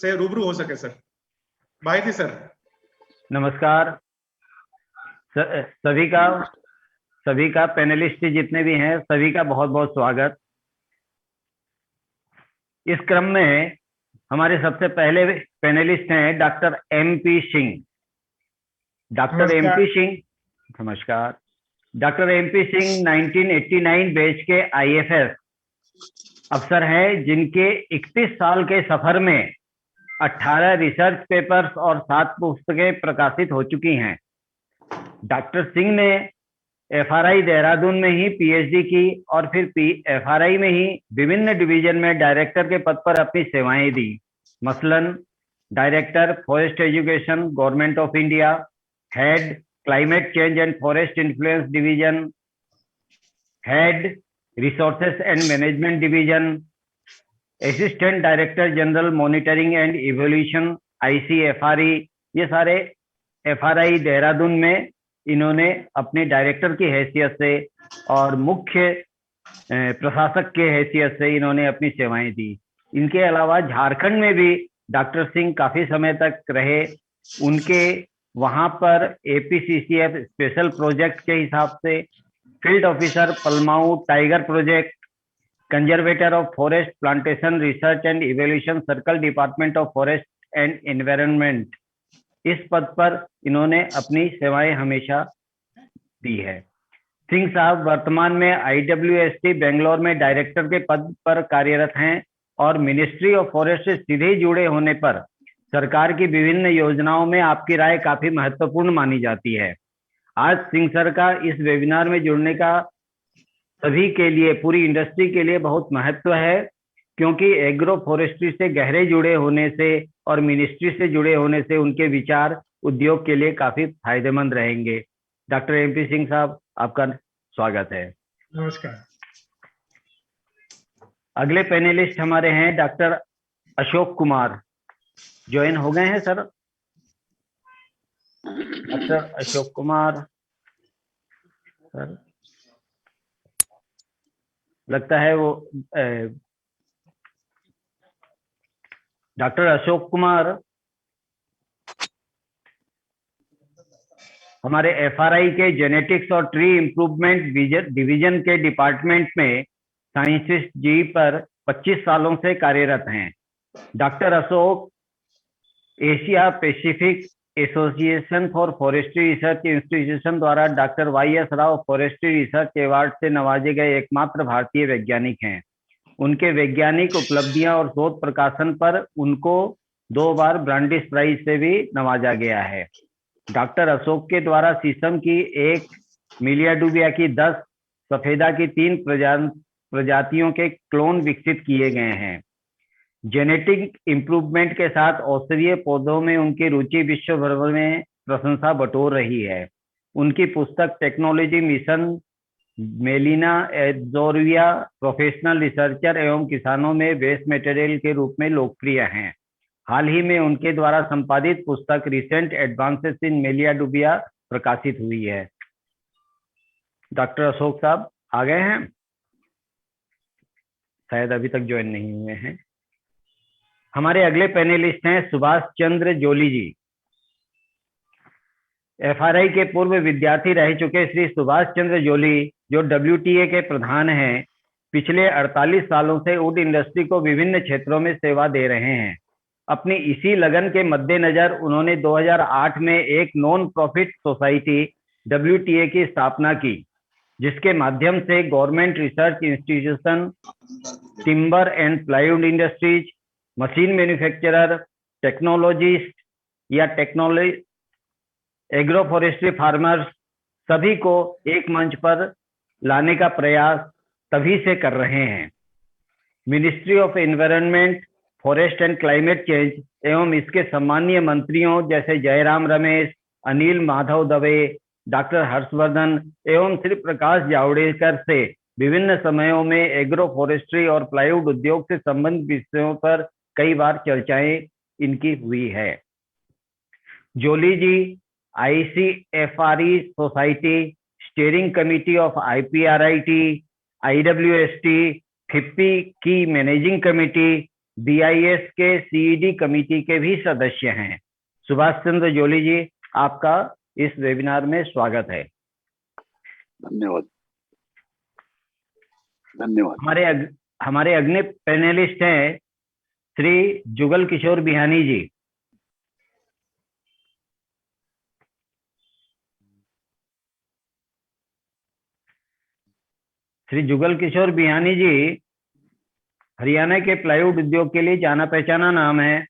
से रूबरू हो सके सर। माहिती सर। नमस्कार सभी का पैनलिस्ट जितने भी हैं सभी का बहुत बहुत स्वागत। इस क्रम में हमारे सबसे पहले पैनलिस्ट हैं doctor MP Singh. Doctor MP Singh, नमस्कार। डॉक्टर MP सिंह 1989 बैच के IFS अफसर हैं, जिनके 31 साल के सफर में 18 रिसर्च पेपर्स और 7 पुस्तकें प्रकाशित हो चुकी हैं। डॉक्टर सिंह ने FRI देहरादून में ही PhD की और फिर FRI में ही विभिन्न डिवीजन में डायरेक्टर के पद पर अपनी सेवाएं दी। मसलन director forest education government of India, head climate change and forest influence division, head resources and management division, assistant director general monitoring and evolution ICFRE। ये सारे FRI देहरादून में इन्होंने अपने डायरेक्टर की हैसियत से और मुख्य प्रशासक के हैसियत से इन्होंने अपनी सेवाएं दी। इनके अलावा झारखंड में भी डॉक्टर सिंह काफी समय तक रहे। उनके वहां पर APCCF स्पेशल प्रोजेक्ट के हिसाब से field officer Palamu tiger project, conservator of forest plantation research and evolution circle department of forest and environment, इस पद पर इन्होंने अपनी सेवाएं हमेशा दी है। सिंह साहब वर्तमान में IWST बेंगलोर में डायरेक्टर के पद पर कार्यरत हैं और मिनिस्ट्री ऑफ फॉरेस्ट से सीधे जुड़े होने पर सरकार की विभिन्न योजनाओं में आपकी राय काफी महत्वपूर्ण मानी जाती है। आज सिंह सर का इस वेबिनार में जुड़ने का सभी के लिए, पूरी इंडस्ट्री के लिए बहुत महत्व है, क्योंकि एग्रो फॉरेस्ट्री से गहरे जुड़े होने से और मिनिस्ट्री से जुड़े होने से उनके विचार उद्योग के लिए काफी फायदेमंद रहेंगे। डॉक्टर MP सिंह साहब, आपका स्वागत है। नमस्कार। अगले पैनलिस्ट हमारे हैं डॉक्टर अशोक कुमार। ज्वाइन हो गए हैं sir? Doctor Ashok Kumar sir, लगता है वो डॉक्टर अशोक कुमार हमारे FRI के जेनेटिक्स और ट्री इम्प्रूवमेंट डिवीजन के डिपार्टमेंट में साइंटिस्ट जी पर 25 सालों से कार्यरत हैं। Doctor Ashok Asia Pacific association for forestry research institution द्वारा doctor YS Rao forestry research award से नवाजे गए एकमात्र भारतीय वैज्ञानिक हैं। उनके वैज्ञानिक उपलब्धियां और शोध प्रकाशन पर उनको 2 बार ब्रांडिस प्राइज से भी नवाजा गया है। डॉक्टर अशोक के द्वारा शीशम की 1, मिलियाडुबिया की 10, सफेदा की 3 प्रजातियों के क्लोन विकसित किए गए हैं। जेनेटिक इम्प्रूवमेंट के साथ औषधीय पौधों में उनकी रुचि विश्व भर में प्रशंसा बटोर रही है। उनकी पुस्तक टेक्नोलॉजी मिशन मेलिना एडजोरिया प्रोफेशनल रिसर्चर एवं किसानों में वेस्ट मटेरियल के रूप में लोकप्रिय हैं। हाल ही में उनके द्वारा संपादित पुस्तक रिसेंट एडवांसेस इन मेलियाडुबिया प्रकाशित हुई है। डॉक्टर अशोक साहब आ गए हैं? शायद अभी तक ज्वाइन नहीं हुए हैं। हमारे अगले पैनलिस्ट हैं सुभाष चंद्र जोली जी। FRI के पूर्व विद्यार्थी रह चुके श्री सुभाष चंद्र जोली, जो WTA के प्रधान हैं, पिछले 48 सालों से वुड इंडस्ट्री को विभिन्न क्षेत्रों में सेवा दे रहे हैं। अपनी इसी लगन के मद्देनजर उन्होंने 2008 में एक नॉन प्रॉफिट सोसाइटी WTA की स्थापना की, जिसके माध्यम से government research institution, timber and plywood industries, machine manufacturer, technologist या एग्रो फॉरेस्ट्री फार्मर्स सभी को एक मंच पर लाने का प्रयास तभी से कर रहे हैं। Ministry of environment, forest and climate change एवं इसके सम्मानीय मंत्रियों जैसे जयराम रमेश, अनिल माधव दवे, डॉक्टर हर्षवर्धन एवं श्री प्रकाश जावड़ेकर से विभिन्न समयों में एग्रो फॉरेस्ट्री और प्लाईवुड उद्योग से संबंधित विषयों पर कई बार चर्चाएं इनकी हुई है। जोली जी ICFRE society, steering committee of IPRIT, IWST, FIPPI की मैनेजिंग कमेटी, BIS के CED कमेटी के भी सदस्य हैं। सुभाष चंद्र जोली जी, आपका इस वेबिनार में स्वागत है। धन्यवाद धन्यवाद। हमारे अगले पैनलिस्ट हैं श्री जुगल किशोर बिहानी जी। श्री जुगल किशोर बिहानी जी हरियाणा के प्लाईवुड उद्योग के लिए जाना पहचाना नाम है।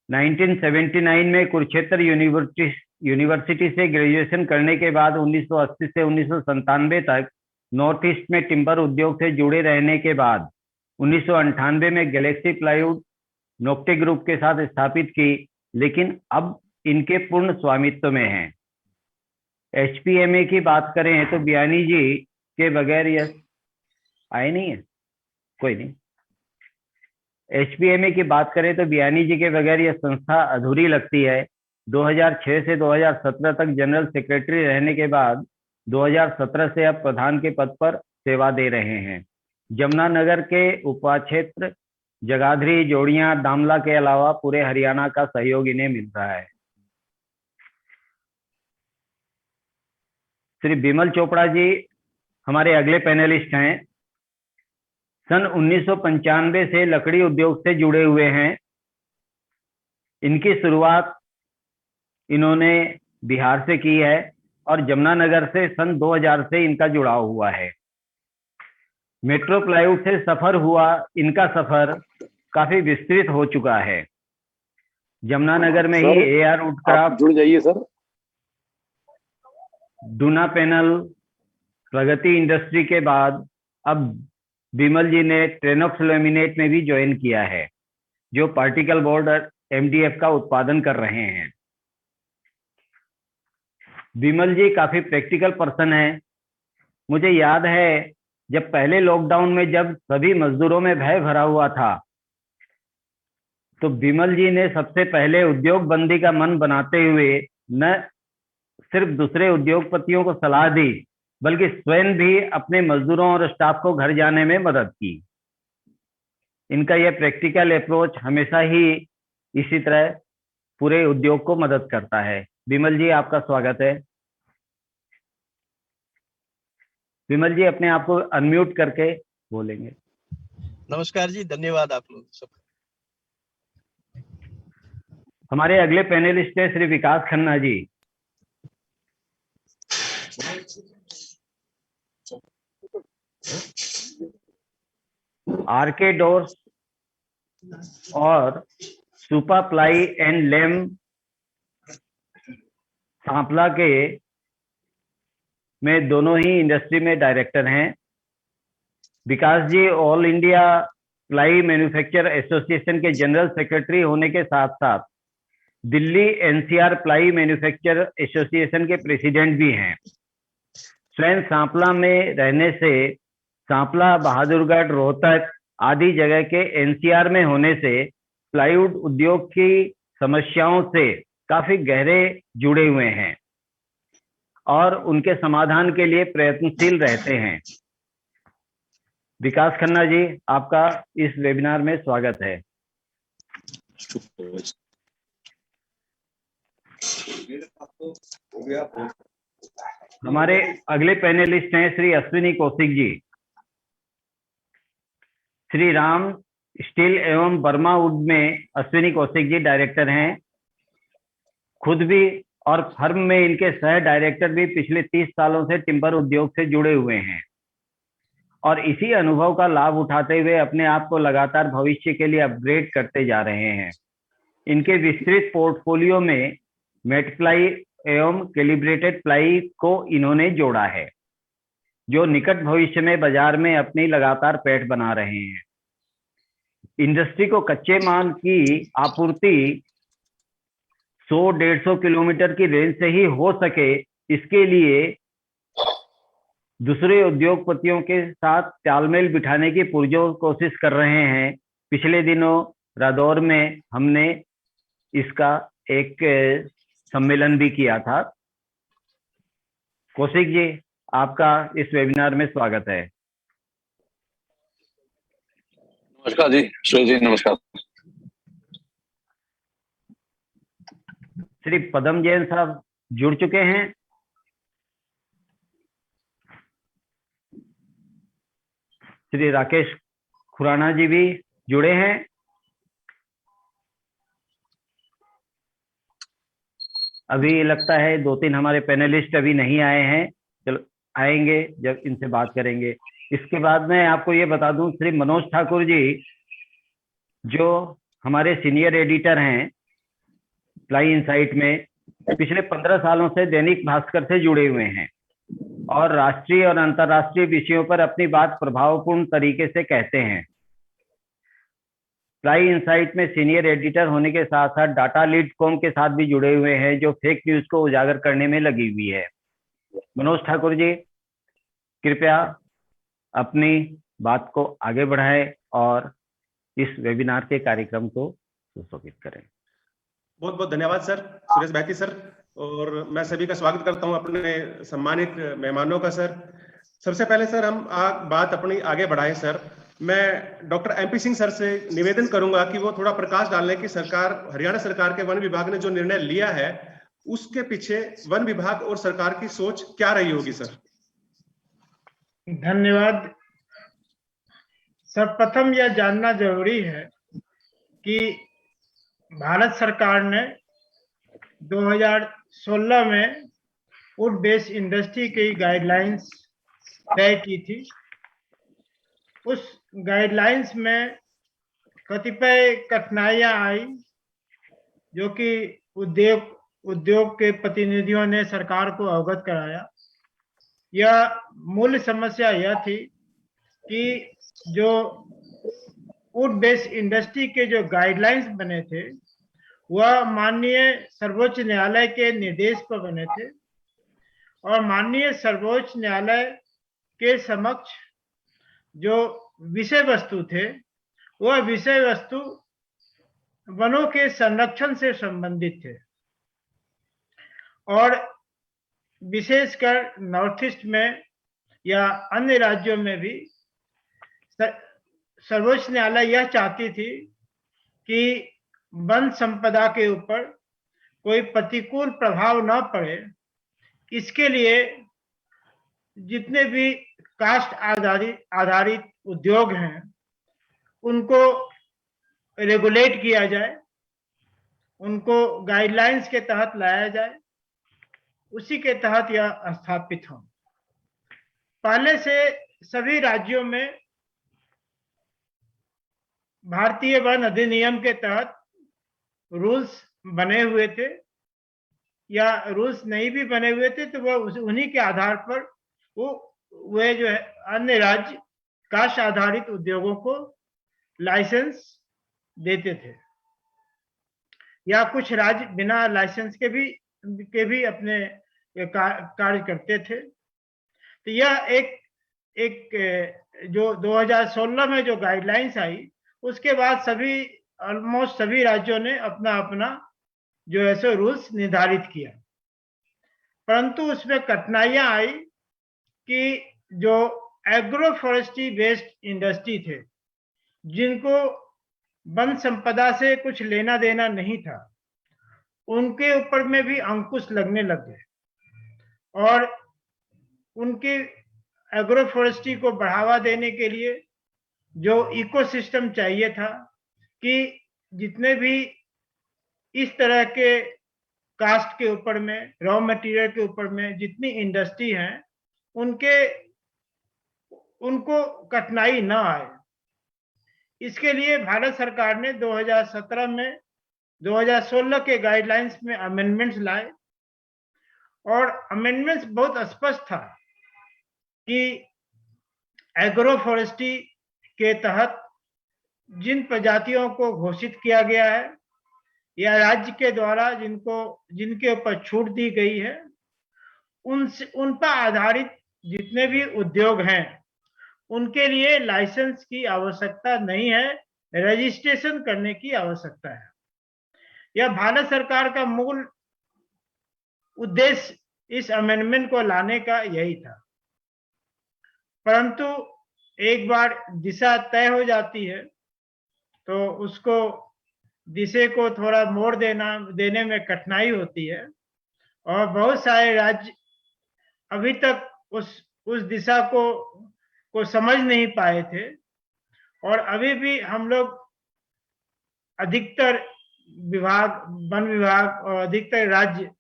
1979 में कुरुक्षेत्र यूनिवर्सिटी से ग्रेजुएशन करने के बाद 1980 से 1997 तक नॉर्थ ईस्ट में टिम्बर उद्योग से जुड़े रहने के बाद 1998 में गैलेक्सी प्लाईवुड नोक्टे ग्रुप के साथ स्थापित की, लेकिन अब इनके पूर्ण स्वामित्व में है। HPMA की बात करें तो बियानी जी के बगैर यह आए नहीं है, कोई नहीं। HPMA की बात करें तो बियानी जी के बगैर यह संस्था अधूरी लगती है। 2006 से 2017 तक जनरल सेक्रेटरी रहने के बाद 2017 से अब प्रधान के पद पर सेवा दे रहे हैं। जमुनानगर के उपक्षेत्र जगाधरी, जोड़ियां, दामला के अलावा पूरे हरियाणा का सहयोग इन्हें मिल रहा है। श्री बिमल चोपड़ा जी हमारे अगले पैनलिस्ट हैं। सन 1995 से लकड़ी उद्योग से जुड़े हुए हैं। इनकी शुरुआत इन्होंने बिहार से की है और जमुनानगर से सन 2000 से इनका जुड़ाव हुआ है। मेट्रो प्लाईवुड से सफर हुआ इनका सफर काफी विस्तृत हो चुका है। जमुनानगर में ही AR वुडक्राफ्ट, जुड़ जाइए सर, डूना पैनल, प्रगति इंडस्ट्री के बाद अब बिमल जी ने ट्रेनॉक्स लैमिनेट में भी ज्वाइन किया है, जो पार्टिकल बोर्ड और MDF का उत्पादन कर रहे हैं। बिमल जी काफी प्रैक्टिकल पर्सन है। मुझे याद है जब पहले लॉकडाउन में जब सभी मजदूरों में भय भरा हुआ था, तो बिमल जी ने सबसे पहले उद्योग बंदी का मन बनाते हुए न सिर्फ दूसरे उद्योगपतियों को सलाह दी, बल्कि स्वयं भी अपने मजदूरों और स्टाफ को घर जाने में मदद की। इनका यह प्रैक्टिकल अप्रोच हमेशा ही इसी तरह पूरे उद्योग को मदद करता है। बिमल जी, आपका स्वागत है। बिमल जी अपने आप को अनम्यूट करके बोलेंगे। नमस्कार जी, धन्यवाद आप लोग सब। हमारे अगले पैनलिस्ट है श्री विकास खन्ना जी। RK डोर्स और सुपा प्लाई एंड लेम सांपला के में दोनों ही इंडस्ट्री में डायरेक्टर हैं। Vikas ji all India ply manufacture association के जनरल सेक्रेटरी होने के साथ साथ Delhi NCR ply manufacture association के प्रेसिडेंट भी हैं। स्वयं सांपला में रहने से सांपला, बहादुरगढ़, रोहतक आदि जगह के NCR में होने से प्लाईवुड उद्योग की समस्याओं से काफी गहरे जुड़े हुए हैं और उनके समाधान के लिए प्रयत्नशील रहते हैं। विकास खन्ना जी, आपका इस वेबिनार में स्वागत है। हमारे अगले पैनलिस्ट हैं श्री अश्विनी कौशिक जी। श्री राम स्टील एवं बर्मा वुड में अश्विनी कौशिक जी डायरेक्टर हैं। खुद भी और फर्म में इनके सह डायरेक्टर भी पिछले 30 सालों से टिम्बर उद्योग से जुड़े हुए हैं और इसी अनुभव का लाभ उठाते हुए अपने आप को लगातार भविष्य के लिए अपग्रेड करते जा रहे हैं। इनके विस्तृत पोर्टफोलियो में मेट प्लाई एवं कैलिब्रेटेड प्लाई को इन्होंने जोड़ा है, जो निकट भविष्य में बाजार में अपनी लगातार पैठ बना रहे हैं। इंडस्ट्री को कच्चे माल की आपूर्ति 100-150 किलोमीटर की रेंज से ही हो सके, इसके लिए दूसरे उद्योगपतियों के साथ तालमेल बिठाने की पुरजोर कोशिश कर रहे हैं। पिछले दिनों रादौर में हमने इसका एक सम्मेलन भी किया था। कौशिक जी, आपका इस वेबिनार में स्वागत है। नमस्कार जी, सुरेश जी नमस्कार। श्री पदम जैन साहब जुड़ चुके हैं। श्री राकेश खुराना जी भी जुड़े हैं। अभी लगता है 2-3 हमारे पैनलिस्ट अभी नहीं आए हैं, चलो आएंगे जब इनसे बात करेंगे। इसके बाद में आपको ये बता दूं, श्री मनोज ठाकुर जी जो हमारे सीनियर एडिटर हैं प्लाई इनसाइट में, पिछले 15 सालों से दैनिक भास्कर से जुड़े हुए हैं और राष्ट्रीय और अंतर्राष्ट्रीय विषयों पर अपनी बात प्रभावपूर्ण तरीके से कहते हैं। प्लाई इनसाइट में सीनियर एडिटर होने के साथ साथ डाटा लीड कॉम के साथ भी जुड़े हुए हैं, जो फेक न्यूज को उजागर करने में लगी हुई है। मनोज ठाकुर जी कृपया अपनी बात को आगे बढ़ाएं और इस वेबिनार के कार्यक्रम को सुशोभित करें। बहुत बहुत धन्यवाद सर, सुरेश बैती सर। और मैं सभी का स्वागत करता हूं, अपने सम्मानित मेहमानों का सर। सबसे पहले सर हम बात अपनी आगे बढ़ाएं सर। मैं डॉक्टर एमपी सिंह सर से निवेदन करूंगा कि वो थोड़ा प्रकाश डालें कि सरकार, हरियाणा सरकार के वन विभाग ने जो निर्णय लिया है उसके पीछे वन विभाग और सरकार की सोच क्या रही होगी सर। धन्यवाद। सर्वप्रथम यह जानना जरूरी है कि भारत सरकार ने 2016 में वुड बेस्ड इंडस्ट्री की गाइडलाइंस तय की थी। उस गाइडलाइंस में कतिपय कठिनाइयां आई, जो कि उद्योग के प्रतिनिधियों ने सरकार को अवगत कराया। यह मूल समस्या यह थी कि जो वुड बेस्ड इंडस्ट्री के जो गाइडलाइंस बने थे वह माननीय सर्वोच्च न्यायालय के निर्देश पर बने थे और माननीय सर्वोच्च न्यायालय के समक्ष जो विषय वस्तु थे वह विषय वस्तु वनों के संरक्षण से संबंधित थे और विशेषकर नॉर्थ ईस्ट में या अन्य राज्यों में भी सर्वोच्च न्यायालय यह चाहती थी कि वन संपदा के ऊपर कोई प्रतिकूल प्रभाव न पड़े। इसके लिए जितने भी कास्ट आधारित उद्योग हैं उनको रेगुलेट किया जाए, उनको गाइडलाइंस के तहत लाया जाए, उसी के तहत यह स्थापित हो। पहले से सभी राज्यों में भारतीय वन अधिनियम के तहत रूल्स बने हुए थे, या रूल्स नहीं भी बने हुए थे तो वह उन्हीं के आधार पर वे जो है अन्य राज्य कास्ट आधारित उद्योगों को लाइसेंस देते थे, या कुछ राज्य बिना लाइसेंस के भी अपने कार्य करते थे। तो यह एक जो 2016 में जो गाइडलाइंस आई उसके बाद ऑलमोस्ट सभी राज्यों ने अपना अपना जो है सो रूल्स निर्धारित किया, परंतु उसमें कठिनाइयां आई कि जो एग्रो फॉरेस्ट्री बेस्ड इंडस्ट्री थे, जिनको वन संपदा से कुछ लेना देना नहीं था, उनके ऊपर में भी अंकुश लगने लग गए और उनकी एग्रो फॉरेस्ट्री को बढ़ावा देने के लिए जो इकोसिस्टम चाहिए था कि जितने भी इस तरह के कास्ट के ऊपर में, रॉ मटेरियल के ऊपर में जितनी इंडस्ट्री हैं उनको कठिनाई न आए, इसके लिए भारत सरकार ने 2017 में 2016 के गाइडलाइंस में अमेंडमेंट्स लाए और अमेंडमेंट्स बहुत स्पष्ट था कि एग्रो फॉरेस्ट्री के तहत जिन प्रजातियों को घोषित किया गया है या राज्य के द्वारा जिनके ऊपर छूट दी गई है, उन पर आधारित जितने भी उद्योग हैं उनके लिए लाइसेंस की आवश्यकता नहीं है, रजिस्ट्रेशन करने की आवश्यकता है। यह भारत सरकार का मूल उद्देश्य इस अमेंडमेंट को लाने का यही था, परंतु एक बार दिशा तय हो जाती है तो उसको दिशा को थोड़ा मोड़ देने में कठिनाई होती है, और बहुत सारे राज्य अभी तक उस दिशा को समझ नहीं पाए थे, और अभी भी हम लोग अधिकतर विभाग, वन विभाग और अधिकतर राज्य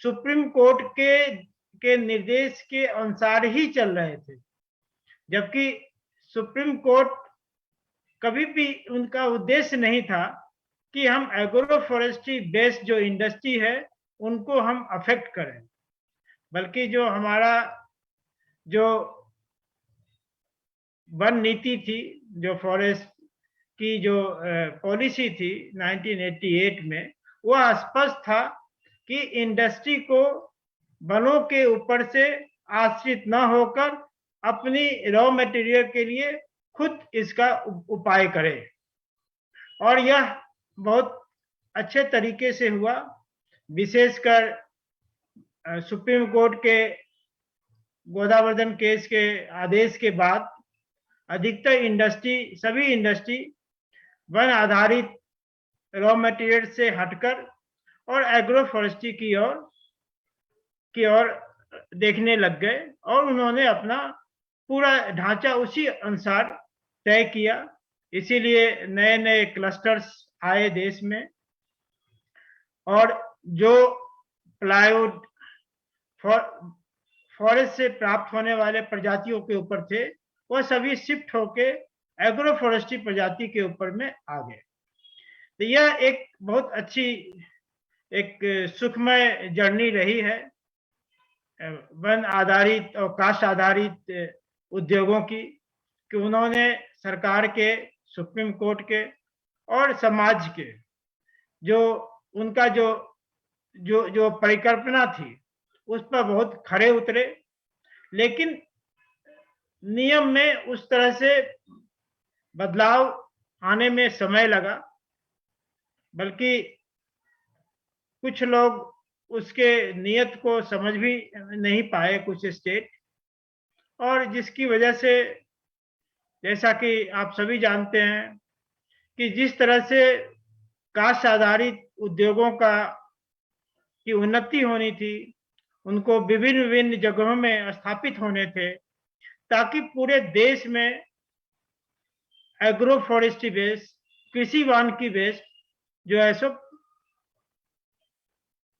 सुप्रीम कोर्ट के निर्देश के अनुसार ही चल रहे थे, जबकि सुप्रीम कोर्ट कभी भी उनका उद्देश्य नहीं था कि हम एग्रो फॉरेस्ट्री बेस्ड जो इंडस्ट्री है उनको हम अफेक्ट करें, बल्कि जो हमारा जो वन नीति थी, जो फॉरेस्ट की जो पॉलिसी थी 1988 में, वह स्पष्ट था कि इंडस्ट्री को वनों के ऊपर से आश्रित न होकर अपनी रॉ मटेरियल के लिए खुद इसका उपाय करे, और यह बहुत अच्छे तरीके से हुआ। विशेषकर सुप्रीम कोर्ट के गोदावर्धन केस के आदेश के बाद अधिकतर इंडस्ट्री, सभी इंडस्ट्री वन आधारित रॉ मटेरियल से हटकर और एग्रो फॉरेस्ट्री की ओर देखने लग गए, और उन्होंने अपना पूरा ढांचा उसी अनुसार तय किया। इसीलिए नए नए क्लस्टर्स आए देश में, और जो प्लाईवुड फॉरेस्ट से प्राप्त होने वाले प्रजातियों के ऊपर थे, वह सभी शिफ्ट होके एग्रो फॉरेस्ट्री प्रजाति के ऊपर में आ गए। तो यह एक बहुत अच्छी, एक सुखमय जर्नी रही है वन आधारित और कास्ट आधारित उद्योगों की, कि उन्होंने सरकार के, सुप्रीम कोर्ट के और समाज के जो उनका जो परिकल्पना थी उस पर बहुत खरे उतरे, लेकिन नियम में उस तरह से बदलाव आने में समय लगा, बल्कि कुछ लोग उसके नियत को समझ भी नहीं पाए, कुछ स्टेट, और जिसकी वजह से, जैसा कि आप सभी जानते हैं कि जिस तरह से कास्ट आधारित उद्योगों की उन्नति होनी थी, उनको विभिन्न विभिन्न जगहों में स्थापित होने थे, ताकि पूरे देश में एग्रो फॉरेस्ट्री बेस्ड, कृषि वानिकी बेस्ड जो है सो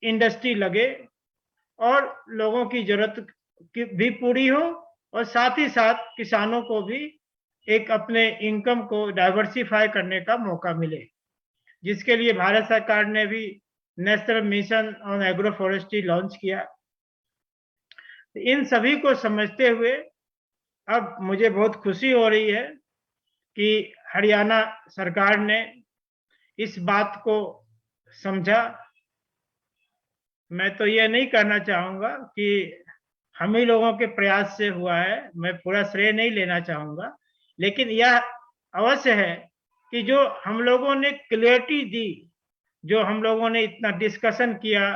इंडस्ट्री लगे, और लोगों की जरूरत भी पूरी हो, और साथ ही साथ किसानों को भी एक अपने इनकम को डाइवर्सिफाई करने का मौका मिले, जिसके लिए भारत सरकार ने भी national mission on agro forestry launch किया। इन सभी को समझते हुए अब मुझे बहुत खुशी हो रही है कि हरियाणा सरकार ने इस बात को समझा। मैं तो ये नहीं कहना चाहूँगा कि हम ही लोगों के प्रयास से हुआ है, मैं पूरा श्रेय नहीं लेना चाहूँगा, लेकिन यह अवश्य है कि जो हम लोगों ने क्लैरिटी दी, जो हम लोगों ने इतना डिस्कशन किया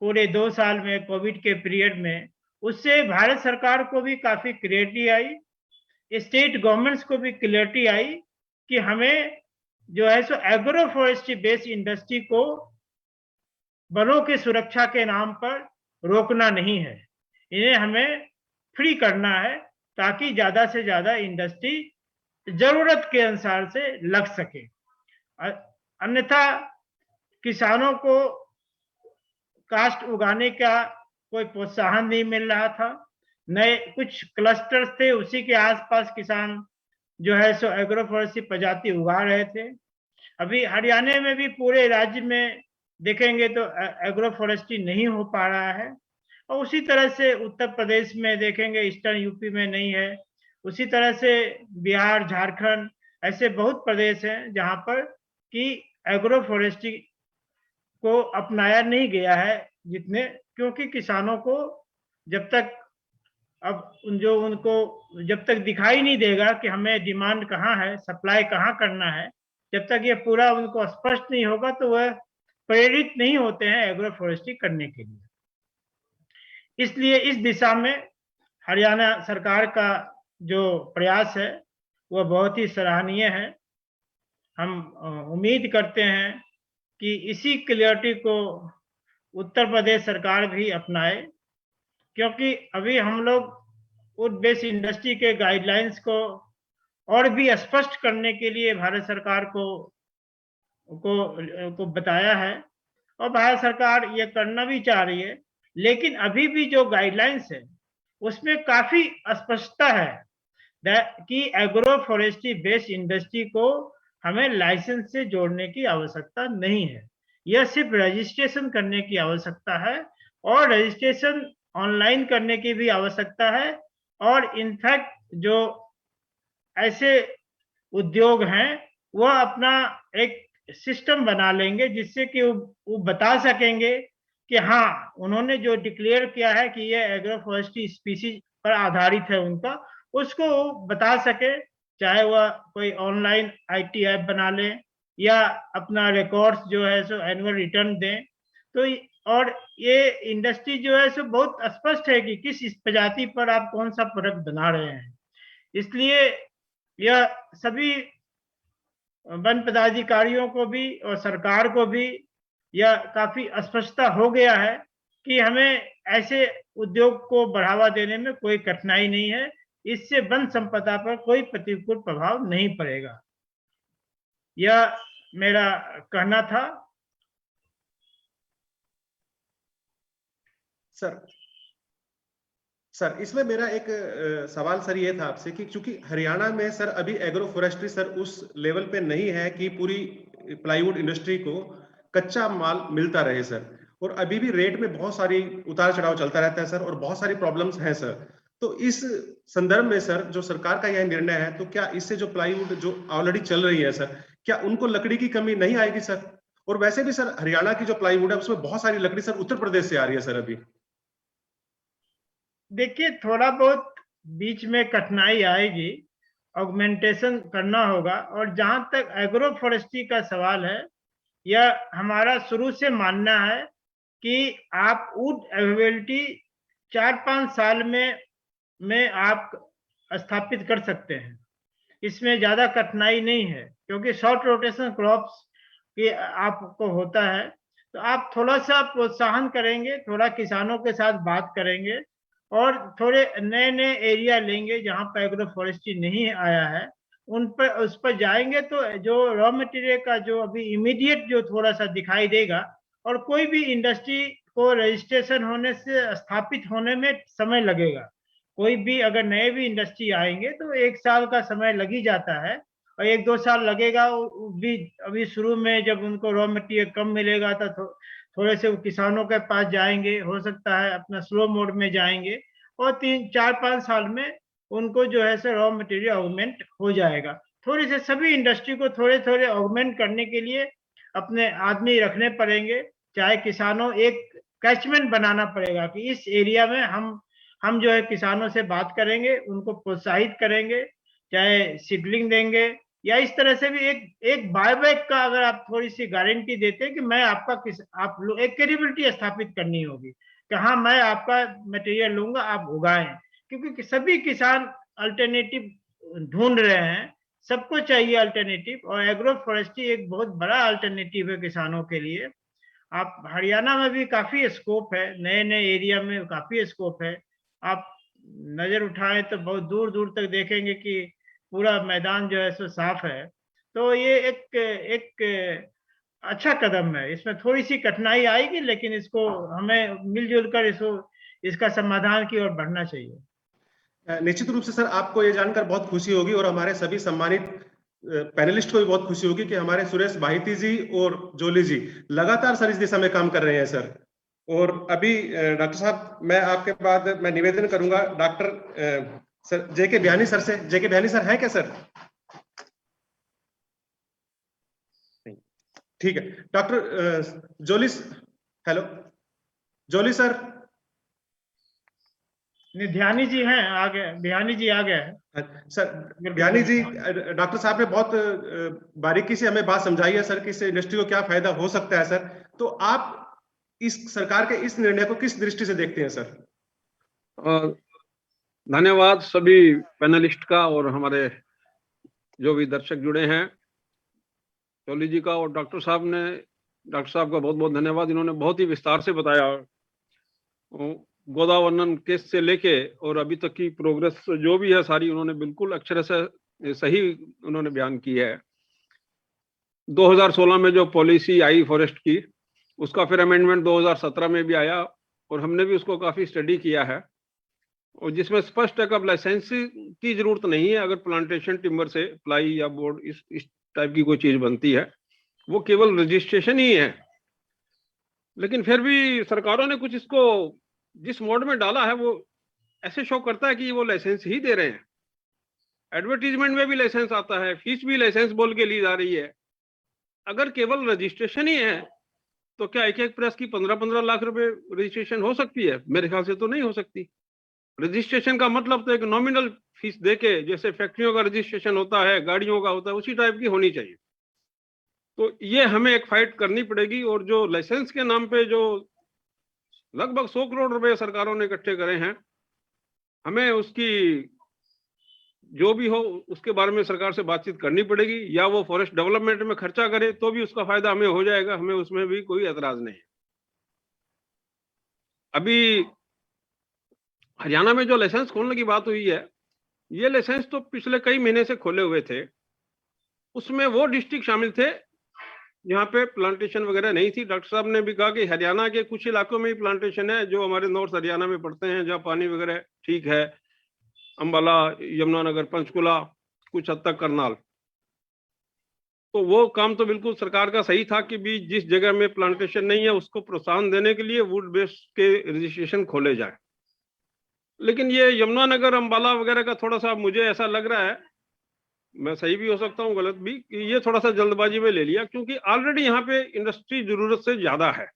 पूरे 2 साल में कोविड के पीरियड में, उससे भारत सरकार को भी काफ़ी क्लैरिटी आई, स्टेट गवर्नमेंट्स को भी क्लैरिटी आई कि हमें जो है सो एग्रो फॉरेस्ट्री बेस्ड इंडस्ट्री को वनों की सुरक्षा के नाम पर रोकना नहीं है, इन्हें हमें फ्री करना है, ताकि ज़्यादा से ज़्यादा इंडस्ट्री जरूरत के अनुसार से लग सके। अन्यथा किसानों को कास्ट उगाने का कोई प्रोत्साहन नहीं मिल रहा था। नए कुछ क्लस्टर्स थे, उसी के आसपास किसान जो है सो एग्रो फॉरेस्ट्री प्रजाति उगा रहे थे। अभी हरियाणा में भी पूरे राज्य में देखेंगे तो एग्रो फॉरेस्ट्री नहीं हो पा रहा है, और उसी तरह से उत्तर प्रदेश में देखेंगे, ईस्टर्न यूपी में नहीं है, उसी तरह से बिहार, झारखंड, ऐसे बहुत प्रदेश हैं जहां पर कि एग्रो फॉरेस्ट्री को अपनाया नहीं गया है जितने, क्योंकि किसानों को जब तक उनको जब तक दिखाई नहीं देगा कि हमें डिमांड कहाँ है, सप्लाई कहाँ करना है, जब तक ये पूरा उनको स्पष्ट नहीं होगा तो वह प्रेरित नहीं होते हैं एग्रो फॉरेस्ट्री करने के लिए। इसलिए इस दिशा में हरियाणा सरकार का जो प्रयास है वह बहुत ही सराहनीय है, हम उम्मीद करते हैं कि इसी क्लियरिटी को उत्तर प्रदेश सरकार भी अपनाए, क्योंकि अभी हम लोग वुड बेस्ड इंडस्ट्री के गाइडलाइंस को और भी स्पष्ट करने के लिए भारत सरकार को बताया है, और भारत सरकार ये करना भी चाह रही है। लेकिन अभी भी जो गाइडलाइंस है उसमें काफी अस्पष्टता है कि एग्रो फॉरेस्ट्री बेस्ड इंडस्ट्री को हमें लाइसेंस से जोड़ने की आवश्यकता नहीं है। यह सिर्फ रजिस्ट्रेशन करने की आवश्यकता है, और रजिस्ट्रेशन ऑनलाइन करने की भी आवश्यकता है। और इनफैक्ट जो ऐसे उद्योग हैं वह अपना एक सिस्टम बना लेंगे जिससे कि वो बता सकेंगे कि हाँ, उन्होंने जो डिक्लेयर किया है कि ये एग्रो फॉरेस्ट्री स्पीसीज पर आधारित है उनका, उसको वो बता सके, चाहे वह कोई ऑनलाइन आईटी ऐप बना ले या अपना रिकॉर्ड्स जो है सो एनुअल रिटर्न दें। तो और ये इंडस्ट्री जो है सो बहुत स्पष्ट है कि किस प्रजाति पर आप कौन सा प्रोडक्ट बना रहे हैं। इसलिए यह सभी वन पदाधिकारियों को भी और सरकार को भी यह काफी स्पष्टता हो गया है कि हमें ऐसे उद्योग को बढ़ावा देने में कोई कठिनाई नहीं है, इससे वन संपदा पर कोई प्रतिकूल प्रभाव नहीं पड़ेगा। यह मेरा कहना था। सर इसमें मेरा एक सवाल सर ये था आपसे कि चूंकि हरियाणा में सर अभी एग्रो फॉरेस्ट्री सर उस लेवल पे नहीं है कि पूरी प्लाईवुड इंडस्ट्री को कच्चा माल मिलता रहे सर, और अभी भी रेट में बहुत सारी उतार चढ़ाव चलता रहता है सर, और बहुत सारी प्रॉब्लम्स हैं सर। तो इस संदर्भ में सर जो सरकार का यह निर्णय है, तो क्या इससे जो प्लाईवुड जो ऑलरेडी चल रही है सर, क्या उनको लकड़ी की कमी नहीं आएगी सर? और वैसे भी सर हरियाणा की जो प्लाईवुड है उसमें बहुत सारी लकड़ी सर उत्तर प्रदेश से आ रही है सर अभी। देखिए, थोड़ा बहुत बीच में कठिनाई आएगी, ऑगमेंटेशन करना होगा। और जहां तक एग्रो फॉरेस्ट्री का सवाल है, यह हमारा शुरू से मानना है कि आप वुड अवेलेबिलिटी 4-5 साल में आप स्थापित कर सकते हैं। इसमें ज्यादा कठिनाई नहीं है, क्योंकि शॉर्ट रोटेशन क्रॉप्स की आपको होता है। तो आप थोड़ा सा प्रोत्साहन करेंगे, थोड़ा किसानों के साथ बात करेंगे, और थोड़े नए नए एरिया लेंगे जहां पर एग्रो फॉरेस्ट्री नहीं आया है, उस पर जाएंगे, तो जो रॉ मटेरियल का जो अभी इमीडिएट जो थोड़ा सा दिखाई देगा, और कोई भी इंडस्ट्री को रजिस्ट्रेशन होने से स्थापित होने में समय लगेगा। कोई भी अगर नए भी इंडस्ट्री आएंगे तो 1 साल का समय लग ही जाता है, और 1-2 साल लगेगा भी। अभी शुरू में जब उनको रॉ मटेरियल कम मिलेगा तो थोड़े से वो किसानों के पास जाएंगे, हो सकता है अपना स्लो मोड में जाएंगे, और 3-4-5 साल में उनको जो है सो रॉ मटेरियल ऑगमेंट हो जाएगा। थोड़ी से सभी इंडस्ट्री को थोड़े थोड़े ऑगमेंट करने के लिए अपने आदमी रखने पड़ेंगे, चाहे किसानों एक कैचमेंट बनाना पड़ेगा कि इस एरिया में हम जो है किसानों से बात करेंगे, उनको प्रोत्साहित करेंगे, चाहे सीडलिंग देंगे, या इस तरह से भी एक बायबैक का अगर आप थोड़ी सी गारंटी देते हैं कि मैं आप लोग एक क्रेडिबिलिटी स्थापित करनी होगी कि हाँ, मैं आपका मटेरियल लूंगा, आप उगाएं। क्योंकि सभी किसान अल्टरनेटिव ढूंढ रहे हैं, सबको चाहिए अल्टरनेटिव, और एग्रो फॉरेस्ट्री एक बहुत बड़ा अल्टरनेटिव है किसानों के लिए। आप हरियाणा में भी काफी स्कोप है, नए नए एरिया में काफी स्कोप है। आप नजर उठाएं तो बहुत दूर दूर तक देखेंगे कि पूरा मैदान जो है सो साफ है। तो ये एक अच्छा कदम है। इसमें थोड़ी सी कठिनाई आएगी, लेकिन इसको हमें मिलजुल कर इसका समाधान की ओर बढ़ना चाहिए। निश्चित रूप से सर आपको ये जानकर बहुत खुशी होगी, और हमारे सभी सम्मानित पैनलिस्ट को भी बहुत खुशी होगी कि हमारे सुरेश भाईती जी और जोली जी लगातार सर इस दिशा में काम कर रहे हैं सर। और अभी डॉक्टर साहब, मैं आपके बाद मैं निवेदन करूंगा डॉक्टर सर जेके बिहानी सर से। जेके बिहानी सर है क्या सर? ठीक है। डॉक्टर जोली, हेलो जोली सर। ध्यानी जी हैं, आ गए, बिहानी जी आ गए सर। बिहानी जी, डॉक्टर साहब ने बहुत बारीकी से हमें बात समझाई है सर कि इससे इंडस्ट्री को क्या फायदा हो सकता है सर। तो आप इस सरकार के इस निर्णय को किस दृष्टि से देखते हैं सर? धन्यवाद सभी पैनलिस्ट का और हमारे जो भी दर्शक जुड़े हैं। चौली जी का और डॉक्टर साहब का बहुत बहुत धन्यवाद। इन्होंने बहुत ही विस्तार से बताया गोदावरी केस से लेके और अभी तक की प्रोग्रेस जो भी है सारी उन्होंने बिल्कुल अक्षरशः सही उन्होंने बयान की है। 2016 में जो पॉलिसी आई फॉरेस्ट की, उसका फिर अमेंडमेंट 2017 में भी आया और हमने भी उसको काफी स्टडी किया है, और जिसमें स्पष्ट है कि अब लाइसेंस की जरूरत नहीं है। अगर प्लांटेशन टिम्बर से प्लाई या बोर्ड इस टाइप की कोई चीज बनती है, वो केवल रजिस्ट्रेशन ही है। लेकिन फिर भी सरकारों ने कुछ इसको जिस मोड में डाला है वो ऐसे शो करता है कि वो लाइसेंस ही दे रहे हैं। एडवर्टीजमेंट में भी लाइसेंस आता है, फीस भी लाइसेंस बोल के ली जा रही है। अगर केवल रजिस्ट्रेशन ही है तो क्या एक प्रेस की 15-15 लाख रुपए रजिस्ट्रेशन हो सकती है? मेरे ख्याल से तो नहीं हो सकती। रजिस्ट्रेशन का मतलब तो एक नॉमिनल फीस देके, जैसे फैक्ट्रियों का रजिस्ट्रेशन होता है, गाड़ियों का होता है, उसी टाइप की होनी चाहिए। तो ये हमें एक फाइट करनी पड़ेगी। और जो लाइसेंस के नाम पे जो लगभग 100 करोड़ रुपए सरकारों ने इकट्ठे करे हैं, हमें उसकी जो भी हो उसके बारे में सरकार से बातचीत करनी पड़ेगी, या वो फॉरेस्ट डेवलपमेंट में खर्चा करे तो भी उसका फायदा हमें हो जाएगा, हमें उसमें भी कोई एतराज नहीं है। अभी हरियाणा में जो लाइसेंस खोलने की बात हुई है, ये लाइसेंस तो पिछले कई महीने से खोले हुए थे। उसमें वो डिस्ट्रिक्ट शामिल थे जहाँ पे प्लांटेशन वगैरह नहीं थी। डॉक्टर साहब ने भी कहा कि हरियाणा के कुछ इलाकों में ही प्लांटेशन है जो हमारे नॉर्थ हरियाणा में पड़ते हैं, जहाँ पानी वगैरह ठीक है, अंबाला, यमुनानगर, पंचकुला, कुछ हद तक करनाल। तो वो काम तो बिल्कुल सरकार का सही था कि भी जिस जगह में प्लांटेशन नहीं है उसको प्रोत्साहन देने के लिए वुड बेस्ड के रजिस्ट्रेशन खोले जाए। लेकिन ये यमुनानगर, अंबाला वगैरह का थोड़ा सा मुझे ऐसा लग रहा है, मैं सही भी हो सकता हूँ गलत भी, कि ये थोड़ा सा जल्दबाजी में ले लिया, क्योंकि ऑलरेडी यहाँ पे इंडस्ट्री जरूरत से ज्यादा है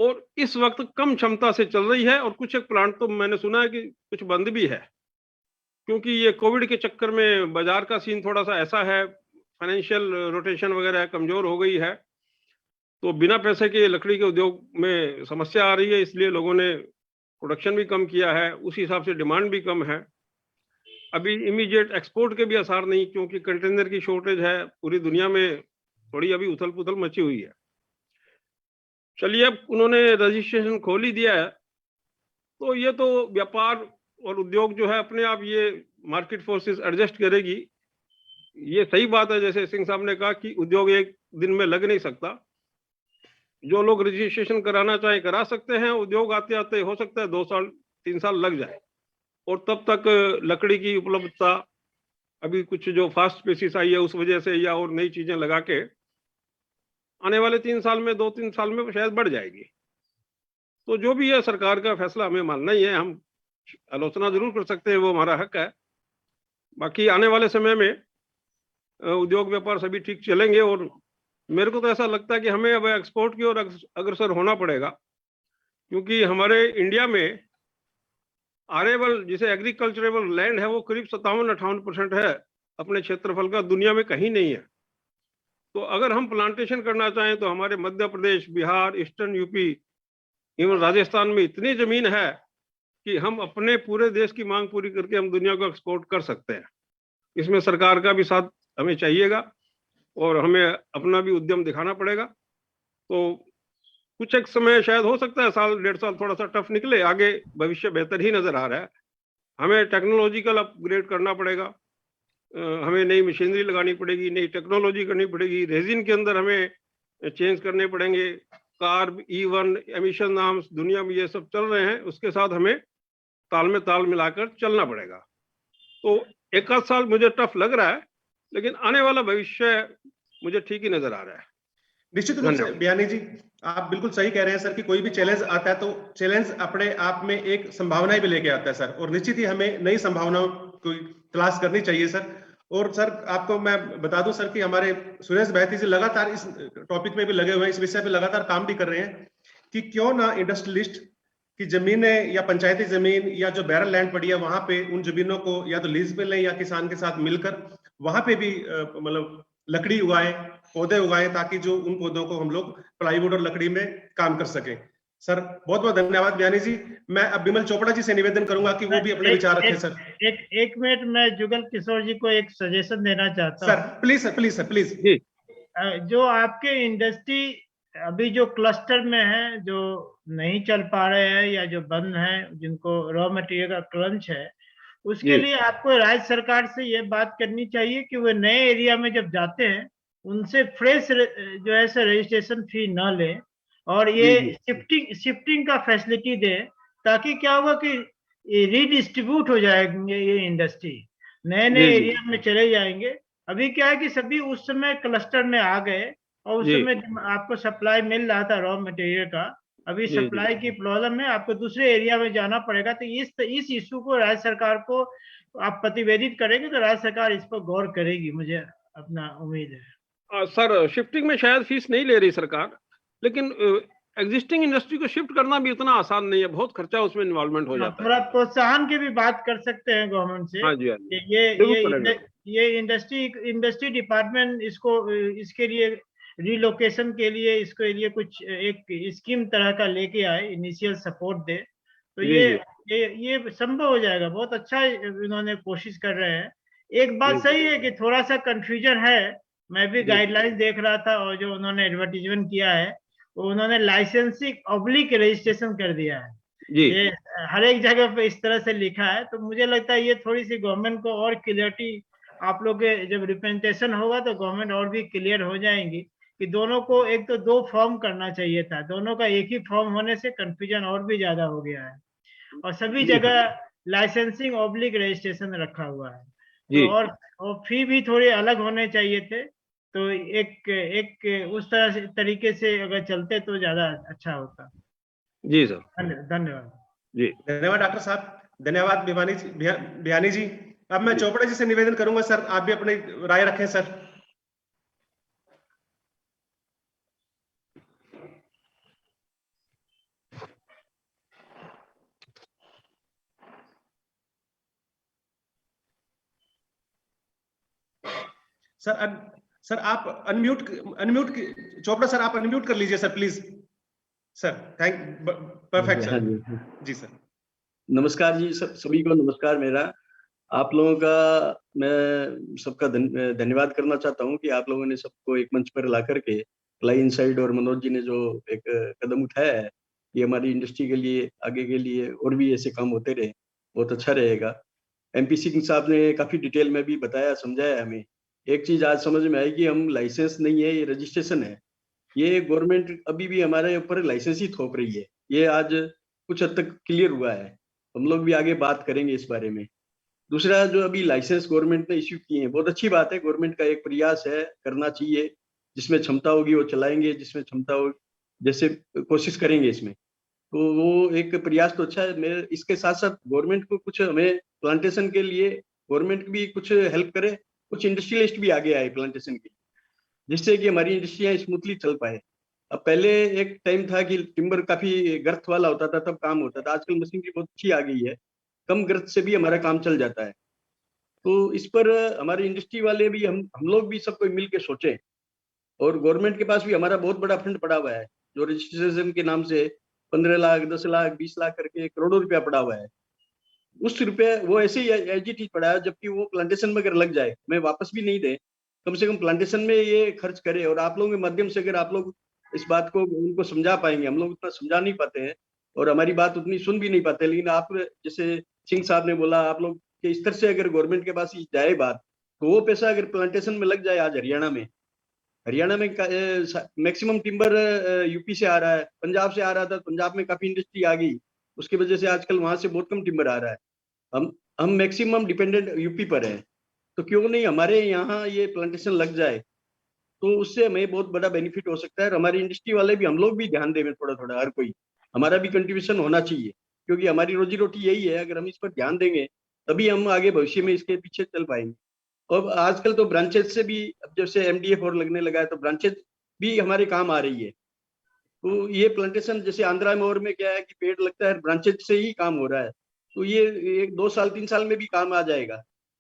और इस वक्त कम क्षमता से चल रही है। और कुछ एक प्लांट तो मैंने सुना है कि कुछ बंद भी है, क्योंकि ये कोविड के चक्कर में बाजार का सीन थोड़ा सा ऐसा है, फाइनेंशियल रोटेशन वगैरह कमजोर हो गई है, तो बिना पैसे के लकड़ी के उद्योग में समस्या आ रही है, इसलिए लोगों ने प्रोडक्शन भी कम किया है, उसी हिसाब से डिमांड भी कम है। अभी इमीडिएट एक्सपोर्ट के भी आसार नहीं, क्योंकि कंटेनर की शॉर्टेज है, पूरी दुनिया में थोड़ी अभी उथल पुथल मची हुई है। चलिए, अब उन्होंने रजिस्ट्रेशन खोल ही दिया है, तो ये तो व्यापार और उद्योग जो है अपने आप ये मार्केट फोर्सेस एडजस्ट करेगी। ये सही बात है, जैसे सिंह साहब ने कहा कि उद्योग एक दिन में लग नहीं सकता। जो लोग रजिस्ट्रेशन कराना चाहे करा सकते हैं, उद्योग आते आते हो सकता है 2 साल 3 साल लग जाए, और तब तक लकड़ी की उपलब्धता अभी कुछ जो फास्ट स्पेसिस आई है उस वजह से, या और नई चीजें लगा के आने वाले 3 साल में, 2-3 साल में शायद बढ़ जाएगी। तो जो भी है सरकार का फैसला हमें मानना ही है। हम आलोचना जरूर कर सकते हैं, वो हमारा हक है। बाकी आने वाले समय में उद्योग व्यापार सभी ठीक चलेंगे, और मेरे को तो ऐसा लगता है कि हमें अब एक्सपोर्ट की ओर अग्रसर होना पड़ेगा, क्योंकि हमारे इंडिया में आरेबल जिसे एग्रीकल्चरेबल लैंड है वो करीब 57-58% है अपने क्षेत्रफल का, दुनिया में कहीं नहीं है। तो अगर हम प्लांटेशन करना चाहें तो हमारे Madhya Pradesh, Bihar, eastern UP, even Rajasthan में इतनी जमीन है कि हम अपने पूरे देश की मांग पूरी करके हम दुनिया को एक्सपोर्ट कर सकते हैं। इसमें सरकार का भी साथ हमें चाहिएगा और हमें अपना भी उद्यम दिखाना पड़ेगा। तो कुछ एक समय शायद हो सकता है 1-1.5 साल थोड़ा सा टफ निकले, आगे भविष्य बेहतर ही नजर आ रहा है। हमें टेक्नोलॉजिकल अपग्रेड करना पड़ेगा, हमें नई मशीनरी लगानी पड़ेगी, नई टेक्नोलॉजी करनी पड़ेगी, रेजिन के अंदर हमें चेंज करने पड़ेंगे, कार्ब, E1 एमिशन नॉर्म्स दुनिया में ये सब चल रहे हैं, उसके साथ हमें ताल में ताल मिलाकर चलना पड़ेगा। तो 1 आध साल मुझे टफ लग रहा है, लेकिन आने वाला भविष्य मुझे ठीक ही नजर आ रहा है। निश्चित रूप से बयानी जी, आप बिल्कुल सही कह रहे हैं सर कि कोई भी चैलेंज आता है तो चैलेंज अपने आप में एक संभावना भी लेके आता है सर, और निश्चित ही हमें नई संभावनाओं को तलाश करनी चाहिए सर। और सर आपको मैं बता दूं सर कि हमारे सुरेश बैती जी लगातार इस टॉपिक में भी लगे हुए हैं, इस विषय पे लगातार काम भी कर रहे हैं कि क्यों ना इंडस्ट्रियलिस्ट की जमीनें या पंचायती जमीन या जो बैरल लैंड पड़ी है वहां पे उन जमीनों को या तो लीज पे लें या किसान के साथ मिलकर वहां पे भी मतलब लकड़ी उगाएं, पौधे उगाएं, ताकि जो उन पौधों को हम लोग प्लाईवुड और लकड़ी में काम कर सकें। सर बहुत बहुत धन्यवाद बयानी जी। मैं अब बिमल चोपड़ा जी से निवेदन करूंगा कि वो भी अपने विचार रखें सर। एक मिनट, मैं जुगल किशोर जी को एक सजेशन देना चाहता हूँ। Sir please, sir please, sir please. जी जो आपके इंडस्ट्री अभी जो क्लस्टर में है, जो नहीं चल पा रहे हैं या जो बंद हैं, जिनको रॉ मटेरियल का क्रंच है, उसके जी। लिए आपको राज्य सरकार से ये बात करनी चाहिए कि वो नए एरिया में जब जाते हैं उनसे फ्रेश जो है सो रजिस्ट्रेशन फी न लें और ये जी, शिफ्टिंग का फैसिलिटी दें, ताकि क्या होगा कि रीडिस्ट्रीब्यूट हो जाएंगे ये इंडस्ट्री, नए नए जी, जी, एरिया में चले जाएंगे। अभी क्या है कि सभी उस समय क्लस्टर में आ गए और उस जी, समय आपको सप्लाई मिल रहा था रॉ मटेरियल का, अभी जी, जी। सप्लाई की प्रॉब्लम है, आपको दूसरे एरिया में जाना पड़ेगा। तो इस इशू को राज्य सरकार को आप प्रतिवेदित करेंगे तो राज्य सरकार इस पर गौर करेगी, मुझे अपना उम्मीद है। सर, शिफ्टिंग में शायद फीस नहीं ले रही सरकार, लेकिन एग्जिस्टिंग इंडस्ट्री को शिफ्ट करना भी इतना आसान नहीं है, बहुत खर्चा उसमें इन्वॉल्वमेंट हो जाता है। थोड़ा प्रोत्साहन की भी बात कर सकते हैं गवर्नमेंट से हाँ जी, हाँ कि जी, जरूर करेंगे। ये इंडस्ट्री डिपार्टमेंट इसको इसके लिए रिलोकेशन के लिए इसके लिए कुछ एक स्कीम तरह का लेके आए, इनिशियल सपोर्ट दे, तो जी, जी, ये संभव हो जाएगा। बहुत अच्छा इन्होंने कोशिश कर रहे हैं। एक बात जी, सही है कि थोड़ा सा कंफ्यूजन है, मैं भी जी, गाइडलाइंस देख रहा था और जो उन्होंने एडवर्टीजमेंट किया है वो उन्होंने लाइसेंसिंग ऑब्लिक रजिस्ट्रेशन कर दिया है। जी, ये हर एक जगह पे इस तरह से लिखा है, तो मुझे लगता है ये थोड़ी सी गवर्नमेंट को और क्लियरिटी, आप लोग के जब रिप्रेजेंटेशन होगा तो गवर्नमेंट और भी क्लियर हो जाएंगी कि दोनों को एक तो दो फॉर्म करना चाहिए था, दोनों का एक ही फॉर्म होने से कंफ्यूजन और भी ज्यादा हो गया है और सभी जी, सर, जगह लाइसेंसिंग ऑब्लिक रजिस्ट्रेशन रखा हुआ है। तो जी, और फी भी थोड़े अलग होने चाहिए थे, तो एक एक उस तरह से तरीके से अगर चलते तो ज्यादा अच्छा होता। जी सर, धन्यवाद। जी। धन्यवाद डॉक्टर साहब, धन्यवाद बियानी जी। अब मैं चोपड़ा जी से निवेदन करूंगा सर, आप भी अपनी राय रखें सर। सर आप अनम्यूट चोपड़ा सर, आप अनम्यूट कर लीजिए सर प्लीज। सर परफेक्ट हाँ सर। जी, जी सर। नमस्कार जी, सभी को नमस्कार मेरा। आप लोगों का मैं सबका धन्यवाद करना चाहता हूँ कि आप लोगों ने सबको एक मंच पर ला करके फ्लाई इनसाइड और मनोज जी ने जो एक कदम उठाया है, ये हमारी इंडस्ट्री के लिए आगे के लिए और भी ऐसे काम होते रहे, बहुत अच्छा रहेगा। एमपी सिंह साहब ने काफी डिटेल में भी बताया, समझाया हमें। एक चीज आज समझ में आई कि हम लाइसेंस नहीं है, ये रजिस्ट्रेशन है। ये गवर्नमेंट अभी भी हमारे ऊपर लाइसेंस ही थोप रही है, ये आज कुछ हद तक क्लियर हुआ है। हम लोग भी आगे बात करेंगे इस बारे में। दूसरा, जो अभी लाइसेंस गवर्नमेंट ने इश्यू किए हैं, बहुत अच्छी बात है, गवर्नमेंट का एक प्रयास है, करना चाहिए। जिसमें क्षमता होगी वो चलाएंगे, जिसमें क्षमता हो जैसे कोशिश करेंगे इसमें, तो वो एक प्रयास तो अच्छा है। मेरे इसके साथ साथ गवर्नमेंट को कुछ हमें प्लांटेशन के लिए गवर्नमेंट भी कुछ हेल्प करे, कुछ इंडस्ट्रियलिस्ट भी आगे आए प्लांटेशन के, जिससे कि हमारी इंडस्ट्रियां स्मूथली चल पाए। अब पहले एक टाइम था कि टिम्बर काफी गर्थ वाला होता था, तब काम होता था। आजकल मशीनरी बहुत अच्छी आ गई है, कम गर्थ से भी हमारा काम चल जाता है। तो इस पर हमारे इंडस्ट्री वाले भी, हम लोग भी सबको मिल के सोचें। और गवर्नमेंट के पास भी हमारा बहुत बड़ा फंड पड़ा हुआ है, जो रजिस्ट्रेशन के नाम से 15 लाख 10 लाख 20 लाख करके करोड़ों रुपया पड़ा हुआ है। उस रुपये वो ऐसे ही एज इट इज पड़ा है, जबकि वो प्लांटेशन में अगर लग जाए, हमें वापस भी नहीं दे, कम से कम प्लांटेशन में ये खर्च करे। और आप लोगों के माध्यम से अगर आप लोग इस बात को उनको समझा पाएंगे, हम लोग उतना समझा नहीं पाते हैं और हमारी बात उतनी सुन भी नहीं पाते, लेकिन आप जैसे सिंह साहब ने बोला, आप लोग के स्तर से अगर गवर्नमेंट के पास जाए बात, तो वो पैसा अगर प्लांटेशन में लग जाए। आज हरियाणा में मैक्सिमम टिम्बर यूपी से आ रहा है, पंजाब से आ रहा था, पंजाब में काफी इंडस्ट्री आ गई, उसकी वजह से आजकल वहां से बहुत कम टिम्बर आ रहा है। हम मैक्सिमम डिपेंडेंट यूपी पर है, तो क्यों नहीं हमारे यहाँ ये प्लांटेशन लग जाए, तो उससे हमें बहुत बड़ा बेनिफिट हो सकता है। और हमारी इंडस्ट्री वाले भी, हम लोग भी ध्यान दें थोड़ा थोड़ा, हर कोई हमारा भी कंट्रीब्यूशन होना चाहिए, क्योंकि हमारी रोजी रोटी यही है। अगर हम इस पर ध्यान देंगे तभी हम आगे भविष्य में इसके पीछे चल पाएंगे। और आजकल तो ब्रांचेज से भी, अब जैसे MDF और लगने लगा है, तो ब्रांचेज भी हमारे काम आ रही है। तो ये प्लांटेशन जैसे आंध्रा में और में क्या है कि पेड़ लगता है, ब्रांचेज से ही काम हो रहा है, तो ये 1 2 साल 3 साल में भी काम आ जाएगा।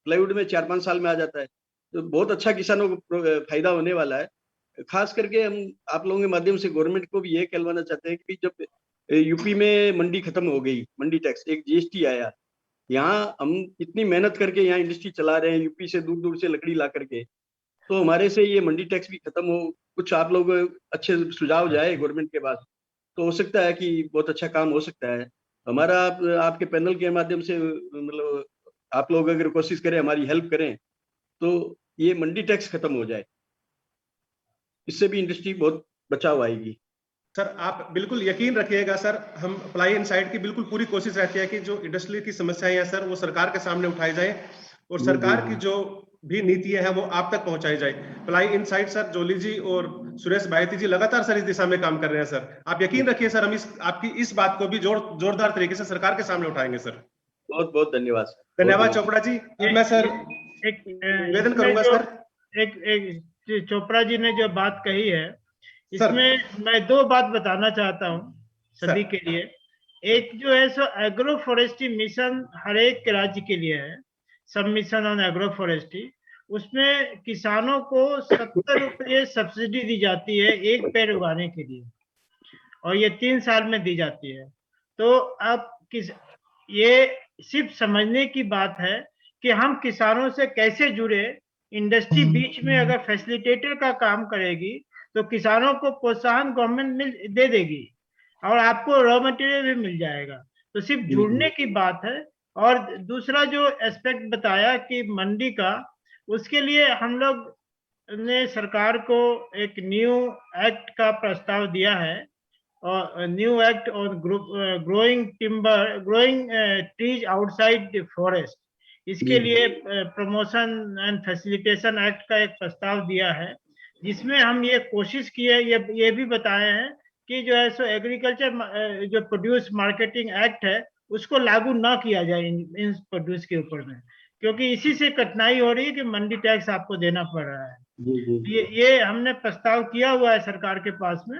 प्लाईवुड में 4 5 साल में आ जाता है, तो बहुत अच्छा किसानों को फायदा होने वाला है। खास करके हम आप लोगों के माध्यम से गवर्नमेंट को भी ये कहलवाना चाहते हैं कि जब यूपी में मंडी खत्म हो गई, मंडी टैक्स, एक GST आया, यहाँ हम इतनी मेहनत करके यहाँ इंडस्ट्री चला रहे हैं, यूपी से दूर दूर से लकड़ी ला करके, तो हमारे से ये मंडी टैक्स भी खत्म हो, कुछ आप लोग अच्छे सुझाव जाए गवर्नमेंट के पास, तो हो सकता है कि बहुत अच्छा काम हो सकता है। हमारा आपके पैनल के माध्यम से मतलब आप लोग अगर कोशिश करें, हमारी हेल्प करें, तो ये मंडी टैक्स खत्म हो जाए, इससे भी इंडस्ट्री बहुत बचाव आएगी। सर आप बिल्कुल यकीन रखिएगा सर, हम अप्लाई इनसाइड की बिल्कुल पूरी कोशिश रहती है कि जो इंडस्ट्री की समस्याएं हैं सर वो सरकार के सामने उठाई जाए और सरकार की जो भी नीतियां हैं वो आप तक पहुंचाई जाए। अप्लाई इनसाइड सर जोली जी और सुरेश भायती जी लगातार सर इस दिशा में काम कर रहे हैं सर। आप यकीन रखिए सर, हम आपकी इस बात को भी जोरदार तरीके से सरकार के सामने उठाएंगे सर। बहुत बहुत धन्यवाद सर। धन्यवाद चोपड़ा जी। मैं सर एक निवेदन करूंगा सर। एक चोपड़ा जी ने जो बात कही है, इसमें मैं दो बात बताना चाहता हूँ सभी के लिए। एक जो है सो एग्रो फॉरेस्ट्री मिशन हर एक राज्य के लिए है, सब मिशन ऑन एग्रो फॉरेस्ट्री। उसमें किसानों को 70 रुपये सब्सिडी दी जाती है एक पेड़ उगाने के लिए, और ये 3 साल में दी जाती है। तो अब ये सिर्फ समझने की बात है कि हम किसानों से कैसे जुड़े। इंडस्ट्री बीच में अगर फैसिलिटेटर का काम करेगी तो किसानों को प्रोत्साहन गवर्नमेंट दे देगी और आपको रॉ मटेरियल भी मिल जाएगा। तो सिर्फ जुड़ने की बात है। और दूसरा जो एस्पेक्ट बताया कि मंडी का, उसके लिए हम लोग ने सरकार को एक न्यू एक्ट का प्रस्ताव दिया है, और new act on growing trees outside forest. इसके लिए प्रमोशन एंड फैसिलिटेशन एक्ट का एक प्रस्ताव दिया है, जिसमें हम ये कोशिश किए, ये भी बताए हैं कि जो है सो एग्रीकल्चर जो प्रोड्यूस मार्केटिंग एक्ट है उसको लागू ना किया जाए इन प्रोड्यूस के ऊपर में, क्योंकि इसी से कठिनाई हो रही है कि मंडी टैक्स आपको देना पड़ रहा है। ये हमने प्रस्ताव किया हुआ है सरकार के पास में।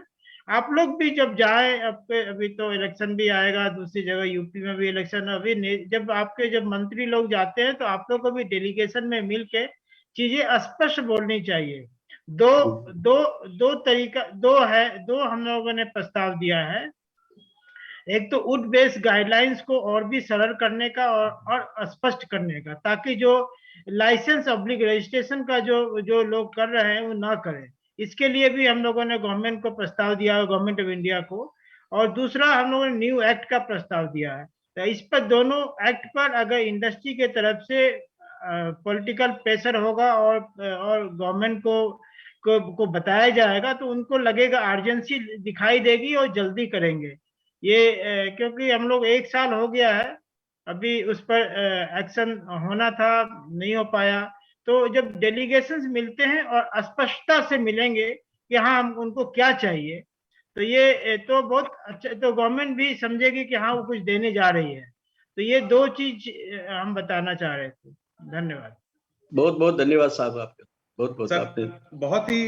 आप लोग भी जब जाए, अभी तो इलेक्शन भी आएगा, दूसरी जगह यूपी में भी इलेक्शन, अभी जब मंत्री लोग जाते हैं तो आप लोग को भी डेलीगेशन में मिल के चीजें स्पष्ट बोलनी चाहिए। दो हम लोगों ने प्रस्ताव दिया है। एक तो वुड बेस्ड गाइडलाइंस को और भी सरल करने का और स्पष्ट करने का, ताकि जो लाइसेंस ऑब्लिक रजिस्ट्रेशन का जो लोग कर रहे हैं वो ना करें। इसके लिए भी हम लोगों ने गवर्नमेंट को प्रस्ताव दिया है, गवर्नमेंट ऑफ इंडिया को। और दूसरा हम लोगों ने न्यू एक्ट का प्रस्ताव दिया है। तो इस पर दोनों एक्ट पर अगर इंडस्ट्री के तरफ से पॉलिटिकल प्रेशर होगा और गवर्नमेंट को बताया जाएगा तो उनको लगेगा अर्जेंसी दिखाई देगी और जल्दी करेंगे ये, क्योंकि हम लोग 1 साल हो गया है अभी उस पर एक्शन होना था, नहीं हो पाया। तो जब डेलीगेशंस मिलते हैं और स्पष्टता से मिलेंगे कि हाँ हम उनको क्या चाहिए, तो ये तो बहुत अच्छा, तो गवर्नमेंट भी समझेगी कि हाँ वो कुछ देने जा रही है। तो ये 2 चीज हम बताना चाह रहे थे। धन्यवाद। बहुत बहुत धन्यवाद साहब आपका। बहुत बहुत सर आपने बहुत ही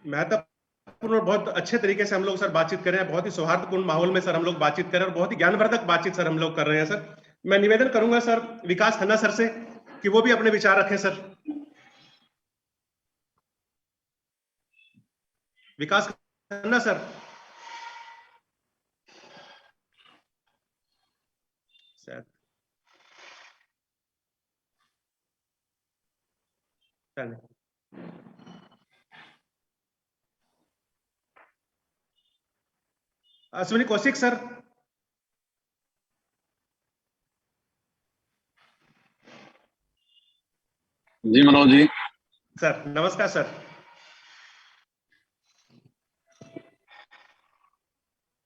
महत्वपूर्ण और बहुत अच्छे तरीके से हम लोग सर बातचीत कर रहे हैं। बहुत ही सौहार्दपूर्ण माहौल में सर हम लोग बातचीत कर रहे हैं और बहुत ही ज्ञानवर्धक बातचीत सर हम लोग कर रहे हैं। सर मैं निवेदन करूंगा सर विकास खन्ना सर से कि वो भी अपने विचार रखें। सर विकास खन्ना सर। अश्विनी कौशिक सर। जी मनोज जी। सर नमस्कार सर।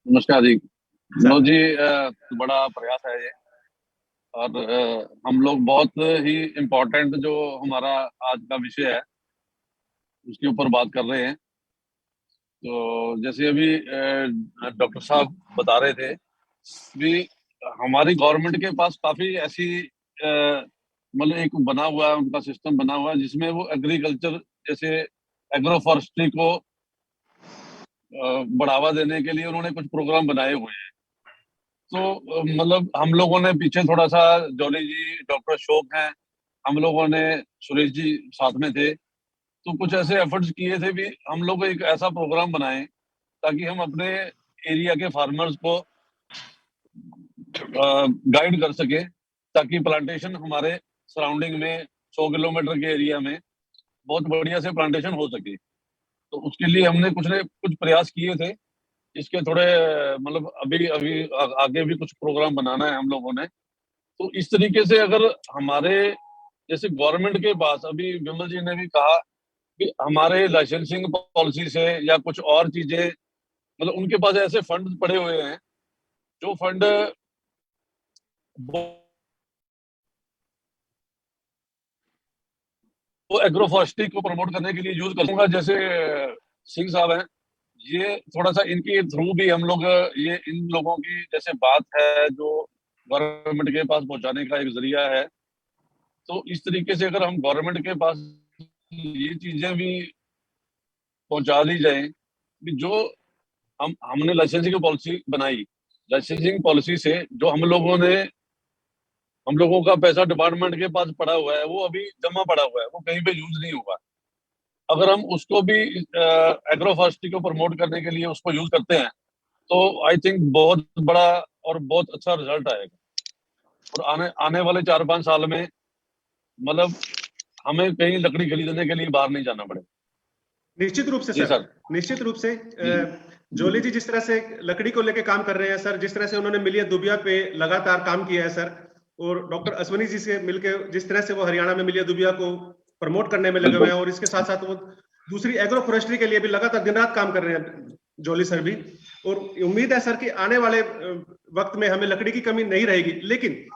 नमस्कार जी। मनोज जी बड़ा प्रयास है ये, और हम लोग बहुत ही इम्पोर्टेंट जो हमारा आज का विषय है उसके ऊपर बात कर रहे हैं। तो जैसे अभी डॉक्टर साहब बता रहे थे कि हमारी गवर्नमेंट के पास काफी ऐसी मतलब एक बना हुआ है, उनका सिस्टम बना हुआ है जिसमें वो एग्रीकल्चर जैसे एग्रो फॉरेस्ट्री को बढ़ावा देने के लिए उन्होंने कुछ प्रोग्राम बनाए हुए हैं। तो मतलब हम लोगों ने पीछे थोड़ा सा, जॉली जी, डॉक्टर अशोक हैं, हम लोगों ने, सुरेश जी साथ में थे, तो कुछ ऐसे एफर्ट्स किए थे भी हम लोग एक ऐसा प्रोग्राम बनाए ताकि हम अपने एरिया के फार्मर्स को गाइड कर सके, ताकि प्लांटेशन हमारे सराउंडिंग में 100 किलोमीटर के एरिया में बहुत बढ़िया से प्लांटेशन हो सके। तो उसके लिए हमने कुछ प्रयास किए थे। इसके थोड़े मतलब अभी अभी आगे भी कुछ प्रोग्राम बनाना है हम लोगों ने। तो इस तरीके से अगर हमारे जैसे गवर्नमेंट के पास, अभी विमल जी ने भी कहा कि हमारे लाइसेंसिंग पॉलिसी से या कुछ और चीजें, मतलब उनके पास ऐसे फंड पड़े हुए हैं जो फंड वो एग्रोफॉरेस्ट्री को प्रमोट करने के लिए यूज करूंगा। जैसे सिंह साहब हैं, ये थोड़ा सा इनके थ्रू भी हम लोग ये इन लोगों की जैसे बात है जो गवर्नमेंट के पास पहुंचाने का एक जरिया है। तो इस तरीके से अगर हम गवर्नमेंट के पास ये चीजें भी पहुंचा दी जाए कि जो हमने लाइसेंसिंग पॉलिसी बनाई, लाइसेंसिंग पॉलिसी से जो हम लोगों का पैसा डिपार्टमेंट के पास पड़ा हुआ है, वो अभी जमा पड़ा हुआ है, वो कहीं पे यूज नहीं हुआ। अगर हम उसको भी एग्रोफॉरेस्ट्री को प्रमोट करने के लिए उसको यूज करते हैं तो आई थिंक बहुत बड़ा और बहुत अच्छा रिजल्ट आएगा। और आने वाले 4-5 साल में मतलब हमें कहीं लकड़ी खरीदने के लिए बाहर नहीं जाना पड़ेगा। निश्चित रूप से जी सर, निश्चित रूप से जोली जी जिस तरह से लकड़ी को लेकर काम कर रहे हैं सर, जिस तरह से उन्होंने मिलिया दुबिया पे लगातार काम किया है सर, और डॉक्टर अश्वनी जी से मिलकर जिस तरह से वो हरियाणा में मिलिया दुबिया को प्रमोट करने में लगे हुए हैं, और इसके साथ साथ वो दूसरी एग्रो फॉरेस्ट्री के लिए भी लगातार दिन रात काम कर रहे हैं जोली सर भी। और उम्मीद है सर कि आने वाले वक्त में हमें लकड़ी की कमी नहीं रहेगी। लेकिन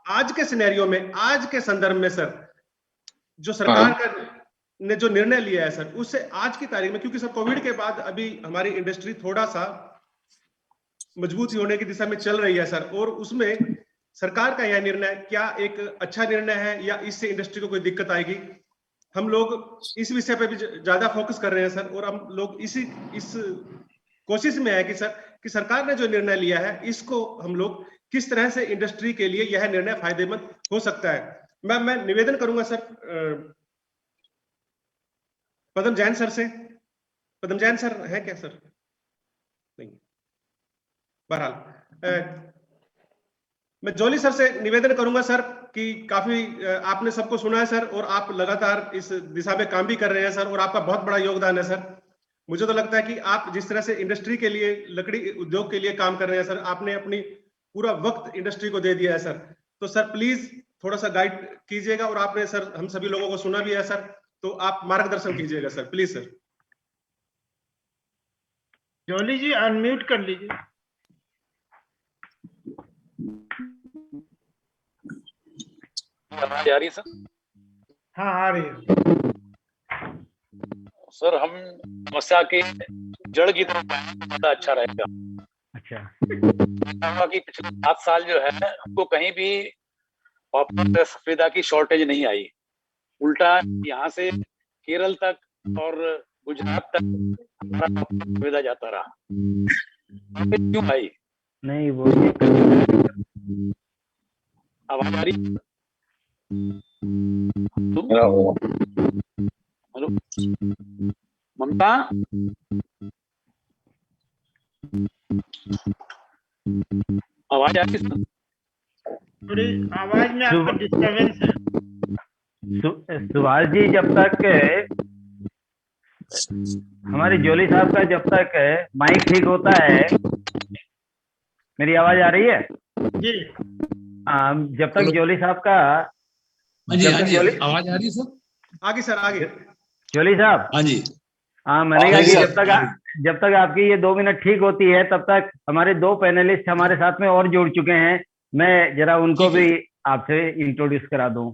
आज के सिनेरियो में, आज के संदर्भ में सर, जो सरकार का ने जो निर्णय लिया है सर, उससे आज की तारीख में, क्योंकि सर कोविड के बाद अभी हमारी इंडस्ट्री थोड़ा सा मजबूत होने की दिशा में चल रही है सर, और उसमें सरकार का यह निर्णय क्या एक अच्छा निर्णय है या इससे इंडस्ट्री को कोई दिक्कत आएगी? हम लोग इस विषय पे भी ज्यादा फोकस कर रहे हैं सर, और हम लोग इस कोशिश में है कि सर कि सरकार ने जो निर्णय लिया है इसको हम लोग किस तरह से इंडस्ट्री के लिए यह निर्णय फायदेमंद हो सकता है। मैं निवेदन करूंगा सर पदम जैन सर से। पदम जैन सर है क्या सर? नहीं। बहरहाल मैं जोली सर से निवेदन करूंगा सर कि काफी आपने सबको सुना है सर, और आप लगातार इस दिशा में काम भी कर रहे हैं सर, और आपका बहुत बड़ा योगदान है सर। मुझे तो लगता है कि आप जिस तरह से इंडस्ट्री के लिए, लकड़ी उद्योग के लिए काम कर रहे हैं सर, आपने अपनी पूरा वक्त इंडस्ट्री को दे दिया है सर। तो सर प्लीज थोड़ा सा गाइड कीजिएगा, और आपने सर हम सभी लोगों को सुना भी है सर, तो आप मार्गदर्शन कीजिएगा sir, please sir. Jolly ji unmute कर लीजिए। आवाज आ रही है सर? हाँ आ रही है सर। हम समस्या के जड़ की तरफ ज्यादा अच्छा रहेगा। अच्छा, कि पिछले 7 साल जो है हमको कहीं भी कॉपर सफेदा की शॉर्टेज नहीं आई। उल्टा यहाँ से केरल तक और गुजरात तक हमारा सफेदा जाता रहा। क्यों भाई? नहीं वो आवाज आ रही? हेलो ममता, आवाज आ रही है? थोड़ी आवाज में आपका डिस्टर्बेंस है। सुभाष जी, जब तक हमारे जोली साहब का जब तक माइक ठीक होता है, मेरी आवाज आ रही है जी? जब तक जोली साहब का आवाज आ रही है सर? आगे सर, आगे जोली साहब। हाँ जी। मैंने कहा कि जब तक आपकी ये 2 मिनट ठीक होती है, तब तक हमारे 2 पैनलिस्ट हमारे साथ में और जुड़ चुके हैं। मैं जरा उनको भी आपसे इंट्रोड्यूस करा दूं।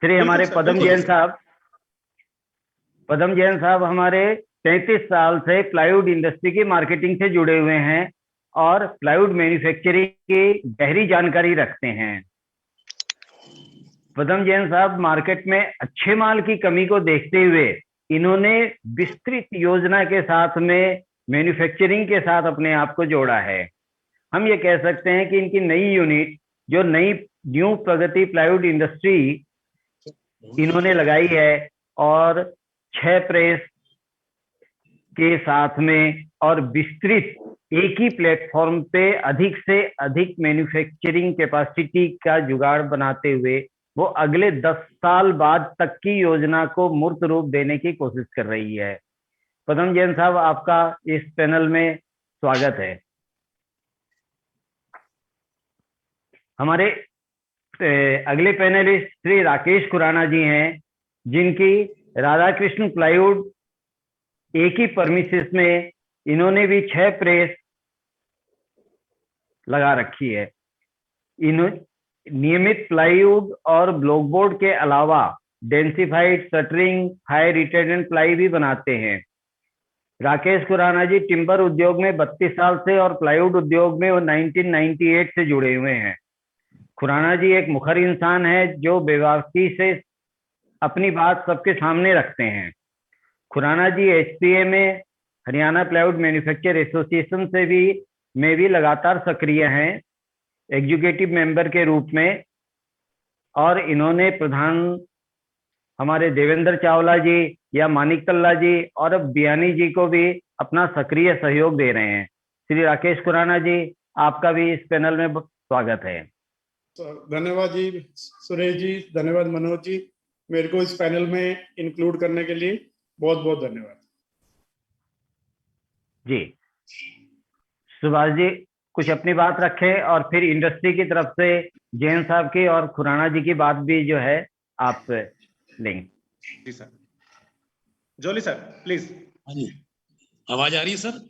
श्री हमारे पदम जैन साहब। पदम जैन साहब हमारे 33 साल से प्लाईवुड इंडस्ट्री की मार्केटिंग से जुड़े हुए हैं और प्लाईवुड मैन्युफैक्चरिंग की गहरी जानकारी रखते हैं। पदम जैन साहब मार्केट में अच्छे माल की कमी को देखते हुए इन्होंने विस्तृत योजना के साथ में मैन्युफैक्चरिंग के साथ अपने आप को जोड़ा है। हम ये कह सकते हैं कि इनकी नई यूनिट, जो न्यू प्रगति प्लाईवुड इंडस्ट्री इन्होंने लगाई है, और 6 प्रेस के साथ में और विस्तृत एक ही प्लेटफॉर्म पे अधिक से अधिक मैन्युफैक्चरिंग कैपेसिटी का जुगाड़ बनाते हुए वो अगले 10 साल बाद तक की योजना को मूर्त रूप देने की कोशिश कर रही है। पदम जैन साहब, आपका इस पैनल में स्वागत है। हमारे अगले पैनलिस्ट श्री राकेश खुराना जी हैं, जिनकी राधा कृष्ण प्लाईवुड एक ही परमिसेस में इन्होंने भी 6 प्रेस लगा रखी है। नियमित प्लाईवुड और ब्लॉकबोर्ड के अलावा डेंसिफाइड, शटरिंग, फायर रिटेंडेंट प्लाई भी बनाते हैं। राकेश खुराना जी टिम्बर उद्योग में 32 साल से और प्लाईवुड उद्योग में वो 1998 से जुड़े हुए हैं। खुराना जी एक मुखर इंसान है जो बेबाकी से अपनी बात सबके सामने रखते हैं। खुराना जी HPA में, हरियाणा प्लाईवुड मैन्युफैक्चर एसोसिएशन से भी लगातार सक्रिय हैं एग्जीक्यूटिव मेंबर के रूप में, और इन्होंने प्रधान हमारे देवेंद्र चावला जी या मानिक तल्ला जी और अब बियानी जी को भी अपना सक्रिय सहयोग दे रहे हैं। श्री राकेश खुराना जी, आपका भी इस पैनल में स्वागत है। धन्यवाद जी सुरेश जी, धन्यवाद मनोज जी, मेरे को इस पैनल में इंक्लूड करने के लिए बहुत बहुत धन्यवाद जी। सुभाष जी कुछ अपनी बात रखें और फिर इंडस्ट्री की तरफ से जैन साहब की और खुराना जी की बात भी जो है आप लेंगे। जी सर। Jolly sir please. हाँ जी, आवाज आ रही है सर?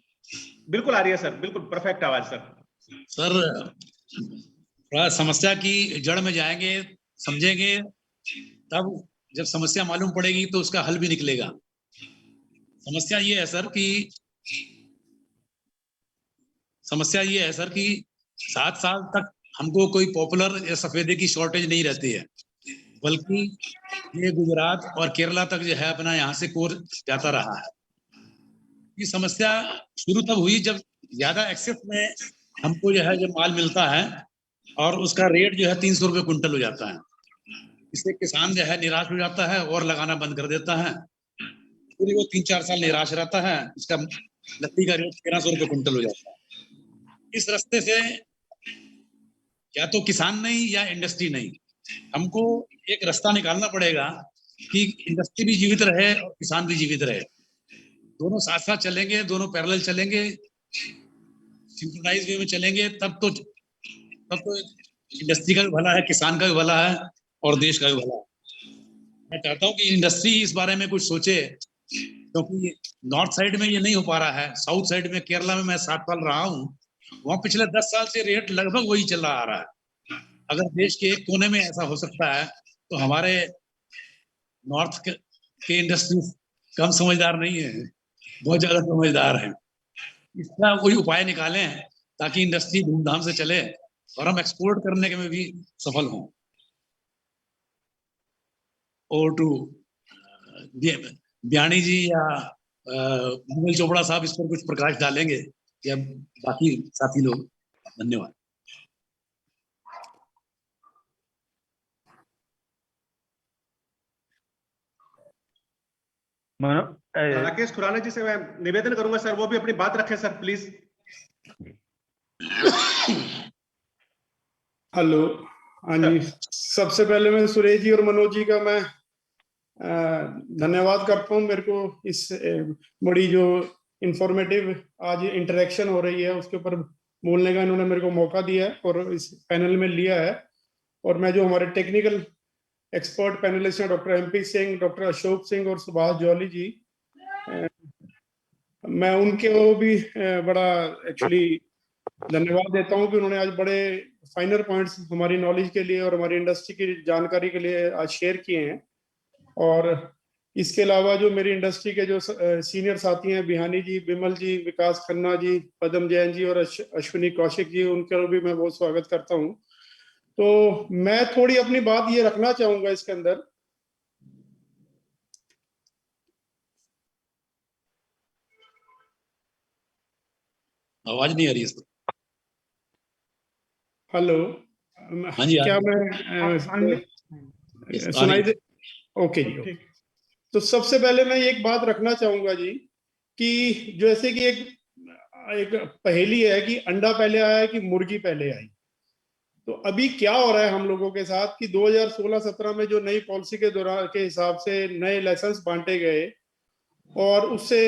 बिल्कुल आ रही है सर, बिल्कुल परफेक्ट आवाज सर। सर थोड़ा समस्या की जड़ में जाएंगे, समझेंगे, तब जब समस्या मालूम पड़ेगी तो उसका हल भी निकलेगा। समस्या ये है सर कि 7 साल तक हमको कोई पॉपुलर या सफेदे की शॉर्टेज नहीं रहती है, बल्कि ये गुजरात और केरला तक जो है अपना यहाँ से कोर जाता रहा है। ये समस्या शुरू तब हुई जब ज्यादा एक्सेस में हमको जो है जब माल मिलता है और उसका रेट जो है 300 रुपये क्विंटल हो जाता है। इससे किसान जो है निराश हो जाता है और लगाना बंद कर देता है। फिर वो 3-4 साल निराश रहता है, इसका लत्ती का रेट 1300 रुपये क्विंटल हो जाता है। इस रास्ते से या तो किसान नहीं या इंडस्ट्री नहीं, हमको एक रास्ता निकालना पड़ेगा कि इंडस्ट्री भी जीवित रहे और किसान भी जीवित रहे। दोनों साथ साथ चलेंगे, दोनों पैरेलल चलेंगे, सिंक्रोनाइज वे में चलेंगे, तब तो इंडस्ट्री का भी भला है, किसान का भी भला है और देश का भी भला है। मैं चाहता हूँ कि इंडस्ट्री इस बारे में कुछ सोचे, क्योंकि नॉर्थ साइड में ये नहीं हो पा रहा है। साउथ साइड में, केरला में मैं 7 साल रहा हूँ, वहाँ पिछले 10 साल से रेट लगभग वही चला आ रहा है। अगर देश के एक कोने में ऐसा हो सकता है तो हमारे नॉर्थ के इंडस्ट्री कम समझदार नहीं है, बहुत ज्यादा समझदार है। इसका कोई उपाय निकालें ताकि इंडस्ट्री धूमधाम से चले और हम एक्सपोर्ट करने के में भी सफल हों। और टू बियानी जी या मुगल चोपड़ा साहब इस पर कुछ प्रकाश डालेंगे या बाकी साथी लोग? धन्यवाद। राकेश खुराना जी से मैं निवेदन करूंगा सर, वो भी अपनी बात रखें सर प्लीज। हेलो, हाँ जी, सबसे पहले मैं सुरेश जी और मनोज जी का मैं धन्यवाद करता हूँ। मेरे को इस बड़ी जो इंफॉर्मेटिव आज इंटरेक्शन हो रही है उसके ऊपर बोलने का इन्होंने मेरे को मौका दिया है और इस पैनल में लिया है। और मैं जो हमारे टेक्निकल एक्सपर्ट पैनलिस्ट हैं doctor MP Singh, doctor Ashok Singh और सुभाष जौली जी, मैं उनके वो भी बड़ा एक्चुअली धन्यवाद देता हूं कि उन्होंने आज बड़े फाइनर पॉइंट्स हमारी नॉलेज के लिए और हमारी इंडस्ट्री की जानकारी के लिए आज शेयर किए हैं। और इसके अलावा जो मेरी इंडस्ट्री के जो सीनियर साथी हैं, बिहानी जी, बिमल जी, विकास खन्ना जी, पदम जैन जी और अश्विनी कौशिक जी, उनका भी मैं बहुत स्वागत करता हूं। तो मैं थोड़ी अपनी बात ये रखना चाहूंगा इसके अंदर। आवाज नहीं आ रही है सर। हेलो, हाँ जी, क्या मैं सुनाई दे? ओके जी। तो सबसे पहले मैं एक बात रखना चाहूंगा जी कि जैसे कि एक पहेली है कि अंडा पहले आया कि मुर्गी पहले आई। तो अभी क्या हो रहा है हम लोगों के साथ कि 2016-17 में जो नई पॉलिसी के दौरान के हिसाब से नए लाइसेंस बांटे गए और उससे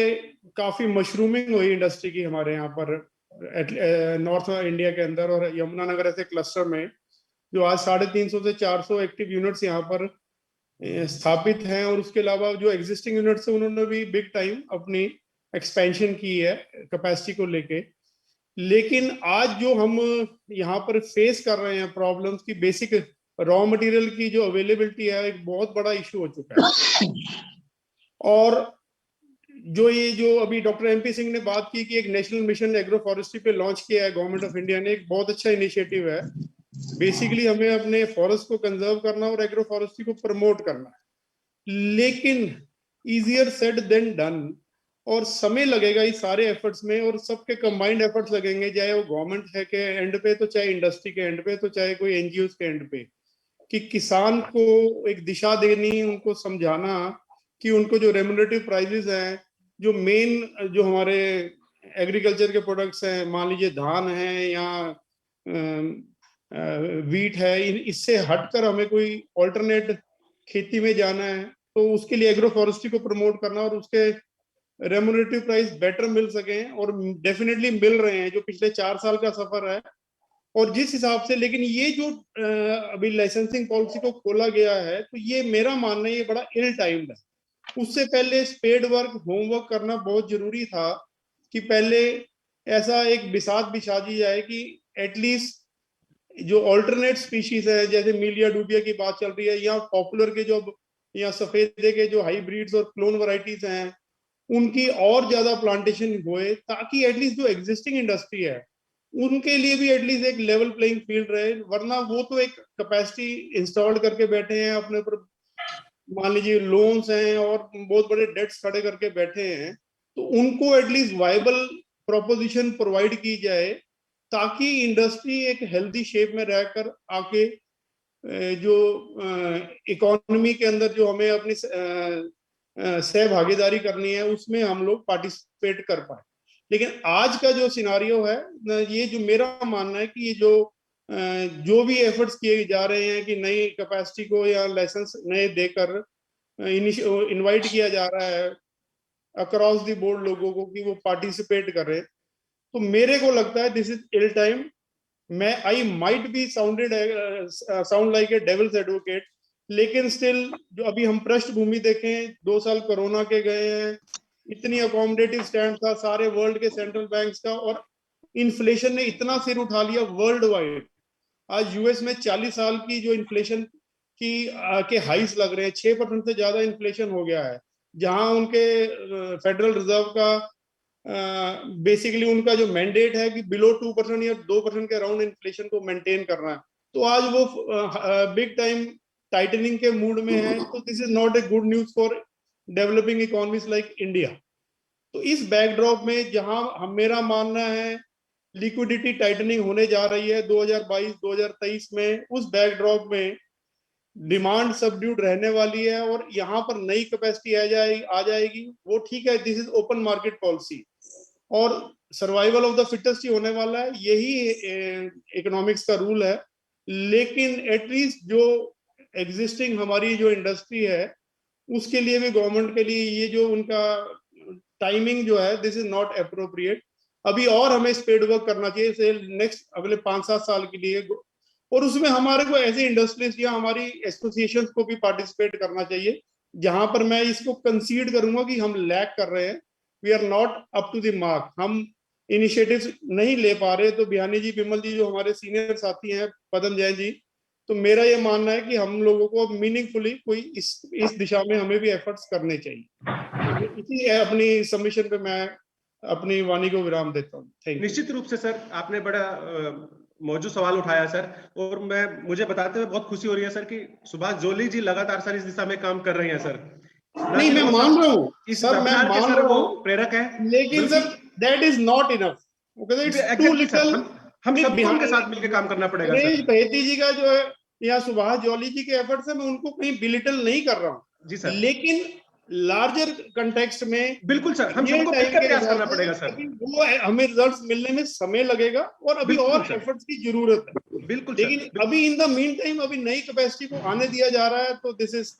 काफी मशरूमिंग हुई इंडस्ट्री की हमारे यहाँ पर नॉर्थ इंडिया के अंदर और यमुनानगर ऐसे क्लस्टर में, जो आज 350 से 400 एक्टिव यूनिट्स यहाँ पर स्थापित हैं। और उसके अलावा जो एग्जिस्टिंग यूनिट्स है उन्होंने भी बिग टाइम अपनी एक्सपेंशन की है कैपेसिटी को लेके। लेकिन आज जो हम यहाँ पर फेस कर रहे हैं प्रॉब्लम्स की, बेसिक रॉ मटेरियल की जो अवेलेबिलिटी है एक बहुत बड़ा इशू हो चुका है। और जो अभी डॉक्टर एमपी सिंह ने बात की कि एक नेशनल मिशन एग्रो फॉरेस्ट्री पे लॉन्च किया है गवर्नमेंट ऑफ इंडिया ने, एक बहुत अच्छा इनिशिएटिव है। बेसिकली हमें अपने फॉरेस्ट को कंजर्व करना और एग्रो फॉरेस्ट्री को प्रमोट करना है, लेकिन इजियर सेड देन डन, और समय लगेगा इस सारे एफर्ट्स में, और सबके कंबाइंड एफर्ट्स लगेंगे, चाहे वो गवर्नमेंट है के एंड पे, तो चाहे इंडस्ट्री के एंड पे, तो चाहे कोई एनजीओ के एंड पे, कि किसान को एक दिशा देनी, उनको समझाना कि उनको जो रेम्युनरेटिव प्राइजेस हैं, जो मेन जो हमारे एग्रीकल्चर के प्रोडक्ट्स हैं, मान लीजिए धान है या वीट है, इससे हटकर हमें कोई ऑल्टरनेट खेती में जाना है, तो उसके लिए एग्रो फॉरेस्ट्री को प्रमोट करना और उसके रेम्युनरेटिव प्राइस बेटर मिल सके, और डेफिनेटली मिल रहे हैं, जो पिछले 4 साल का सफर है। और जिस हिसाब से, लेकिन ये जो अभी लाइसेंसिंग पॉलिसी को खोला गया है, तो ये मेरा मानना है ये बड़ा इल टाइम्ड है। उससे पहले स्पेड वर्क, होमवर्क करना बहुत जरूरी था, कि पहले ऐसा एक बिसात बिछा दी जाए कि एटलीस्ट जो ऑल्टरनेट स्पीशीज है, जैसे मीलिया डूबिया की बात चल रही है, या पॉपुलर के जो या सफेदे के जो हाइब्रिड्स और क्लोन वैरायटीज हैं, उनकी और ज्यादा प्लांटेशन होए, ताकि एटलीस्ट जो एग्जिस्टिंग इंडस्ट्री है उनके लिए भी एटलीस्ट एक लेवल प्लेइंग फील्ड रहे। वरना वो तो एक कैपेसिटी इंस्टॉल करके बैठे हैं अपने ऊपर, मान लीजिए लोन्स हैं और बहुत बड़े डेट्स खड़े करके बैठे हैं, तो उनको एटलीस्ट वायबल प्रोपोजिशन प्रोवाइड की जाए, ताकि इंडस्ट्री एक हेल्दी शेप में रहकर आके जो इकोनॉमी के अंदर जो हमें अपनी सहभागीदारी करनी है उसमें हम लोग पार्टिसिपेट कर पाए। लेकिन आज का जो सिनारियो है, ये जो मेरा मानना है कि ये जो भी एफर्ट्स किए जा रहे हैं कि नई कैपेसिटी को या लाइसेंस नए देकर इनवाइट किया जा रहा है अक्रॉस द बोर्ड लोगों को कि वो पार्टिसिपेट करें, तो मेरे को लगता है दिस इज इल टाइम। मैं I might be sound like a devil's advocate, लेकिन स्टिल जो अभी हम पृष्ठभूमि देखें, 2 साल कोरोना के गए हैं, इतनी अकोमोडेटिव स्टैंड था सारे वर्ल्ड के सेंट्रल बैंक्स का, और इन्फ्लेशन ने इतना सिर उठा लिया वर्ल्ड वाइड। आज यूएस में 40 साल की जो इन्फ्लेशन की के हाइस लग रहे हैं, 6% से ज्यादा इन्फ्लेशन हो गया है, जहां उनके फेडरल रिजर्व का बेसिकली उनका जो मैंडेट है कि बिलो 2% या 2% के अराउंड इन्फ्लेशन को मेंटेन करना है, तो आज वो बिग टाइम टाइटनिंग के मूड में है। तो this is not a good news for developing economies like India. तो इस बैकड्रॉप में जहां मेरा मानना है लिक्विडिटी टाइटनिंग होने जा रही है 2022-2023 में, उस बैकड्रॉप में डिमांड सबड्यूड रहने वाली है और यहाँ पर नई कैपेसिटी आ जाएगी, वो ठीक है, this is open market policy और सर्वाइवल ऑफ द फिटेस्ट ही होने वाला है, यही इकोनॉमिक्स का रूल है। लेकिन एटलीस्ट जो एग्जिस्टिंग हमारी जो इंडस्ट्री है उसके लिए भी गवर्नमेंट के लिए ये जो उनका टाइमिंग जो है दिस इज नॉट अप्रोप्रिएट। अभी और हमें स्पीड वर्क करना चाहिए नेक्स्ट अगले 5-7 साल के लिए, और उसमें हमारे को ऐसे इंडस्ट्रीज या हमारी एसोसिएशन को भी पार्टिसिपेट करना चाहिए, जहां पर मैं इसको कंसीड करूंगा कि हम लैग कर रहे हैं, we are not up to the mark, हम इनिशिएटिव्स नहीं ले पा रहे। तो बिहानी जी, बिमल जी जो हमारे सीनियर साथी हैं, पदम जैन जी, तो मेरा ये मानना है कि हम लोगों को मीनिंगफुली कोई इस दिशा में हमें भी एफर्ट्स करने चाहिए। इसी अपनी सबमिशन पे मैं अपनी वाणी को विराम देता हूँ। Thank you. निश्चित रूप से सर, आपने बड़ा मौजूद सवाल उठाया सर, और मुझे बताते हुए बहुत खुशी हो रही है सर कि सुभाष जोली जी लगातार सर इस दिशा में काम कर रहे हैं सर। नहीं, मैं मान रहा हूँ सर, मैं मान रहा हूँ, प्रेरक है, लेकिन sir that is not enough, it's too little. हम सबको उनके साथ मिलकर काम करना पड़ेगा सर। बहेती जी का जो है या सुभाष जोली जी के एफर्ट्स है, मैं उनको कहीं बिलिटल नहीं कर रहा हूँ जी सर, लेकिन लार्जर कंटेक्स्ट में बिल्कुल सर, हम रियल सबको टाइम मिलकर के प्रयास हिसाब करना से पड़ेगा सर। अभी वो हमें रिजल्ट्स मिलने में समय लगेगा और अभी बिल्कुल और सर। एफर्ट्स की जरूरत है। बिल्कुल सर, लेकिन अभी इन द मीन टाइम अभी नई कैपेसिटी को आने दिया जा रहा है, तो this is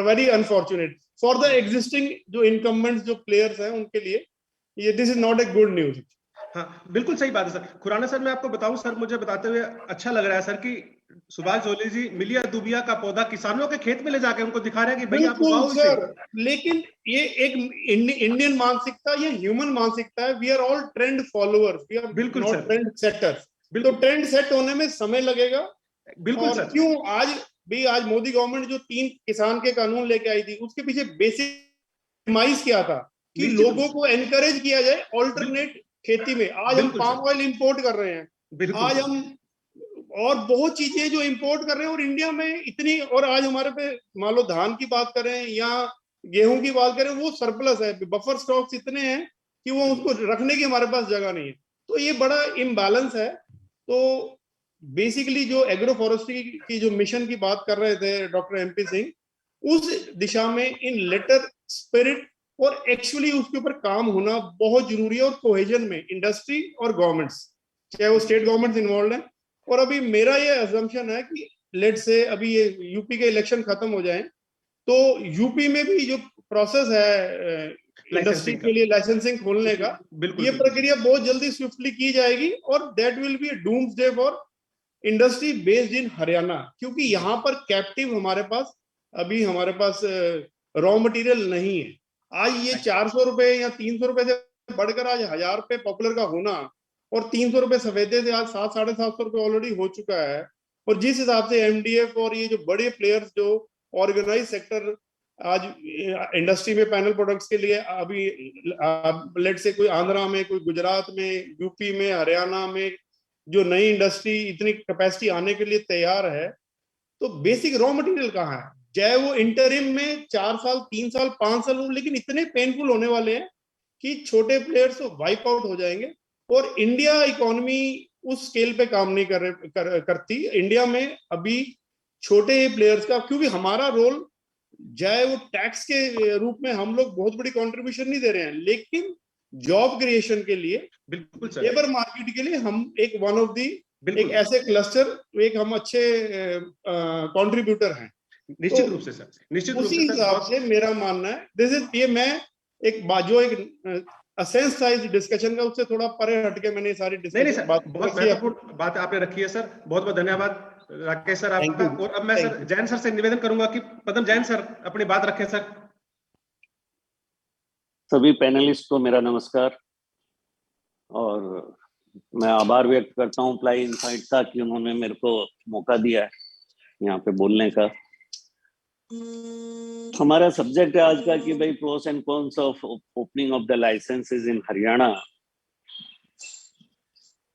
very unfortunate for the existing जो इनकम्बेंट्स जो प्लेयर्स हैं उनके लिए ये this is not a good news. हाँ बिल्कुल सही बात है सर। खुराना सर, मैं आपको बताऊं सर, मुझे बताते हुए अच्छा लग रहा है सर कि सुभाष जोली जी मिलिया दुबिया का पौधा किसानों के खेत में ले जाके उनको दिखा रहे हैं कि भाई आप बिल्कुल उगाओ इसे। सर, लेकिन ये एक इंडियन मानसिकता, ये ह्यूमन मानसिकता है। We are all trend followers, we are बिल्कुल नॉट सर। Trend setters. तो बिल्कुल ट्रेंड सेट होने में समय लगेगा। बिल्कुल और सर। क्यों आज भी आज मोदी गवर्नमेंट जो 3 किसान के कानून लेके आई थी, उसके पीछे बेसिक माइस क्या था कि निश्चित रूप लोगों से। को एनकरेज किया जाए ऑल्टरनेट खेती में। आज हम बिल्कुल पाम सर। ऑयल इंपोर्ट कर रहे हैं, बिल्कुल आज सर। हम और बहुत चीजें जो इंपोर्ट कर रहे हैं, और इंडिया में इतनी, और आज हमारे पे मान लो धान की बात करें या गेहूं की बात करें, वो सरप्लस है, बफर स्टॉक्स इतने हैं कि वो उसको रखने की हमारे पास जगह नहीं है। तो ये बड़ा इम्बैलेंस है। तो बेसिकली जो एग्रो फॉरेस्ट्री की जो मिशन की बात कर रहे थे डॉक्टर एमपी सिंह, उस दिशा में इन लेटर स्पिरिट और एक्चुअली उसके ऊपर काम होना बहुत जरूरी है। और कोहेजन में इंडस्ट्री और गवर्नमेंट्स, चाहे वो स्टेट गवर्नमेंट्स इन्वॉल्व हैं। और अभी मेरा ये अजम्पशन है कि लेट से अभी ये यूपी के इलेक्शन खत्म हो जाएं, तो यूपी में भी जो प्रोसेस है इंडस्ट्री के लिए लाइसेंसिंग खोलने का, ये प्रक्रिया बहुत जल्दी स्विफ्टली की जाएगी। और that will be doomsday for industry based in Haryana, क्योंकि यहाँ पर कैप्टिव हमारे पास अभी हमारे पास रॉ मटेरियल नहीं है। आज ये 400 रुपए या 300 रुपए से बढ़कर आज 1000 रुपए पॉपुलर का होना, और 300 रुपए सफेदे से आज 700-750 रुपए ऑलरेडी हो चुका है। और जिस हिसाब से एमडीएफ और ये जो बड़े प्लेयर्स जो ऑर्गेनाइज सेक्टर आज इंडस्ट्री में पैनल प्रोडक्ट्स के लिए अभी लेट से कोई आंध्रा में, कोई गुजरात में, यूपी में, हरियाणा में जो नई इंडस्ट्री इतनी कैपेसिटी आने के लिए तैयार है, तो बेसिक रॉ मटेरियल कहाँ है? चाहे वो इंटरिम में 4 साल, 3 साल, 5 साल हो, लेकिन इतने पेनफुल होने वाले हैं कि छोटे प्लेयर्स तो वाइप आउट हो जाएंगे। और इंडिया इकोनॉमी उस स्केल पे काम नहीं करती। इंडिया में अभी छोटे प्लेयर्स का, क्योंकि हमारा रोल, चाहे वो टैक्स के रूप में हम लोग बहुत बड़ी कंट्रीब्यूशन नहीं दे रहे हैं, लेकिन जॉब क्रिएशन के लिए, बिल्कुल सर, लेबर मार्केट के लिए हम एक वन ऑफ दी एक ऐसे क्लस्टर, एक हम अच्छे कंट्रीब्यूटर हैं। निश्चित रूप से सर, निश्चित रूप से उसी हिसाब से मेरा मानना है, दिस इज ये मैं एक जो एक सेंस डिस्कशन का उससे थोड़ा परे हटके मैंने सारी डिस्कशन बहुत महत्वपूर्ण बात आपने रखी है सर। बहुत बहुत धन्यवाद राकेश सर आपका। और अब मैं सर जैन सर से निवेदन करूंगा कि पदम जैन सर अपनी बात रखें सर। सभी पैनलिस्ट को मेरा नमस्कार, और मैं आभार व्यक्त करता हूं प्लाई इनसाइट का कि उन्होंने मेरे को मौका दिया है यहाँ पे बोलने का। हमारा सब्जेक्ट है आज का कि भाई pros and cons of opening of the licences in Haryana.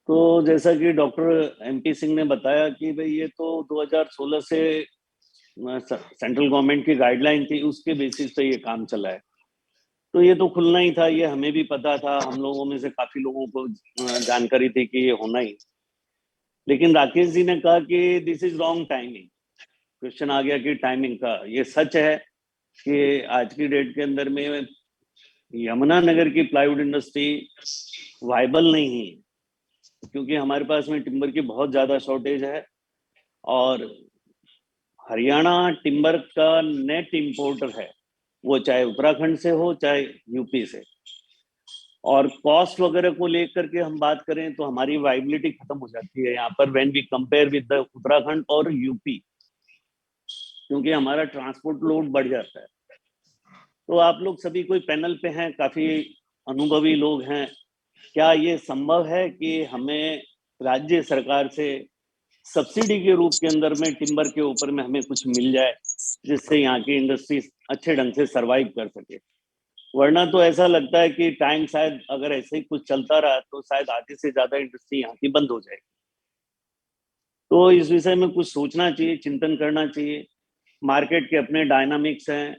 तो जैसा कि डॉक्टर एमपी सिंह ने बताया कि भाई ये तो 2016 से सेंट्रल गवर्नमेंट की गाइडलाइन थी, उसके बेसिस पे ये काम चला है। तो ये तो खुलना ही था, ये हमें भी पता था, हम लोगों में से काफी लोगों को जानकारी थी कि ये होना ही। लेकिन राकेश जी ने कहा कि this is wrong timing. Question आ गया कि टाइमिंग का। ये सच है कि आज की डेट के अंदर में यमुनानगर की प्लाईवुड इंडस्ट्री वायबल नहीं है, क्योंकि हमारे पास में टिम्बर की बहुत ज्यादा शॉर्टेज है, और हरियाणा टिम्बर का नेट इंपोर्टर है, वो चाहे उत्तराखंड से हो चाहे यूपी से। और कॉस्ट वगैरह को लेकर के हम बात करें तो हमारी वाइबिलिटी खत्म हो जाती है यहाँ पर when we compare with the Uttarakhand और यूपी, क्योंकि हमारा ट्रांसपोर्ट लोड बढ़ जाता है। तो आप लोग सभी कोई पैनल पे हैं, काफी अनुभवी लोग हैं, क्या ये संभव है कि हमें राज्य सरकार से सब्सिडी के रूप के अंदर में टिम्बर के ऊपर में हमें कुछ मिल जाए, जिससे यहाँ की इंडस्ट्री अच्छे ढंग से सरवाइव कर सके? वरना तो ऐसा लगता है कि टाइम शायद अगर ऐसे ही कुछ चलता रहा तो शायद आधे से ज्यादा इंडस्ट्री यहाँ की बंद हो जाएगी। तो इस विषय में कुछ सोचना चाहिए, चिंतन करना चाहिए। मार्केट के अपने डायनामिक्स हैं,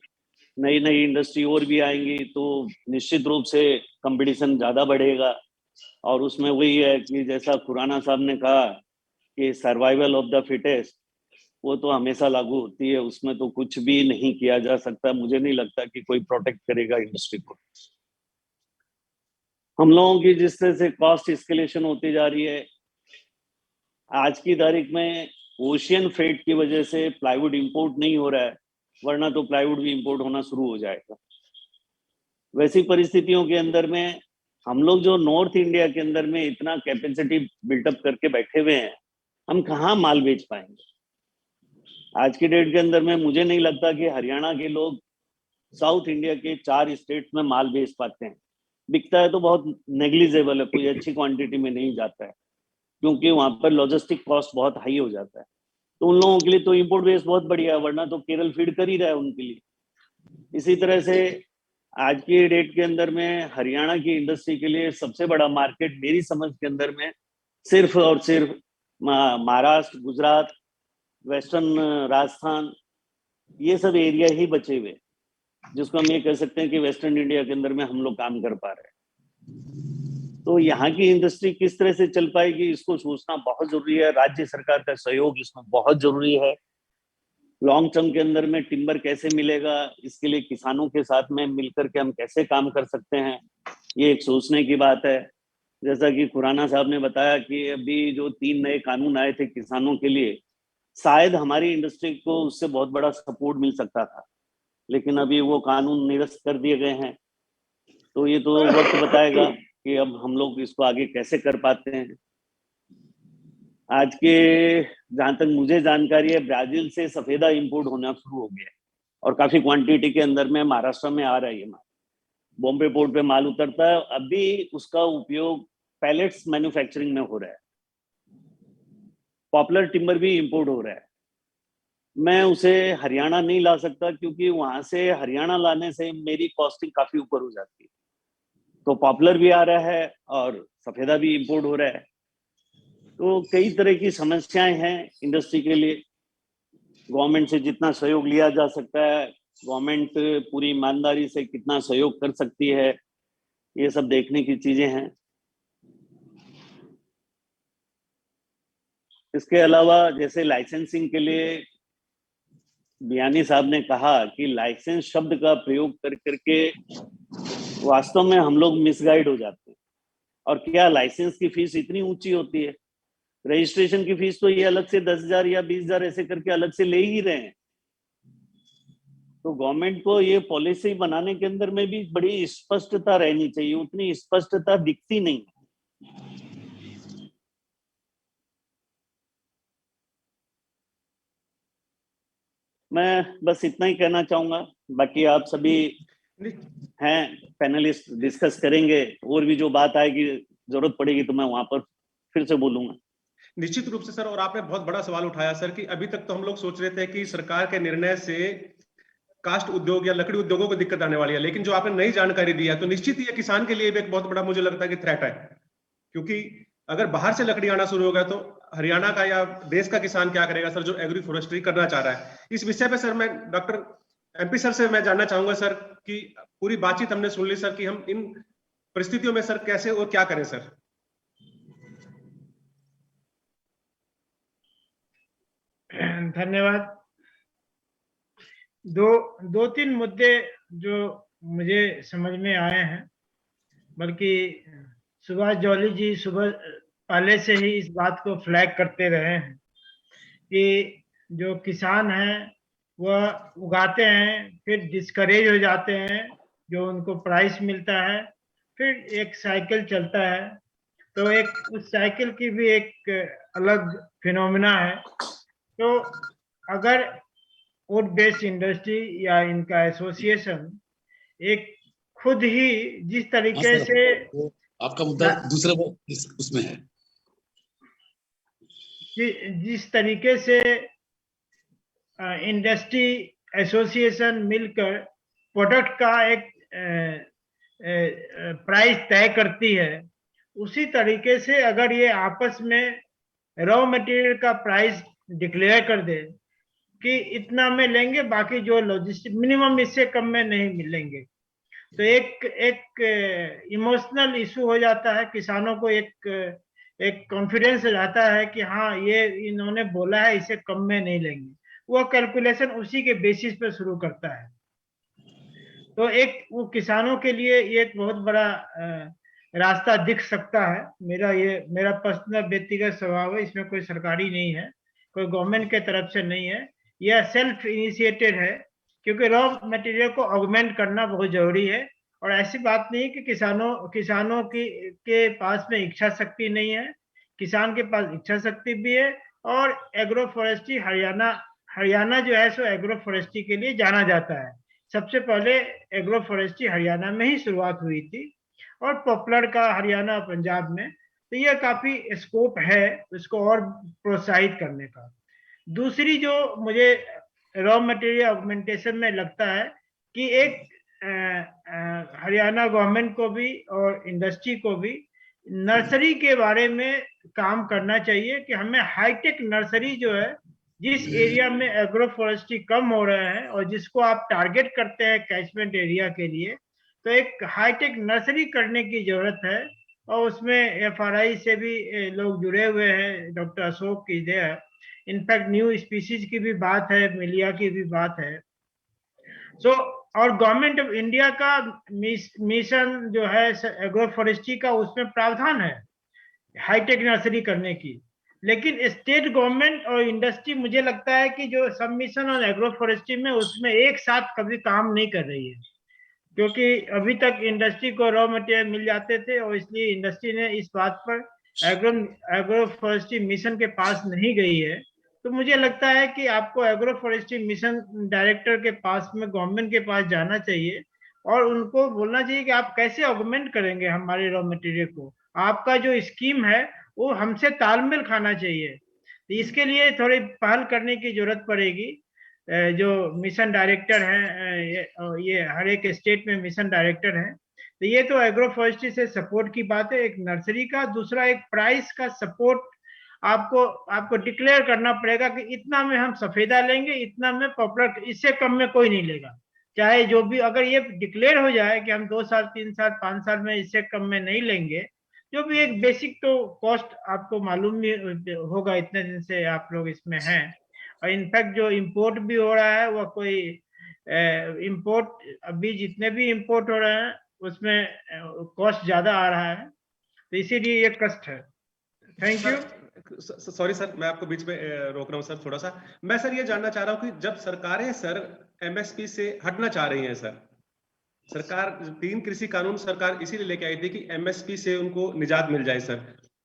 नई नई इंडस्ट्री और भी आएंगी, तो निश्चित रूप से कंपटीशन ज्यादा बढ़ेगा। और उसमें वही है कि जैसा खुराना साहब ने कहा कि सर्वाइवल ऑफ द फिटेस्ट, वो तो हमेशा लागू होती है, उसमें तो कुछ भी नहीं किया जा सकता। मुझे नहीं लगता कि कोई प्रोटेक्ट करेगा इंडस्ट्री को। हम लोगों की जिस तरह से कॉस्ट एस्केलेशन होती जा रही है, आज की तारीख में ओशियन फ्रेट की वजह से प्लाईवुड इंपोर्ट नहीं हो रहा है, वरना तो प्लाईवुड भी इंपोर्ट होना शुरू हो जाएगा। वैसी परिस्थितियों के अंदर में हम लोग जो नॉर्थ इंडिया के अंदर में इतना कैपेसिटी बिल्टअप करके बैठे हुए हैं, हम कहाँ माल बेच पाएंगे? आज की डेट के अंदर में मुझे नहीं लगता कि हरियाणा के लोग साउथ इंडिया के 4 स्टेट में माल बेच पाते हैं। बिकता है तो बहुत नेग्लिजेबल है, कोई अच्छी क्वांटिटी में नहीं जाता है, क्योंकि वहां पर लॉजिस्टिक कॉस्ट बहुत हाई हो जाता है। तो उन लोगों के लिए तो इंपोर्ट बेस बहुत बढ़िया है, वरना तो केरल फीड कर ही रहा है उनके लिए। इसी तरह से आज की डेट के अंदर में हरियाणा की इंडस्ट्री के लिए सबसे बड़ा मार्केट मेरी समझ के अंदर में सिर्फ और सिर्फ महाराष्ट्र, गुजरात, वेस्टर्न राजस्थान, ये सब एरिया ही बचे हुए, जिसको हम ये कह सकते हैं कि वेस्टर्न इंडिया के अंदर में हम लोग काम कर पा रहे हैं। तो यहाँ की इंडस्ट्री किस तरह से चल पाएगी, इसको सोचना बहुत जरूरी है। राज्य सरकार का सहयोग इसमें बहुत जरूरी है। लॉन्ग टर्म के अंदर में टिम्बर कैसे मिलेगा, इसके लिए किसानों के साथ में मिलकर के हम कैसे काम कर सकते हैं, ये एक सोचने की बात है। जैसा कि खुराना साहब ने बताया कि अभी जो 3 नए कानून आए थे किसानों के लिए, शायद हमारी इंडस्ट्री को उससे बहुत बड़ा सपोर्ट मिल सकता था, लेकिन अभी वो कानून निरस्त कर दिए गए हैं। तो ये तो वक्त बताएगा कि अब हम लोग इसको आगे कैसे कर पाते हैं। आज के जहां तक मुझे जानकारी है, ब्राजील से सफेदा इंपोर्ट होना शुरू हो गया है और काफी क्वांटिटी के अंदर में महाराष्ट्र में आ रहा है ये माल। बॉम्बे पोर्ट पे माल उतरता है, अभी उसका उपयोग पैलेट्स मैन्युफैक्चरिंग में हो रहा है। पॉपुलर टिम्बर भी इंपोर्ट हो रहा है। मैं उसे हरियाणा नहीं ला सकता, क्योंकि वहां से हरियाणा लाने से मेरी कॉस्टिंग काफी ऊपर हो जाती है। तो पॉपुलर भी आ रहा है और सफेदा भी इंपोर्ट हो रहा है। तो कई तरह की समस्याएं हैं इंडस्ट्री के लिए। गवर्नमेंट से जितना सहयोग लिया जा सकता है, गवर्नमेंट पूरी ईमानदारी से कितना सहयोग कर सकती है, ये सब देखने की चीजें हैं। इसके अलावा जैसे लाइसेंसिंग के लिए बियानी साहब ने कहा कि लाइसेंस शब्द का प्रयोग कर करके वास्तव में हम लोग मिसगाइड हो जाते हैं। और क्या लाइसेंस की फीस इतनी ऊंची होती है? रजिस्ट्रेशन की फीस तो ये अलग से 10,000 या 20,000 ऐसे करके अलग से ले ही रहे हैं। तो गवर्नमेंट को ये पॉलिसी बनाने के अंदर में भी बड़ी स्पष्टता रहनी चाहिए, उतनी स्पष्टता दिखती नहीं। मैं बस इतना ही कहना चाहूंगा, बाकी आप सभी हैं पैनलिस्ट, डिस्कस करेंगे। और भी जो बात आएगी, जरूरत पड़ेगी तो मैं वहां पर फिर से बोलूंगा। निश्चित रूप से सर, और आपने बहुत बड़ा सवाल उठाया सर कि अभी तक तो हम लोग सोच रहे थे कि सरकार के निर्णय से कास्ट उद्योग या लकड़ी उद्योगों को दिक्कत आने वाली है, लेकिन जो आपने नई जानकारी दी है तो निश्चित ही किसान के लिए भी एक बहुत बड़ा मुझे लगता है कि थ्रेट है। क्योंकि अगर बाहर से लकड़ी आना शुरू होगा तो हरियाणा का या देश का किसान क्या करेगा सर, जो एग्री फॉरेस्ट्री करना चाह रहा है। इस विषय पे सर मैं डॉक्टर एमपी सर से मैं जानना चाहूंगा सर कि पूरी बातचीत हमने सुन ली सर कि हम इन परिस्थितियों में सर कैसे और क्या करें सर। धन्यवाद। दो तीन मुद्दे जो मुझे समझ में आए हैं, बल्कि सुभाष जौली जी सुबह पहले से ही इस बात को फ्लैग करते रहे हैं कि जो किसान हैं वह उगाते हैं, फिर डिस्करेज हो जाते हैं, जो उनको प्राइस मिलता है, फिर एक साइकिल चलता है। तो एक उस साइकिल की भी एक अलग फिनोमिना है। तो अगर वुड बेस्ड इंडस्ट्री या इनका एसोसिएशन एक खुद ही जिस तरीके से, आपका मुद्दा दूसरा उसमें है, जिस तरीके से इंडस्ट्री एसोसिएशन मिलकर प्रोडक्ट का एक प्राइस तय करती है, उसी तरीके से अगर ये आपस में रॉ मटेरियल का प्राइस डिक्लेयर कर दे कि इतना में लेंगे, बाकी जो लॉजिस्टिक मिनिमम इससे कम में नहीं मिलेंगे, तो एक इमोशनल इशू हो जाता है। किसानों को एक एक कॉन्फिडेंस रहता है कि हाँ ये इन्होंने बोला है, इसे कम में नहीं लेंगे, वो कैलकुलेशन उसी के बेसिस पे शुरू करता है। तो एक वो किसानों के लिए ये एक बहुत बड़ा रास्ता दिख सकता है। मेरा पर्सनल व्यक्तिगत स्वभाव है, इसमें कोई सरकारी नहीं है, कोई गवर्नमेंट के तरफ से नहीं है, यह सेल्फ इनिशिएटेड है, क्योंकि रॉ मटेरियल को ऑगमेंट करना बहुत जरूरी है। और ऐसी बात नहीं कि किसानों के पास में इच्छा शक्ति नहीं है, किसान के पास इच्छा शक्ति भी है। और एग्रो फॉरेस्ट्री हरियाणा जो है सो एग्रो फॉरेस्ट्री के लिए जाना जाता है। सबसे पहले एग्रो फॉरेस्ट्री हरियाणा में ही शुरुआत हुई थी, और पॉपुलर का हरियाणा और पंजाब में। तो ये काफी स्कोप है इसको और प्रोत्साहित करने का। दूसरी जो मुझे रॉ मटेरियल ऑगमेंटेशन में लगता है कि एक हरियाणा गवर्नमेंट को भी और इंडस्ट्री को भी नर्सरी के बारे में काम करना चाहिए कि हमें हाईटेक नर्सरी जो है, जिस एरिया में एग्रो फॉरेस्ट्री कम हो रहा है और जिसको आप टारगेट करते हैं कैचमेंट एरिया के लिए, तो एक हाईटेक नर्सरी करने की जरूरत है। और उसमें FRI से भी लोग जुड़े हुए हैं, डॉक्टर अशोक की है, इनफैक्ट न्यू स्पीसीज की भी बात है, मिलिया की भी बात है। और गवर्नमेंट ऑफ इंडिया का मिशन जो है एग्रो फॉरेस्ट्री का, उसमें प्रावधान है हाईटेक नर्सरी करने की। लेकिन स्टेट गवर्नमेंट और इंडस्ट्री, मुझे लगता है कि जो सबमिशन और एग्रो फॉरेस्ट्री में, उसमें एक साथ कभी काम नहीं कर रही है, क्योंकि अभी तक इंडस्ट्री को रॉ मटेरियल मिल जाते थे, और इसलिए इंडस्ट्री ने इस बात पर एग्रो फॉरेस्ट्री मिशन के पास नहीं गई है। तो मुझे लगता है कि आपको एग्रो फॉरेस्ट्री मिशन डायरेक्टर के पास में, गवर्नमेंट के पास जाना चाहिए और उनको बोलना चाहिए कि आप कैसे ऑगमेंट करेंगे हमारे रॉ मटेरियल को। आपका जो स्कीम है वो हमसे तालमेल खाना चाहिए। तो इसके लिए थोड़ी पहल करने की जरूरत पड़ेगी। जो मिशन डायरेक्टर हैं, ये हर एक स्टेट में मिशन डायरेक्टर हैं। तो ये तो एग्रो फॉरेस्ट्री से सपोर्ट की बात है, एक नर्सरी का। दूसरा, एक प्राइस का सपोर्ट आपको डिक्लेयर करना पड़ेगा कि इतना में हम सफेदा लेंगे, इतना में पॉपुलर, इससे कम में कोई नहीं लेगा। चाहे जो भी, अगर ये डिक्लेयर हो जाए कि हम 2 साल 3 साल 5 साल में इससे कम में नहीं लेंगे, जो भी एक बेसिक तो कॉस्ट आपको मालूम भी होगा, इतने दिन से आप लोग इसमें हैं। और इनफैक्ट जो इंपोर्ट भी हो रहा है, वह कोई इंपोर्ट, अभी जितने भी इंपोर्ट हो रहे हैं उसमें कॉस्ट ज्यादा आ रहा है, तो इसीलिए ये कष्ट है। Thank you. सॉरी सर, मैं आपको बीच में रोक रहा हूँ सर थोड़ा सा। मैं सर ये जानना चाह रहा हूँ कि जब सरकारें सर MSP से हटना चाह रही हैं सर, सरकार 3 कृषि कानून सरकार इसीलिए लेके आई थी कि MSP से उनको निजात मिल जाए सर।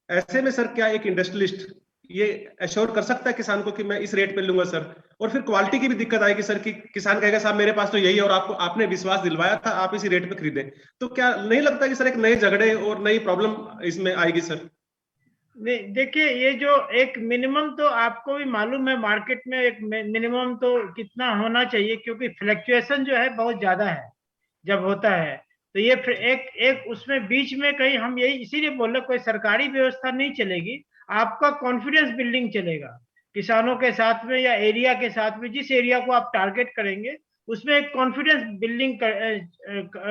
ऐसे में सर क्या एक इंडस्ट्रियलिस्ट ये एश्योर कर सकता है किसान को कि मैं इस रेट पे लूंगा सर? और फिर क्वालिटी की भी दिक्कत आएगी सर कि किसान कहेगा साहब मेरे पास तो यही है और आपने विश्वास दिलवाया था, आप इसी रेट पे खरीदे। तो क्या नहीं लगता कि सर एक नए झगड़े और नई प्रॉब्लम इसमें आएगी सर? नहीं, देखिए, ये जो एक मिनिमम, तो आपको भी मालूम है मार्केट में एक मिनिमम तो कितना होना चाहिए, क्योंकि फ्लक्चुएशन जो है बहुत ज्यादा है जब होता है। तो ये एक उसमें बीच में कहीं, हम यही इसीलिए बोल रहे, कोई सरकारी व्यवस्था नहीं चलेगी, आपका कॉन्फिडेंस बिल्डिंग चलेगा किसानों के साथ में या एरिया के साथ में। जिस एरिया को आप टारगेट करेंगे उसमें एक कॉन्फिडेंस बिल्डिंग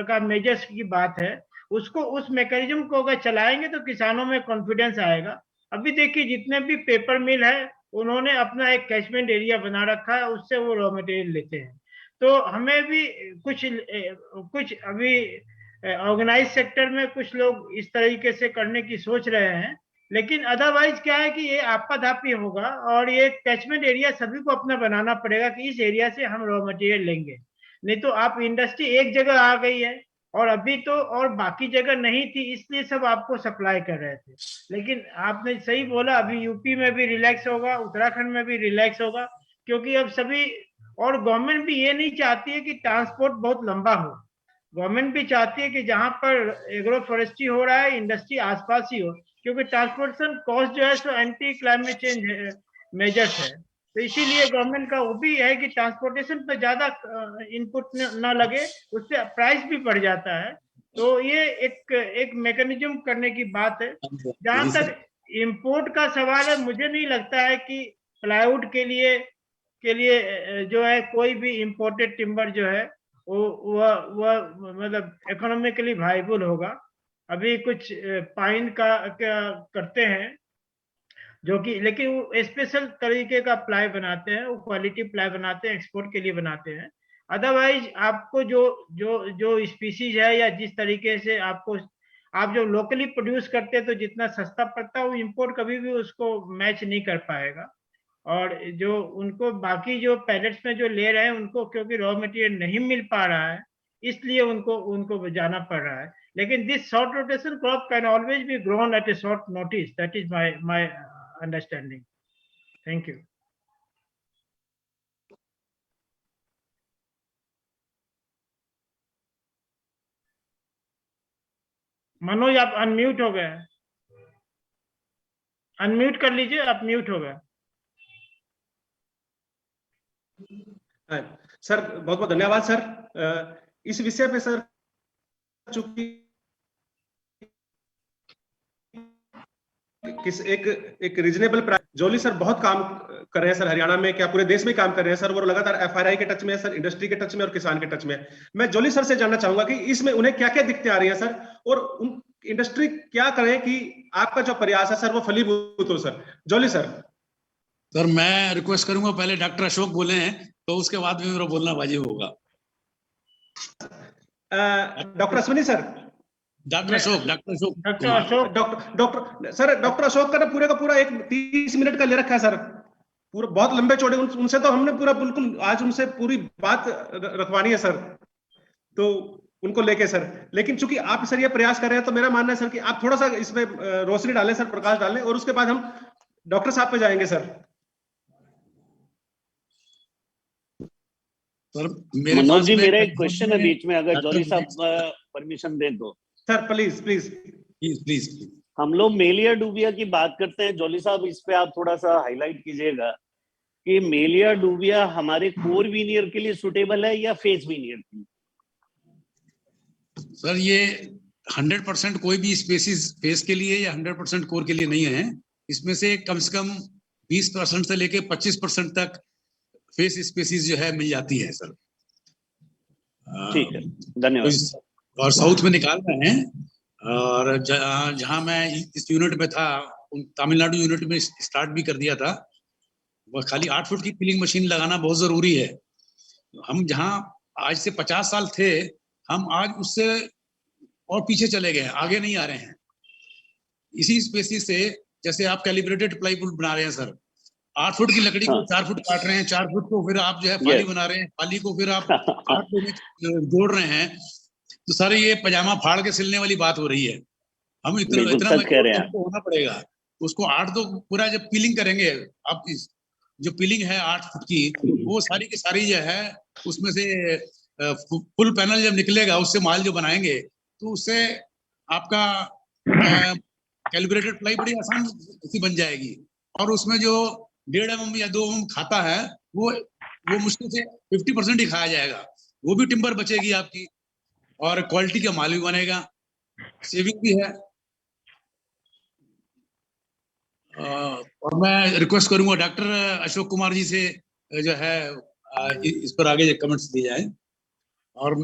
का मेजर्स की बात है। उसको, उस मैकेनिज्म को अगर चलाएंगे तो किसानों में कॉन्फिडेंस आएगा। अभी देखिए, जितने भी पेपर मिल है उन्होंने अपना एक कैचमेंट एरिया बना रखा है, उससे वो रॉ मटेरियल लेते हैं। तो हमें भी कुछ अभी ऑर्गेनाइज सेक्टर में कुछ लोग इस तरीके से करने की सोच रहे हैं, लेकिन अदरवाइज क्या है कि ये आपाधापी होगा, और ये कैचमेंट एरिया सभी को अपना बनाना पड़ेगा कि इस एरिया से हम रॉ मटेरियल लेंगे। नहीं तो आप, इंडस्ट्री एक जगह आ गई है और अभी तो और बाकी जगह नहीं थी, इसलिए सब आपको सप्लाई कर रहे थे। लेकिन आपने सही बोला, अभी यूपी में भी रिलैक्स होगा, उत्तराखंड में भी रिलैक्स होगा, क्योंकि अब सभी, और गवर्नमेंट भी ये नहीं चाहती है कि ट्रांसपोर्ट बहुत लंबा हो। गवर्नमेंट भी चाहती है कि जहां पर एग्रो फॉरेस्ट्री हो रहा है, इंडस्ट्री आसपास ही हो, क्योंकि ट्रांसपोर्टेशन कॉस्ट जो है so anti climate change measures है। तो इसीलिए गवर्नमेंट का वो भी है कि ट्रांसपोर्टेशन पे ज्यादा इनपुट न लगे, उससे प्राइस भी बढ़ जाता है। तो ये एक मैकेनिज्म करने की बात है। जहां तक इंपोर्ट का सवाल है, मुझे नहीं लगता है कि प्लाईवुड के लिए जो है कोई भी इंपोर्टेड टिम्बर जो है वो मतलब इकोनॉमिकली वायबल होगा। अभी कुछ पाइन का करते हैं, जो कि लेकिन वो स्पेशल तरीके का प्लाई बनाते हैं, वो क्वालिटी प्लाई बनाते हैं, एक्सपोर्ट के लिए बनाते हैं। अदरवाइज आपको जो जो जो स्पीसीज है या जिस तरीके से आपको आप जो लोकली प्रोड्यूस करते हैं तो जितना सस्ता पड़ता है वो इंपोर्ट कभी भी उसको मैच नहीं कर पाएगा। और जो उनको बाकी जो पैलेट्स में जो ले रहे हैं उनको क्योंकि रॉ मटेरियल नहीं मिल पा रहा है, इसलिए उनको जाना पड़ रहा है। लेकिन this short rotation crop can always be grown at A short notice, that is my understanding. Thank you. Manoj आप अनम्यूट हो गए, अनम्यूट कर लीजिए, आप म्यूट हो गए। सर बहुत बहुत धन्यवाद सर। इस विषय पे सर चूंकि एक रीजनेबल प्राइस, जोली सर बहुत काम कर रहे हैं सर हरियाणा में, क्या पूरे देश में काम कर रहे हैं सर। वो लगातार एफआरआई के टच में है सर, इंडस्ट्री के टच में और किसान के टच में है। मैं जोली सर से जानना चाहूंगा कि इसमें उन्हें क्या क्या दिक्कतें आ रही हैं सर, और उन इंडस्ट्री क्या करे कि आपका जो प्रयास है सर वो फलीभूत हो सर। जोली सर। सर मैं रिक्वेस्ट करूंगा पहले डॉक्टर अशोक बोले हैं तो उसके बाद में मेरा बोलना वाजिब होगा। Doctor Ashwini sir. Doctor Ashok doctor Ashok का ना पूरे का पूरा एक 30 मिनट का ले रखा है सर, पूरा बहुत लंबे चौड़े। उनसे तो हमने पूरा बिल्कुल आज उनसे पूरी बात रखवानी है सर, तो उनको लेके सर। लेकिन चूंकि आप सर ये प्रयास कर रहे हैं तो मेरा मानना है सर कि आप थोड़ा सा इसमें रोशनी डालें सर, प्रकाश डालें, और उसके बाद हम डॉक्टर साहब पे जाएंगे सर। मनोज जी मेरा एक क्वेश्चन है बीच में, अगर जोली साहब परमिशन दें तो। Sir please please please please. हम लोग मेलिया डूबिया की बात करते हैं, जोली साहब इस पे आप थोड़ा सा हाईलाइट कीजिएगा कि मेलिया डूबिया हमारे कोर वीनियर के लिए सुटेबल है या फेस वीनियर की? सर ये 100% कोई भी स्पेसीज फेस के लिए या 100% कोर के लिए नहीं है। इसमें से कम 20% से लेके 25% तक फेस स्पेसीज जो है मिल जाती है सर। ठीक है, धन्यवाद। और साउथ में निकाल रहे हैं, और जहां मैं इस यूनिट में था तमिलनाडु यूनिट में स्टार्ट भी कर दिया था। वह खाली 8 फुट की पिलिंग मशीन लगाना बहुत जरूरी है। हम जहां आज से 50 साल थे, हम आज उससे और पीछे चले गए, आगे नहीं आ रहे हैं। इसी स्पेसीज से जैसे आप कैलिब्रेटेड प्लाईवुड बना रहे हैं सर, 8 फुट की लकड़ी को 4 फुट काट रहे हैं, 4 फुट को फिर आप जो है फाली बना रहे हैं, फाली को फिर आप 8 फुट में जोड़ रहे हैं। तो सारे ये पजामा फाड़ के सिलने वाली बात हो रही है। हम इतना होना पड़ेगा उसको 8 तो पूरा जब पीलिंग करेंगे, आप जो पीलिंग है 8 फुट की, वो सारी की सारी जो है उसमें से फुल पैनल जब निकलेगा, उससे माल जो बनाएंगे तो उससे आपका कैलिब्रेटेड प्लाई बड़ी आसान सी बन जाएगी। और उसमें जो 1.5 mm या 2 mm खाता है वो मुश्किल से 50% ही खाया जाएगा। वो भी टिम्बर बचेगी आपकी, और क्वालिटी का माल भी बनेगा, सेविंग भी है। और मैं रिक्वेस्ट करूंगा डॉक्टर अशोक कुमार जी से जो है इस पर आगे कमेंट्स दिए जाए। और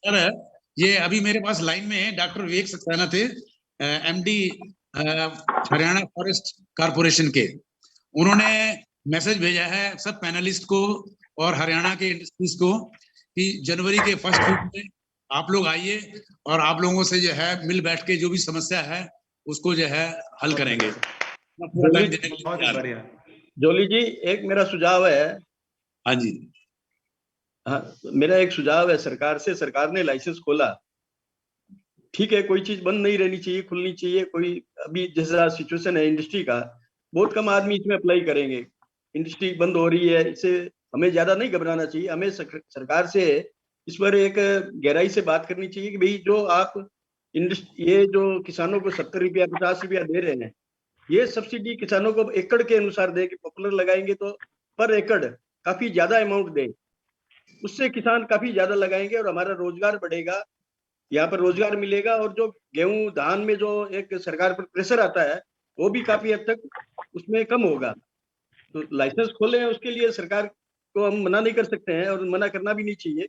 सर ये अभी मेरे पास लाइन में है डॉक्टर विवेक सक्सेना थे, एमडी हरियाणा फॉरेस्ट कारपोरेशन के। उन्होंने मैसेज भेजा है सब पैनलिस्ट को और हरियाणा के इंडस्ट्रीज को कि जनवरी के फर्स्ट वीक में आप लोग आइए और आप लोगों से जो है मिल बैठ के जो भी समस्या है उसको जो है हल करेंगे। जोली जी एक मेरा सुझाव है। हाँ जी। हाँ, मेरा एक सुझाव है सरकार से। सरकार ने लाइसेंस खोला, ठीक है, कोई चीज बंद नहीं रहनी चाहिए, खुलनी चाहिए। कोई अभी जैसा सिचुएशन है इंडस्ट्री का, बहुत कम आदमी इसमें अप्लाई करेंगे। इंडस्ट्री बंद हो रही है, इससे हमें ज्यादा नहीं घबराना चाहिए। हमें सरकार से इस पर एक गहराई से बात करनी चाहिए कि भाई जो आप ये जो किसानों को 70 रुपया 50 रुपया दे रहे हैं, ये सब्सिडी किसानों को एकड़ के अनुसार दे कि पॉपुलर लगाएंगे तो पर एकड़ काफी ज्यादा अमाउंट दे, उससे किसान काफी ज्यादा लगाएंगे और हमारा रोजगार बढ़ेगा, यहाँ पर रोजगार मिलेगा। और जो गेहूं धान में जो एक सरकार पर प्रेशर आता है वो भी काफी हद तक उसमें कम होगा। तो लाइसेंस खोले हैं, उसके लिए सरकार को हम मना नहीं कर सकते हैं और मना करना भी नहीं चाहिए।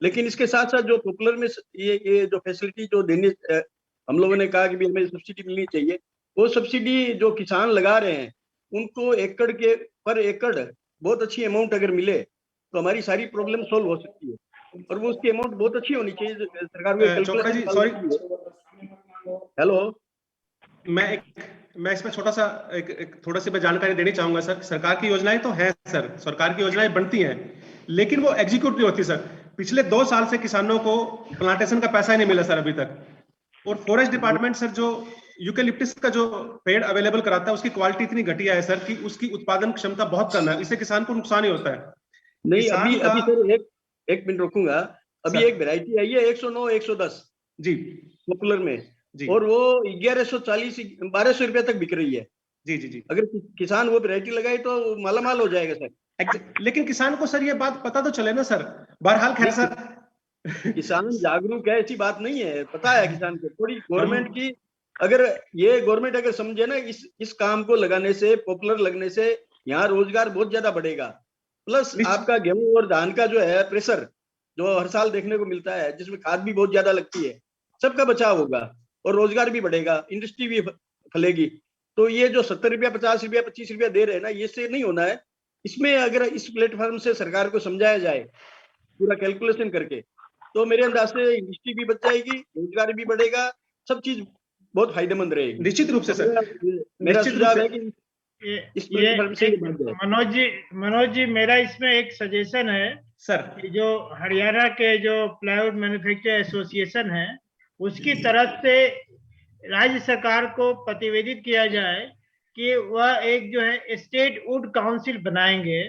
लेकिन इसके साथ साथ जो पॉपुलर में ये जो फैसिलिटी जो देने हम लोगों ने कहा कि भी हमें सब्सिडी मिलनी चाहिए, वो सब्सिडी जो किसान लगा रहे हैं उनको एकड़ के पर एकड़ बहुत अच्छी अमाउंट अगर मिले तो हमारी सारी प्रॉब्लम सोल्व हो सकती है, और वो उसकी अमाउंट बहुत अच्छी होनी चाहिए सरकार को। चोपड़ा जी सॉरी, हेलो, मैं इसमें छोटा सा एक थोड़ा सी मैं जानकारी देनी चाहूंगा सर। सरकार की योजनाएं तो हैं सर, सरकार की योजनाएं बनती हैं, लेकिन वो एग्जीक्यूट नहीं होती सर। पिछले 2 साल से किसानों को प्लांटेशन का पैसा ही नहीं मिला सर अभी तक। और फॉरेस्ट डिपार्टमेंट सर जो यूकेलिप्टस का जो पेड़ अवेलेबल कराता है उसकी क्वालिटी इतनी घटिया है सर कि उसकी उत्पादन क्षमता बहुत कम है, इससे किसान को नुकसान ही होता है। नहीं अभी सर एक मिनट रुकूंगा। अभी एक वैरायटी आई है 109 110 जी पॉपुलर में जी, और वो 1140 1200 रुपए तक बिक रही है। जी जी जी, अगर किसान वो वैरायटी लगाए तो मालामाल हो जाएगा सर। लेकिन किसान को सर ये बात पता तो चले ना सर। बहरहाल खैर सर, किसान जागरूक है, ऐसी बात नहीं है, पता है किसान को। थोड़ी गवर्नमेंट की अगर ये गवर्नमेंट अगर समझे ना इस काम को लगाने से, पॉपुलर लगने से यहाँ रोजगार बहुत ज्यादा बढ़ेगा। प्लस आपका गेहूं और धान का जो है प्रेशर जो हर साल देखने को मिलता है, जिसमें खाद भी बहुत ज्यादा लगती है, सबका बचाव होगा और रोजगार भी बढ़ेगा, इंडस्ट्री भी फलेगी। तो ये जो 70 रुपया 50 रुपया 25 रुपया दे रहे हैं ना, ये से नहीं होना है। इसमें अगर इस प्लेटफॉर्म से सरकार को समझाया जाए पूरा कैलकुलेशन करके, तो मेरे अंदाज से इंडस्ट्री भी बच जाएगी, रोजगार भी बढ़ेगा, सब चीज बहुत फायदेमंद रहेगी। निश्चित रूप से सर, मेरा सुझाव है कि इस प्लेटफॉर्म से मनोज जी मेरा इसमें एक सजेशन है सर, कि जो हरियाणा के जो प्लाईवुड मैन्युफैक्चर एसोसिएशन है उसकी तरफ से राज्य सरकार को प्रतिवेदित किया जाए कि वह एक जो है स्टेट वुड काउंसिल बनाएंगे,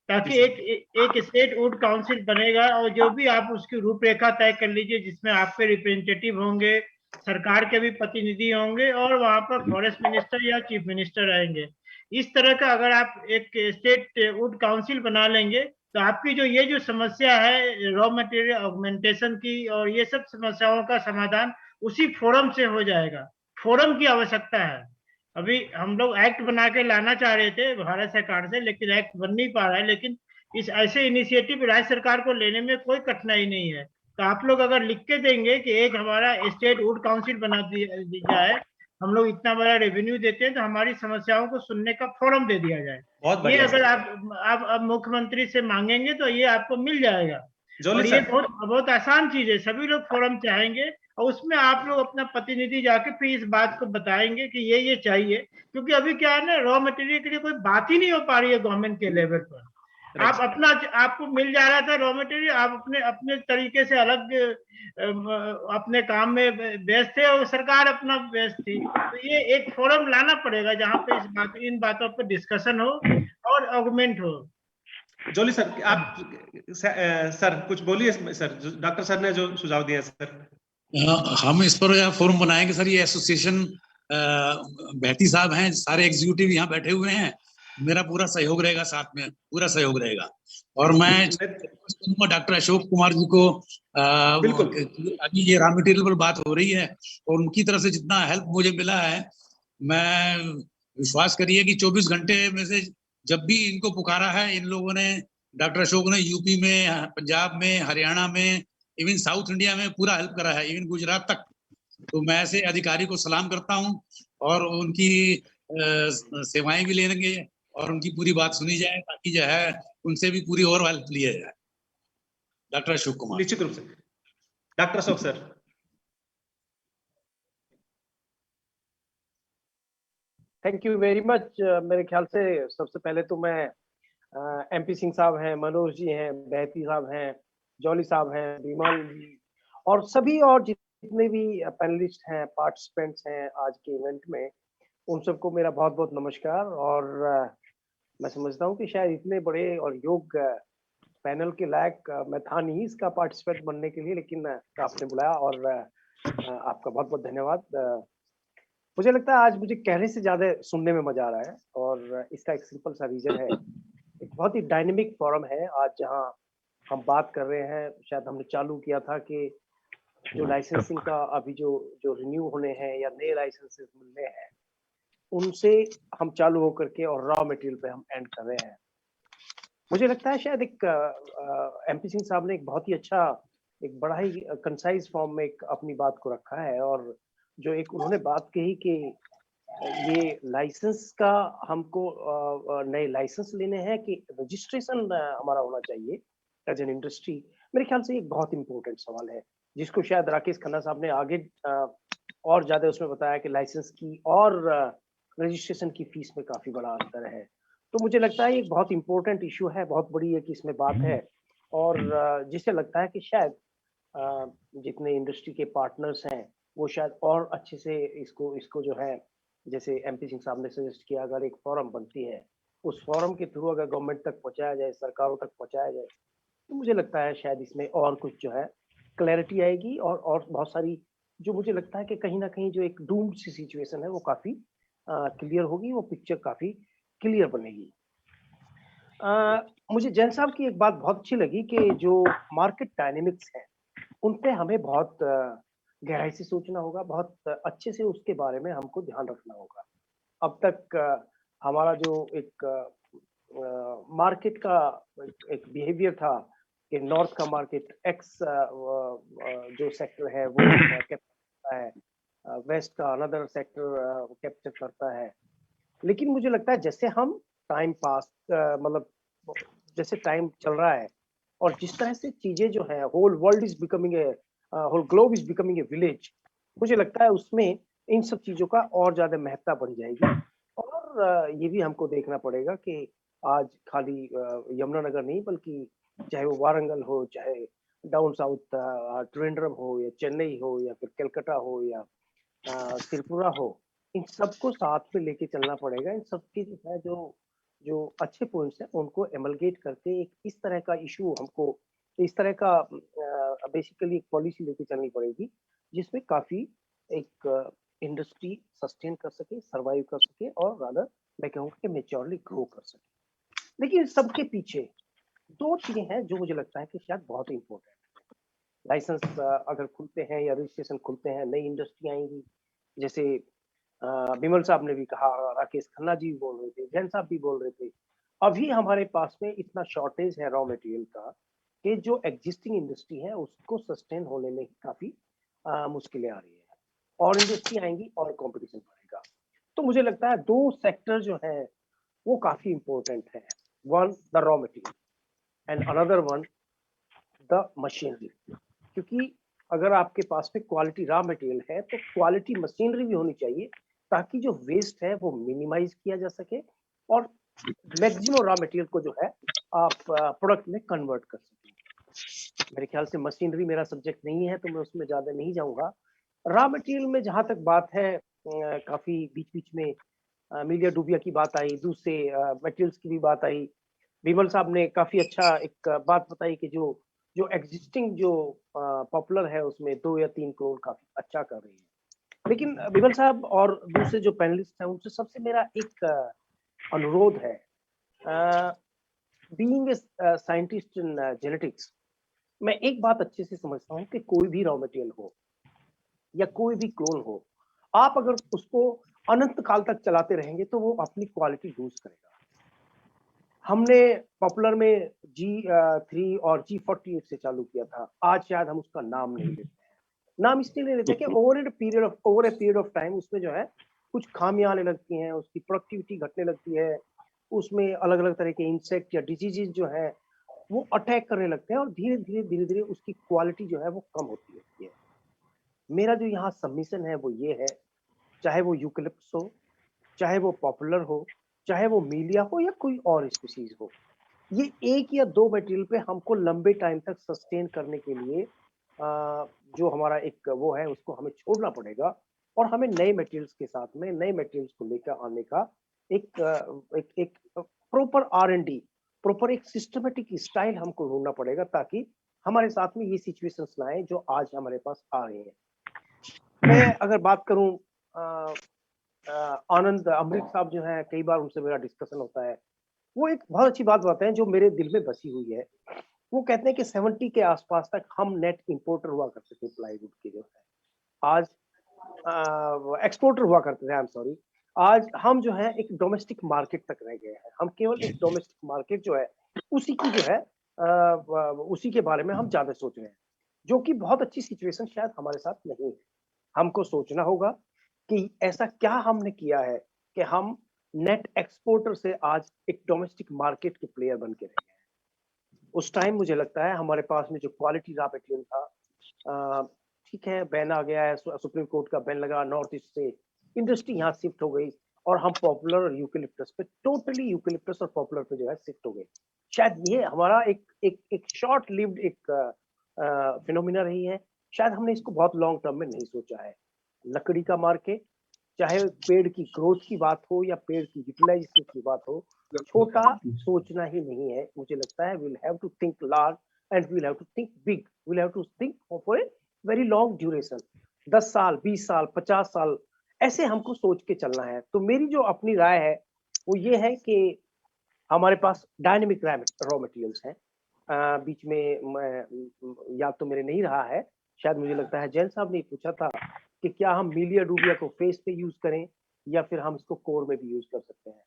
ताकि एक स्टेट वुड काउंसिल बनेगा और जो भी आप उसकी रूपरेखा तय कर लीजिए, जिसमें आपके रिप्रेजेंटेटिव होंगे, सरकार के भी प्रतिनिधि होंगे और वहां पर फॉरेस्ट मिनिस्टर या चीफ मिनिस्टर रहेंगे। इस तरह का अगर आप एक स्टेट वुड काउंसिल बना लेंगे तो आपकी जो जो समस्या है रॉ मटेरियल ऑगमेंटेशन की और ये सब समस्याओं का समाधान उसी फोरम से हो जाएगा। फोरम की आवश्यकता है। अभी हम लोग एक्ट बना के लाना चाह रहे थे भारत सरकार से, लेकिन एक्ट बन नहीं पा रहा है। लेकिन इस ऐसे इनिशिएटिव राज्य सरकार को लेने में कोई कठिनाई नहीं है। तो आप लोग अगर लिख के देंगे कि एक हमारा स्टेट वुड काउंसिल बना दी जाए, हम लोग इतना बड़ा रेवेन्यू देते हैं तो हमारी समस्याओं को सुनने का फोरम दे दिया जाए। ये अगर आप मुख्यमंत्री से मांगेंगे तो ये आपको मिल जाएगा। और ये बहुत आसान चीज है, सभी लोग फोरम चाहेंगे और उसमें आप लोग अपना प्रतिनिधि जाके फिर इस बात को बताएंगे कि ये चाहिए। क्योंकि अभी क्या है ना, रॉ मटेरियल के लिए कोई बात ही नहीं हो पा रही है गवर्नमेंट के लेवल पर। आप आपको मिल जा रहा था रॉ मटेरियल, आप अपने तरीके से अलग अपने काम में व्यस्त थे और सरकार अपना व्यस्त थी। तो ये एक फोरम लाना पड़ेगा जहां पे इन बातों पर डिस्कशन हो और आर्गुमेंट हो। जोली सर, आप सर कुछ बोलिए सर, डॉक्टर सर ने जो सुझाव दिया सर। हम इस पर फोरम बनाएंगे सर। ये एसोसिएशन बहती साहब हैं, सारे एग्जीक्यूटिव यहाँ बैठे हुए हैं, मेरा पूरा सहयोग रहेगा, साथ में पूरा सहयोग रहेगा। और मैं डॉक्टर अशोक कुमार जी को अभी ये रॉ मटेरियल पर बात हो रही है और उनकी तरफ से जितना हेल्प मुझे मिला है, मैं विश्वास करिए कि 24 घंटे में से जब भी इनको पुकारा है इन लोगों ने, डॉक्टर अशोक ने यूपी में, पंजाब में, हरियाणा में, इवन साउथ इंडिया में पूरा हेल्प करा है, इवन गुजरात तक। तो मैं ऐसे अधिकारी को सलाम करता हूं और उनकी सेवाएं भी लेंगे और उनकी पूरी बात सुनी जाए, ताकि जो है उनसे भी पूरी और हेल्प लिया जाए। डॉक्टर अशोक कुमार। निश्चित रूप से doctor Ashok sir. Thank you very much. मेरे ख्याल से सबसे पहले तो मैं एमपी सिंह साहब हैं, मनोज जी हैं, बहती साहब हैं, जॉली साहब हैं, विमल जी और सभी और जितने भी पैनलिस्ट हैं, पार्टिसिपेंट्स हैं आज के इवेंट में, उन सबको मेरा बहुत बहुत नमस्कार। और मैं समझता हूँ कि शायद इतने बड़े और योग पैनल के लायक मैं था नहीं इसका पार्टिसिपेंट बनने के लिए, लेकिन आपने बुलाया और आपका बहुत बहुत धन्यवाद। मुझे लगता है आज मुझे कहने से ज्यादा सुनने में मजा आ रहा है और इसका एक सिंपल सा रीजन है, एक बहुत ही डायनेमिक फोरम है आज जहाँ हम बात कर रहे हैं। शायद हमने चालू किया था कि जो लाइसेंसिंग का अभी जो रिन्यू होने हैं या नए लाइसेंसेस मिलने हैं, उनसे हम चालू होकर के और रॉ मटेरियल पे हम एंड कर रहे हैं। मुझे लगता है शायद एक एमपी सिंह साहब ने एक बहुत ही अच्छा एक बड़ा ही कंसाइज फॉर्म में एक अपनी बात को रखा है। और जो एक उन्होंने बात कही कि ये लाइसेंस का हमको नए लाइसेंस लेने हैं कि रजिस्ट्रेशन हमारा होना चाहिए एज एन इंडस्ट्री, मेरे ख्याल से एक बहुत इंपॉर्टेंट सवाल है, जिसको शायद राकेश खन्ना साहब ने आगे और ज्यादा उसमें बताया कि लाइसेंस की और रजिस्ट्रेशन की फीस में काफी बड़ा अंतर है। तो मुझे लगता है ये एक बहुत इंपॉर्टेंट इशू है, बहुत बड़ी एक इसमें बात है। और जिससे लगता है कि शायद जितने इंडस्ट्री के पार्टनर्स हैं वो शायद और अच्छे से इसको जो है, जैसे एमपी सिंह साहब ने सजेस्ट किया, अगर एक फोरम बनती है, उस फोरम के थ्रू अगर गवर्नमेंट तक पहुंचाया जाए, सरकारों तक पहुंचाया जाए, तो मुझे लगता है शायद इसमें और कुछ जो है क्लैरिटी आएगी और बहुत सारी, जो मुझे लगता है कि कहीं ना कहीं जो एक डूम्ड सी सिचुएशन है वो काफी क्लियर होगी, वो पिक्चर काफी क्लियर बनेगी। मुझे जैन साहब की एक बात बहुत अच्छी लगी कि जो मार्केट डायनेमिक्स है उन पे हमें बहुत गहराई से सोचना होगा, बहुत अच्छे से उसके बारे में हमको ध्यान रखना होगा। अब तक हमारा जो एक मार्केट का एक बिहेवियर था कि नॉर्थ का मार्केट एक्स जो सेक्टर है वो कैप्चर करता है, वेस्ट का अनदर सेक्टर कैप्चर करता है। लेकिन मुझे लगता है जैसे हम टाइम पास मतलब जैसे टाइम चल रहा है और जिस तरह से चीजें जो है, whole world is becoming a whole globe is becoming a village, मुझे लगता है उसमें इन सब चीजों का और ज्यादा महत्ता बढ़ जाएगी। और ये भी हमको देखना पड़ेगा कि आज खाली यमुनानगर नहीं, बल्कि चाहे वो वारंगल हो, चाहे डाउन साउथ ट्रिवेंड्रम हो, या चेन्नई हो, या फिर कलकत्ता हो, या त्रिपुरा हो, इन सबको साथ में लेके चलना पड़ेगा। इन सबके जो है जो अच्छे पॉइंट्स हैं उनको एमलगेट करके एक इस तरह का इशू हमको, इस तरह का बेसिकली एक पॉलिसी लेके चलनी पड़ेगी जिसमें काफी एक इंडस्ट्री सस्टेन कर सके, सरवाइव कर सके, और रादर मैं कहूँगा कि मेच्योरली ग्रो कर सके। लेकिन सबके पीछे दो चीजें हैं जो मुझे लगता है कि शायद बहुत इंपॉर्टेंट है। लाइसेंस अगर खुलते हैं या रजिस्ट्रेशन खुलते हैं, नई इंडस्ट्री आएंगी, जैसे बिमल साहब ने भी कहा, राकेश खन्ना जी भी बोल रहे थे, जैन साहब भी बोल रहे थे, अभी हमारे पास में इतना शॉर्टेज है रॉ मटेरियल का कि जो एग्जिस्टिंग इंडस्ट्री है उसको सस्टेन होने में ही काफी मुश्किलें आ रही है, और इंडस्ट्री आएंगी और कंपटीशन बढ़ेगा। तो मुझे लगता है दो सेक्टर जो है वो काफी इंपॉर्टेंट है, one the raw material and another one the machinery. क्योंकि अगर आपके पास में क्वालिटी रॉ मटेरियल है तो क्वालिटी मशीनरी भी होनी चाहिए, ताकि जो वेस्ट है वो मिनिमाइज किया जा सके और मैक्सिमम रॉ मटेरियल को जो है आप प्रोडक्ट में कन्वर्ट कर सकें। मेरे ख्याल से मशीनरी मेरा सब्जेक्ट नहीं है तो मैं उसमें ज्यादा नहीं जाऊंगा। रॉ मटेरियल में जहां तक बात है, काफी बीच बीच में मीडिया डूबिया की बात आई, दूसरे मटेरियल्स की भी बात आई। विमल साहब ने काफी अच्छा एक बात बताई कि जो एग्जिस्टिंग जो पॉपुलर है उसमें 2 या 3 करोड़ काफी अच्छा कर रही है। लेकिन विमल साहब और दूसरे जो पैनलिस्ट हैं उनसे सबसे मेरा एक अनुरोध है, being a scientist in genetics, मैं एक बात अच्छे से समझता हूँ कि कोई भी रॉ मटेरियल हो या कोई भी क्लोन हो, आप अगर उसको अनंत काल तक चलाते रहेंगे तो वो अपनी क्वालिटी लूज करेगा। हमने पॉपुलर में G3 और G48 से चालू किया था, आज शायद हम उसका नाम नहीं लेते हैं। नाम इसलिए नहीं लेते कि over a period of time उसमें जो है कुछ खामियां आने लगती हैं, उसकी प्रोडक्टिविटी घटने लगती है, उसमें अलग अलग तरह के इंसेक्ट या डिजीजेज जो है वो अटैक करने लगते हैं, और धीरे धीरे उसकी क्वालिटी जो है वो कम होती रहती है। मेरा जो यहाँ सबमिशन है वो ये है, चाहे वो यूकलिप्टस हो, चाहे वो पॉपुलर हो, चाहे वो मीलिया हो या कोई और स्पीसीज हो, ये एक या दो मटेरियल पे हमको लंबे टाइम तक सस्टेन करने के लिए जो हमारा एक वो है उसको हमें छोड़ना पड़ेगा, और हमें नए मटेरियल्स के साथ में नए मटेरियल्स को लेकर आने का एक प्रॉपर R&D, प्रॉपर एक सिस्टमेटिक स्टाइल हमको ढूंढना पड़ेगा, ताकि हमारे साथ में ये सिचुएशंस ना आए जो आज हमारे पास आ रहे हैं। मैं अगर बात करूं, आनंद अमृत साहब जो है, कई बार उनसे मेरा डिस्कशन होता है, वो एक बहुत अच्छी बात बताते हैं जो मेरे दिल में बसी हुई है। वो कहते हैं कि 70 के आसपास तक हम नेट इंपोर्टर हुआ करते थे प्लाईवुड के, जो है आज एक्सपोर्टर हुआ करते थे, आई एम सॉरी। आज हम जो है एक डोमेस्टिक मार्केट तक रह गए हैं, हम केवल एक डोमेस्टिक मार्केट जो है उसी की जो है उसी के बारे में हम ज्यादा सोच रहे हैं। जो कि बहुत अच्छी सिचुएशन शायद हमारे साथ नहीं है। हमको सोचना होगा कि ऐसा क्या हमने किया है कि हम नेट एक्सपोर्टर से आज एक डोमेस्टिक मार्केट के प्लेयर बन के रहे हैं। उस टाइम मुझे लगता है हमारे पास में जो क्वालिटी रॉ मटेरियल था, ठीक है, बैन आ गया है, सुप्रीम कोर्ट का बैन लगा, नॉर्थ ईस्ट से इंडस्ट्री यहाँ शिफ्ट हो गई और हम पॉपुलर और यूकेलिप्टस पे, टोटली यूकेलिप्टस और पॉपुलर पे जो है शिफ्ट हो गए। शायद ये हमारा एक शॉर्ट लिव्ड एक फिनोमिना रही है। शायद हमने इसको बहुत लॉन्ग टर्म में नहीं सोचा है। लकड़ी का मार्केट, चाहे पेड़ की ग्रोथ की बात हो या पेड़ की यूटिलाइजेशन की बात हो, छोटा सोचना ही नहीं है। मुझे लगता है we'll have to think large and we'll have to think big. We'll have to think for a very long duration. 10 साल, 20 साल, 50 साल ऐसे हमको सोच के चलना है। तो मेरी जो अपनी राय है वो ये है कि हमारे पास डायनेमिक रॉ मटेरियल्स हैं। बीच में याद तो मेरे नहीं रहा है, शायद मुझे लगता है जैन साहब ने पूछा था कि क्या हम मीलिया डूबिया को फेस पे यूज करें या फिर हम इसको कोर में भी यूज कर सकते हैं।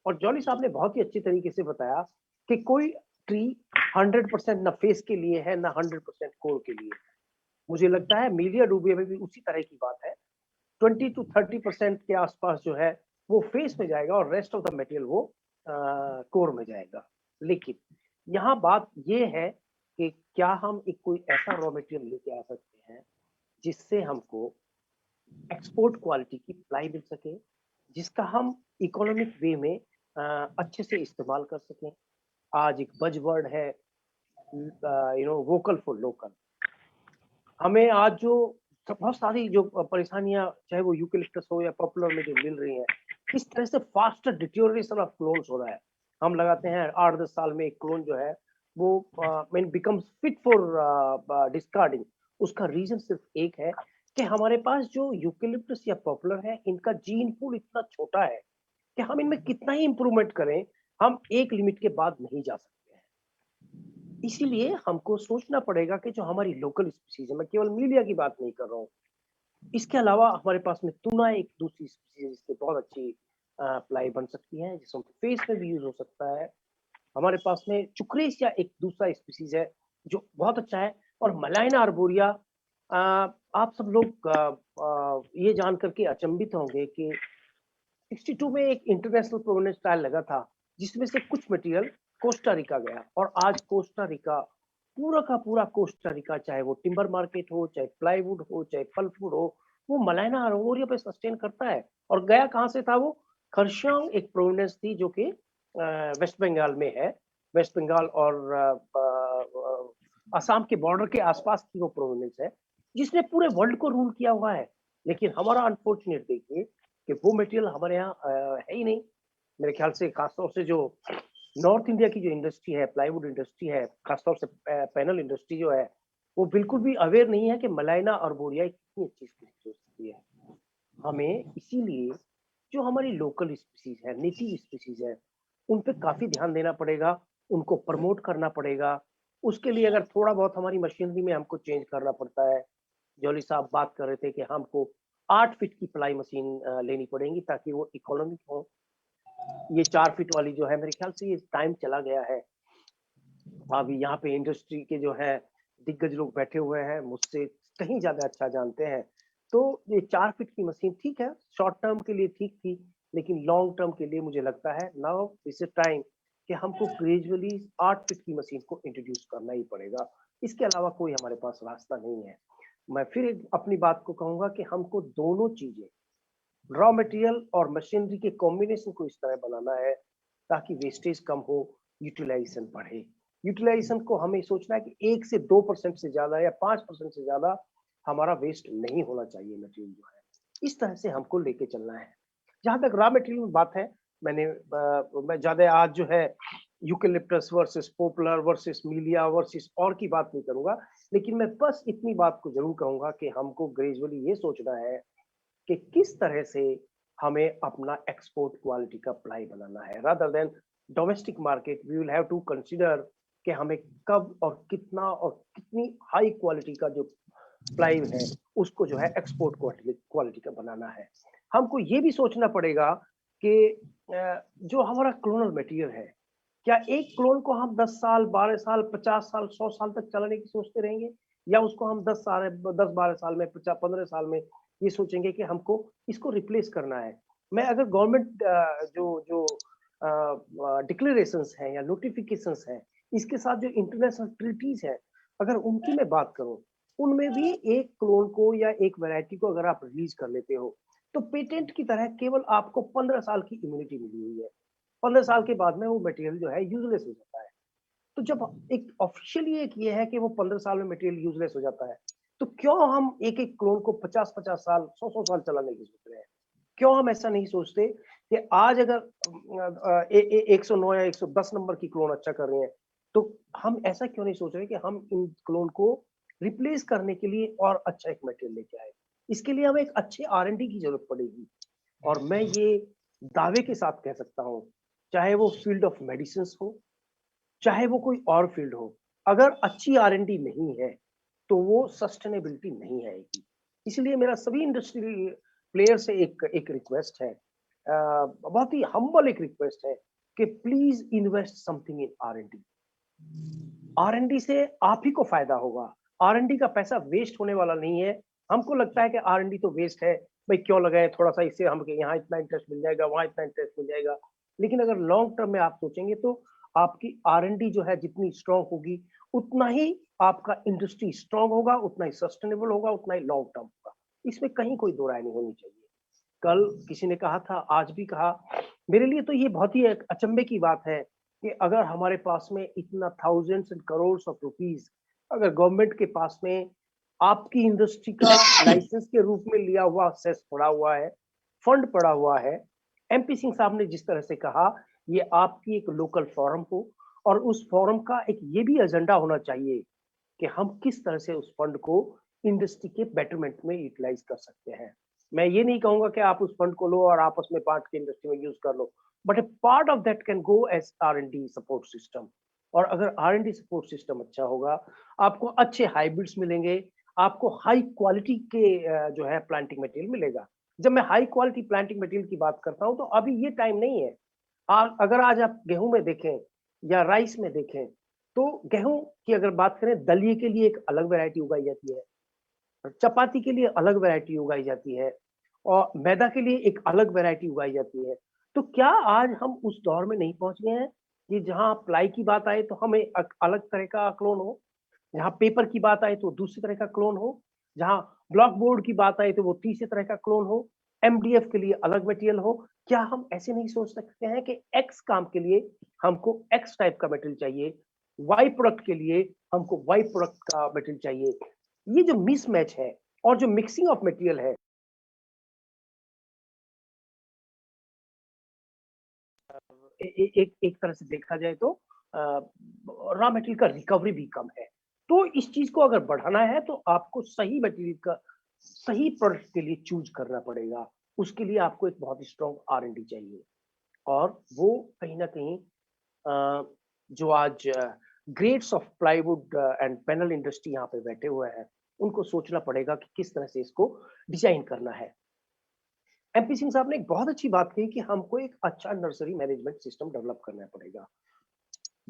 और जॉली साहब ने बहुत ही अच्छी तरीके से बताया कि कोई ट्री 100% ना फेस के लिए है ना 100% कोर के लिए। मुझे लगता है मीलिया डूबिया में भी उसी तरह की बात है। 20 to 30% के आसपास जो है वो फेस में जाएगा और रेस्ट ऑफ द मटेरियल वो कोर में जाएगा। लेकिन यहाँ बात ये है कि क्या हम एक कोई ऐसा रॉ मटेरियल लेके आ सकते हैं जिससे हमको एक्सपोर्ट क्वालिटी की प्लाई मिल सके, जिसका हम इकोनॉमिक वे में अच्छे से इस्तेमाल कर सकें। आज एक बजवर्ड है वोकल फॉर लोकल। हमें आज जो बहुत सारी जो परेशानियां, चाहे वो यूकेलिप्टस हो या पॉपुलर में जो मिल रही हैं, किस तरह से फास्टर डिटेरियोरेशन ऑफ क्लोन्स हो रहा है। हम लगाते हैं 8-10 साल में एक क्लोन जो है वो बिकम्स फिट फॉर डिस्कार्डिंग। उसका रीजन सिर्फ एक है कि हमारे पास जो यूकेलिप्टस या पॉपुलर है, इनका जीन पूल इतना छोटा है कि हम इनमें कितना ही इंप्रूवमेंट करें, हम एक लिमिट के बाद नहीं जा सकते हैं। इसीलिए हमको सोचना पड़ेगा कि जो हमारी लोकल स्पीसीज है, मैं केवल मीलिया की बात नहीं कर रहा हूँ, इसके अलावा हमारे पास में तुना एक दूसरी स्पीसीज है जिससे बहुत अच्छी प्लाई बन सकती है, जिसमें फेस में भी यूज हो सकता है। हमारे पास में चुक्रेस या एक दूसरा स्पीसीज है जो बहुत अच्छा है। और मलाइना आर्बोरिया, आप सब लोग ये जान करके अचंभित होंगे कि 62 में एक इंटरनेशनल प्रोवेनेंस ट्रायल लगा था जिसमें से कुछ मटेरियल कोस्टा रिका गया और आज कोस्टा रिका पूरा का पूरा कोस्टा रिका, चाहे वो टिम्बर मार्केट हो, चाहे प्लाईवुड हो, चाहे पल्पवुड हो, वो मलाइना आर्बोरिया पे सस्टेन करता है। और गया कहाँ से था वो? खरसांग एक प्रोवेनेंस थी जो कि वेस्ट बंगाल में है। वेस्ट बंगाल और असम के बॉर्डर के आसपास की वो प्रोवेनेंस है जिसने पूरे वर्ल्ड को रूल किया हुआ है। लेकिन हमारा अनफॉर्चुनेट देखिए कि वो मटेरियल हमारे यहाँ है ही नहीं। मेरे ख्याल से खासतौर से जो नॉर्थ इंडिया की जो इंडस्ट्री है, प्लाईवुड इंडस्ट्री है, खासतौर से पैनल इंडस्ट्री जो है, वो बिल्कुल भी अवेयर नहीं है कि मलाइना आर्बोरिया कितनी अच्छी स्पीसीज हो सकती है। हमें इसीलिए जो हमारी लोकल स्पीसीज है, नेटिव स्पीसीज है, उन पे काफी ध्यान देना पड़ेगा, उनको प्रमोट करना पड़ेगा। उसके लिए अगर थोड़ा बहुत हमारी मशीनरी में हमको चेंज करना पड़ता है। जॉली साहब बात कर रहे थे कि हमको 8 फीट की प्लाई मशीन लेनी पड़ेगी ताकि वो इकोनॉमिक हो। ये 4 फीट वाली जो है, मेरे ख्याल से ये टाइम चला गया है। अभी यहाँ पे इंडस्ट्री के जो है दिग्गज लोग बैठे हुए हैं, मुझसे कहीं ज्यादा अच्छा जानते हैं। तो ये 4 फीट की मशीन ठीक है, शॉर्ट टर्म के लिए ठीक थी, लेकिन लॉन्ग टर्म के लिए मुझे लगता है नाउ इट्स टाइम कि हमको ग्रेजुअली 8 फीट की मशीन को इंट्रोड्यूस करना ही पड़ेगा। इसके अलावा कोई हमारे पास रास्ता नहीं है। मैं फिर अपनी बात को कहूंगा कि हमको दोनों चीजें, रॉ मटेरियल और मशीनरी के कॉम्बिनेशन को इस तरह बनाना है ताकि वेस्टेज कम हो, यूटिलाइजेशन बढ़े। यूटिलाइजेशन को हमें सोचना है कि 1 से 2% से ज्यादा या 5% से ज्यादा हमारा वेस्ट नहीं होना चाहिए मटेरियल जो है। इस तरह से हमको लेके चलना है। जहां तक रॉ मटेरियल में बात है, मैं ज्यादा आज जो है eucalyptus versus poplar versus melia versus और की बात नहीं करूंगा, लेकिन मैं बस इतनी बात को जरूर कहूंगा कि हमको ग्रेजुअली ये सोचना है कि किस तरह से हमें अपना एक्सपोर्ट क्वालिटी का प्लाई बनाना है, rather than domestic market. We will have to consider कि हमें कब और कितना और कितनी हाई क्वालिटी का जो प्लाई है उसको जो है एक्सपोर्ट क्वालिटी का बनाना है। हमको ये भी सोचना पड़ेगा कि जो हमारा क्लोनल मटेरियल है, क्या एक क्लोन को हम 10 साल, 12 साल, 50 साल, 100 साल तक चलाने की सोचते रहेंगे, या उसको हम 10-12 साल में 15 साल में ये सोचेंगे कि हमको इसको रिप्लेस करना है। मैं अगर गवर्नमेंट जो जो डिक्लेरेशंस हैं या नोटिफिकेशंस हैं, इसके साथ जो इंटरनेशनल ट्रीटीज है, अगर उनकी मैं बात करूं, उनमें भी एक क्लोन को या एक वैरायटी को अगर आप रिलीज कर लेते हो, तो पेटेंट की तरह केवल आपको 15 साल की इम्यूनिटी मिली हुई है। 15 साल के बाद में वो मटेरियल जो है यूजलेस हो जाता है। तो जब एक ऑफिशियली एक ये है कि वो 15 साल में मटेरियल यूजलेस हो जाता है, तो क्यों हम एक-एक क्लोन को 50-50 साल, 100-100 साल चलाने की सोच रहे हैं? क्यों हम ऐसा नहीं सोचते कि आज अगर 109 या 110 नंबर की क्लोन अच्छा कर रहे हैं, तो हम ऐसा क्यों नहीं सोच रहे कि हम इन क्लोन को रिप्लेस करने के लिए और अच्छा एक मटेरियल लेके आए? इसके लिए हमें एक अच्छे R&D की जरूरत पड़ेगी। और मैं ये दावे के साथ कह सकता हूँ, चाहे वो फील्ड ऑफ मेडिसिन हो, चाहे वो कोई और फील्ड हो, अगर अच्छी R&D नहीं है, तो वो सस्टेनेबिलिटी नहीं आएगी। इसलिए मेरा सभी इंडस्ट्री प्लेयर से एक रिक्वेस्ट है, बहुत ही हम्बल एक रिक्वेस्ट है कि please invest something in R&D। R&D से आप ही को फायदा होगा। R&D का पैसा वेस्ट होने वाला नहीं है। हमको लगता है कि R&D तो वेस्ट है, भाई क्यों लगाए, थोड़ा सा इससे हम यहाँ इतना इंटरेस्ट मिल जाएगा, वहां इतना इंटरेस्ट मिल जाएगा। लेकिन अगर लॉन्ग टर्म में आप सोचेंगे तो आपकी R&D जो है जितनी स्ट्रांग होगी, उतना ही आपका इंडस्ट्री स्ट्रांग होगा, उतना ही सस्टेनेबल होगा, उतना ही लॉन्ग टर्म होगा। इसमें कहीं कोई दो राय नहीं होनी चाहिए। कल किसी ने कहा था, आज भी कहा, मेरे लिए तो ये बहुत ही एक अचंभे की बात है कि अगर हमारे पास में इतना thousands and crores of rupees अगर गवर्नमेंट के पास में आपकी इंडस्ट्री का लाइसेंस के रूप में लिया हुआ सेस पड़ा हुआ है, फंड पड़ा हुआ है। MP सिंह साहब ने जिस तरह से कहा, ये आपकी एक लोकल फोरम हो और उस फोरम का एक ये भी एजेंडा होना चाहिए कि हम किस तरह से उस फंड को इंडस्ट्री के बेटरमेंट में यूटिलाइज कर सकते हैं। मैं ये नहीं कहूंगा कि आप उस फंड को लो और आपस में बांट के इंडस्ट्री में यूज कर लो, but a part of that can go as R&D support system. और अगर R&D सपोर्ट सिस्टम अच्छा होगा, आपको अच्छे हाइब्रिड्स मिलेंगे, आपको हाई क्वालिटी के जो है प्लांटिंग मटेरियल मिलेगा। जब मैं हाई क्वालिटी प्लांटिंग मटेरियल की बात करता हूं, तो अभी ये टाइम नहीं है। अगर आज आप गेहूं में देखें या राइस में देखें, तो गेहूं की अगर बात करें, दलिये के लिए एक अलग वैरायटी उगाई जाती है, चपाती के लिए अलग वैरायटी उगाई जाती है, और मैदा के लिए एक अलग वैरायटी उगाई जाती है। तो क्या आज हम उस दौर में नहीं पहुंच गए हैं कि जहां प्लाई की बात आए तो हमें अलग तरह का क्लोन हो, जहां पेपर की बात आए तो दूसरी तरह का क्लोन हो, जहां ब्लॉक बोर्ड की बात आए तो वो तीसरे तरह का क्लोन हो, MDF के लिए अलग मटेरियल हो? क्या हम ऐसे नहीं सोच सकते हैं कि X काम के लिए हमको X टाइप का मटेरियल चाहिए, Y प्रोडक्ट के लिए हमको Y प्रोडक्ट का मटेरियल चाहिए? ये जो मिसमैच है और जो मिक्सिंग ऑफ मटेरियल है, एक तरह से देखा जाए तो रॉ मटेरियल का रिकवरी भी कम है। तो इस चीज को अगर बढ़ाना है तो आपको सही मटेरियल का सही प्रोडक्ट के लिए चूज करना पड़ेगा। उसके लिए आपको एक बहुत स्ट्रॉन्ग R&D चाहिए, और वो कहीं ना कहीं जो आज grades of plywood and panel industry यहाँ पे बैठे हुए हैं, उनको सोचना पड़ेगा कि किस तरह से इसको डिजाइन करना है। MP सिंह साहब ने एक बहुत अच्छी बात कही कि हमको एक अच्छा नर्सरी मैनेजमेंट सिस्टम डेवलप करना पड़ेगा।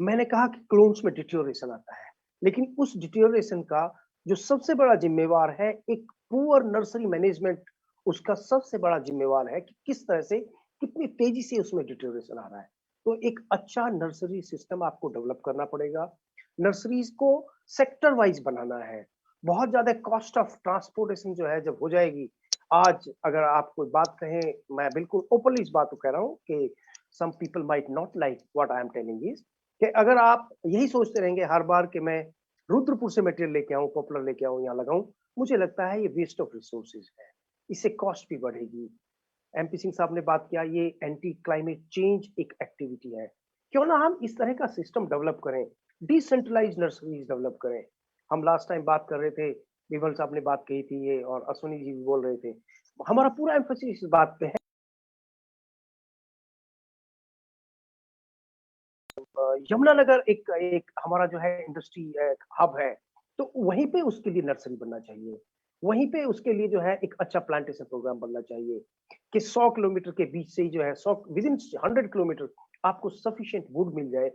मैंने कहा कि क्लोन्स में डिटेरियोरेशन आता है, लेकिन उस डिटेरियोरेशन का जो सबसे बड़ा जिम्मेवार है एक पुअर नर्सरी मैनेजमेंट, उसका सबसे बड़ा जिम्मेवार है कि किस तरह से कितनी तेजी से उसमें डिटेरियोरेशन आ रहा है। तो एक अच्छा नर्सरी सिस्टम आपको डेवलप करना पड़ेगा। नर्सरीज को सेक्टर वाइज बनाना है। बहुत ज्यादा कॉस्ट ऑफ ट्रांसपोर्टेशन जो है जब हो जाएगी, आज अगर आप कोई बात कहें, मैं बिल्कुल ओपनली इस बात को कह रहा हूँ कि some people might not like what I am telling is कि अगर आप यही सोचते रहेंगे हर बार कि मैं रुद्रपुर से मटेरियल लेके आऊं, पॉपुलर लेके आऊं, यहाँ लगाऊं, मुझे लगता है ये वेस्ट ऑफ रिसोर्सेज है, इससे कॉस्ट भी बढ़ेगी। MP सिंह साहब ने बात किया, ये एंटी क्लाइमेट चेंज एक एक्टिविटी है, क्यों ना हम इस तरह का सिस्टम डेवलप करें, डिसेंट्रलाइज नर्सरीज डेवलप करें। हम लास्ट टाइम बात कर रहे थे, बिमल साहब ने बात कही थी ये, और अश्विनी जी भी बोल रहे थे, हमारा पूरा एम्फेसिस इस बात पे है। यमुनानगर एक हमारा जो है इंडस्ट्री हब है, तो वहीं पे उसके लिए नर्सरी बनना चाहिए, वहीं पे उसके लिए जो है एक अच्छा प्लांटेशन प्रोग्राम बनना चाहिए कि 100 किलोमीटर के बीच से ही जो है 100 विदिन 100 किलोमीटर आपको सफिशिएंट वुड मिल जाए।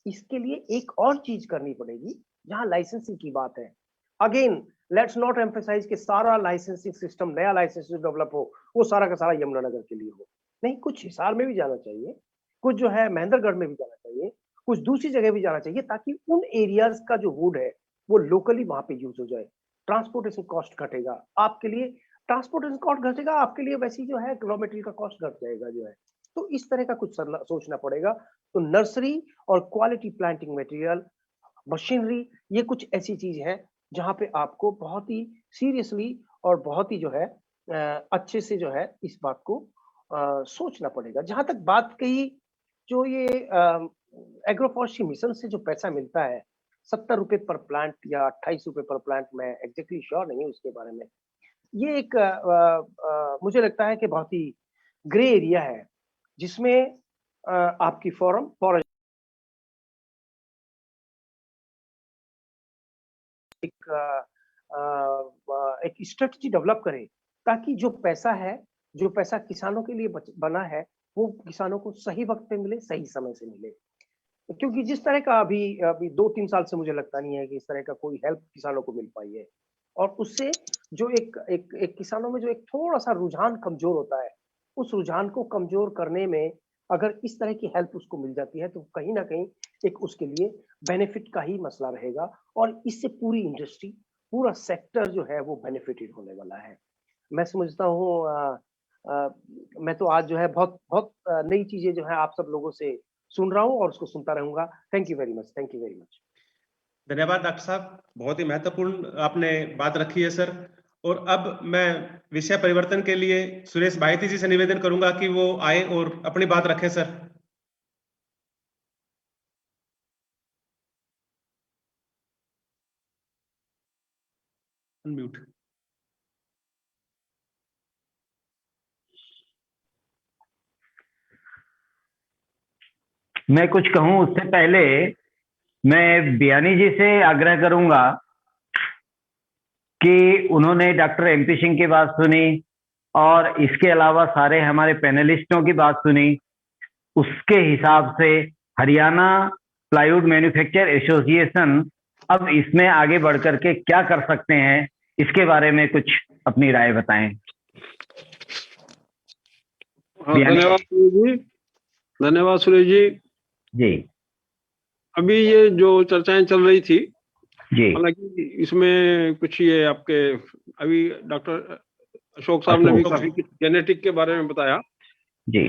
इसके लिए एक और चीज करनी पड़ेगी, जहां लाइसेंसिंग की बात है, अगेन लेट्स नॉट एम्फेसाइज कि सारा लाइसेंसिंग सिस्टम, नया लाइसेंस जो डेवलप हो वो सारा का सारा यमुनानगर के लिए हो। नहीं, कुछ हिसार में भी जाना चाहिए, कुछ जो है महेंद्रगढ़ में भी जाना चाहिए, कुछ दूसरी जगह भी जाना चाहिए, ताकि उन एरियाज का जो वुड है वो लोकली वहां पे यूज हो जाए। ट्रांसपोर्टेशन कॉस्ट घटेगा आपके लिए, ट्रांसपोर्टेशन कॉस्ट घटेगा आपके लिए, वैसे ही जो है रॉ मटेरियल का कॉस्ट घट जाएगा जो है। तो इस तरह का कुछ सोचना पड़ेगा। तो नर्सरी और क्वालिटी प्लांटिंग मटेरियल, मशीनरी, ये कुछ ऐसी चीज है जहां पे आपको बहुत ही सीरियसली और बहुत ही जो है अच्छे से जो है इस बात को सोचना पड़ेगा। जहां तक बात कही, जो ये एग्रोफॉरेस्ट्री मिशन से जो पैसा मिलता है 70 रुपए पर प्लांट या 28 रुपए पर प्लांट, मैं एग्जैक्टली श्योर नहीं हूँ उसके बारे में। ये एक मुझे लगता है कि बहुत ही ग्रे एरिया है, जिसमें आपकी फॉरेस्ट एक स्ट्रेटजी डेवलप करे, ताकि जो पैसा है, जो पैसा किसानों के लिए बना है, वो किसानों को सही वक्त पे मिले, सही समय से मिले। क्योंकि जिस तरह का अभी 2-3 साल से मुझे लगता नहीं है कि इस तरह का कोई हेल्प किसानों को मिल पाई है। और उससे जो एक किसानों में जो एक थोड़ा सा रुझान कमजोर होता है, उस रुझान को कमजोर करने में अगर इस तरह की हेल्प उसको मिल जाती है, तो कहीं ना कहीं एक उसके लिए बेनिफिट का ही मसला रहेगा, और इससे पूरी इंडस्ट्री, पूरा सेक्टर जो है वो बेनिफिटेड होने वाला है। मैं समझता हूँ मैं तो आज जो है बहुत बहुत नई चीजें जो है आप सब लोगों से सुन रहा हूँ और उसको सुनता रहूंगा। Thank you very much, thank you very much. धन्यवाद डॉक्टर साहब, बहुत ही महत्वपूर्ण आपने बात रखी है सर। और अब मैं विषय परिवर्तन के लिए सुरेश भायती जी से निवेदन करूंगा कि वो आए और अपनी बात रखें सर। अनम्यूट। मैं कुछ कहूं उससे पहले मैं बियानी जी से आग्रह करूंगा कि उन्होंने डॉक्टर एमपी सिंह की बात सुनी और इसके अलावा सारे हमारे पैनलिस्टों की बात सुनी। उसके हिसाब से हरियाणा प्लाईवुड मैन्युफैक्चर एसोसिएशन अब इसमें आगे बढ़ करके क्या कर सकते हैं, इसके बारे में कुछ अपनी राय बताएं। धन्यवाद सुरेश जी, धन्यवाद सुरेश जी। जी, अभी ये जो चर्चाएं चल रही थी, जी, हालांकि इसमें कुछ ये आपके अभी डॉक्टर अशोक साहब ने भी काफी जेनेटिक के बारे में बताया। जी,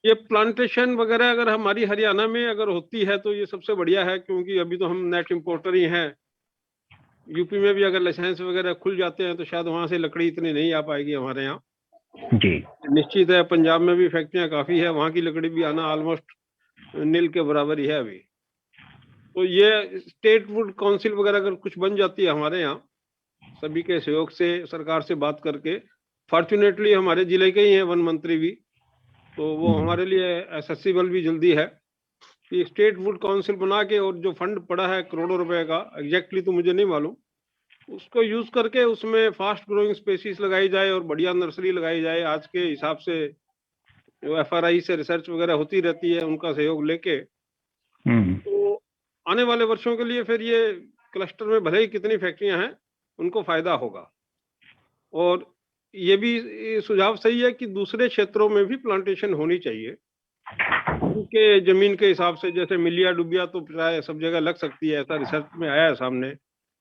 ये प्लांटेशन वगैरह अगर हमारी हरियाणा में अगर होती है तो ये सबसे बढ़िया है, क्योंकि अभी तो हम नेट इंपोर्टर ही हैं। यूपी में भी अगर लाइसेंस वगैरह खुल जाते हैं तो शायद वहां से लकड़ी इतनी नहीं आ पाएगी हमारे यहाँ। जी, निश्चित है, पंजाब में भी फैक्ट्रियां काफी है, वहां की लकड़ी भी आना ऑलमोस्ट नील के बराबर ही है अभी। तो ये स्टेट वुड काउंसिल वगैरह अगर कुछ बन जाती है हमारे यहाँ, सभी के सहयोग से सरकार से बात करके, फॉर्चुनेटली हमारे जिले के ही हैं वन मंत्री भी, तो वो हमारे लिए एक्सेसिबल भी जल्दी है कि स्टेट वुड काउंसिल बना के, और जो फंड पड़ा है करोड़ों रुपए का, एग्जैक्टली तो मुझे नहीं मालूम, उसको यूज करके उसमें फास्ट ग्रोइंग स्पेसीज लगाई जाए और बढ़िया नर्सरी लगाई जाए। आज के हिसाब से जो एफआरआई से रिसर्च वगैरह होती रहती है, उनका सहयोग लेके, तो आने वाले वर्षों के लिए फिर ये क्लस्टर में भले ही कितनी फैक्ट्रियां हैं, उनको फायदा होगा। और ये भी सुझाव सही है कि दूसरे क्षेत्रों में भी प्लांटेशन होनी चाहिए, उनके जमीन के हिसाब से। जैसे मिलिया डुबिया तो प्राय सब जगह लग सकती है, ऐसा रिसर्च में आया है सामने।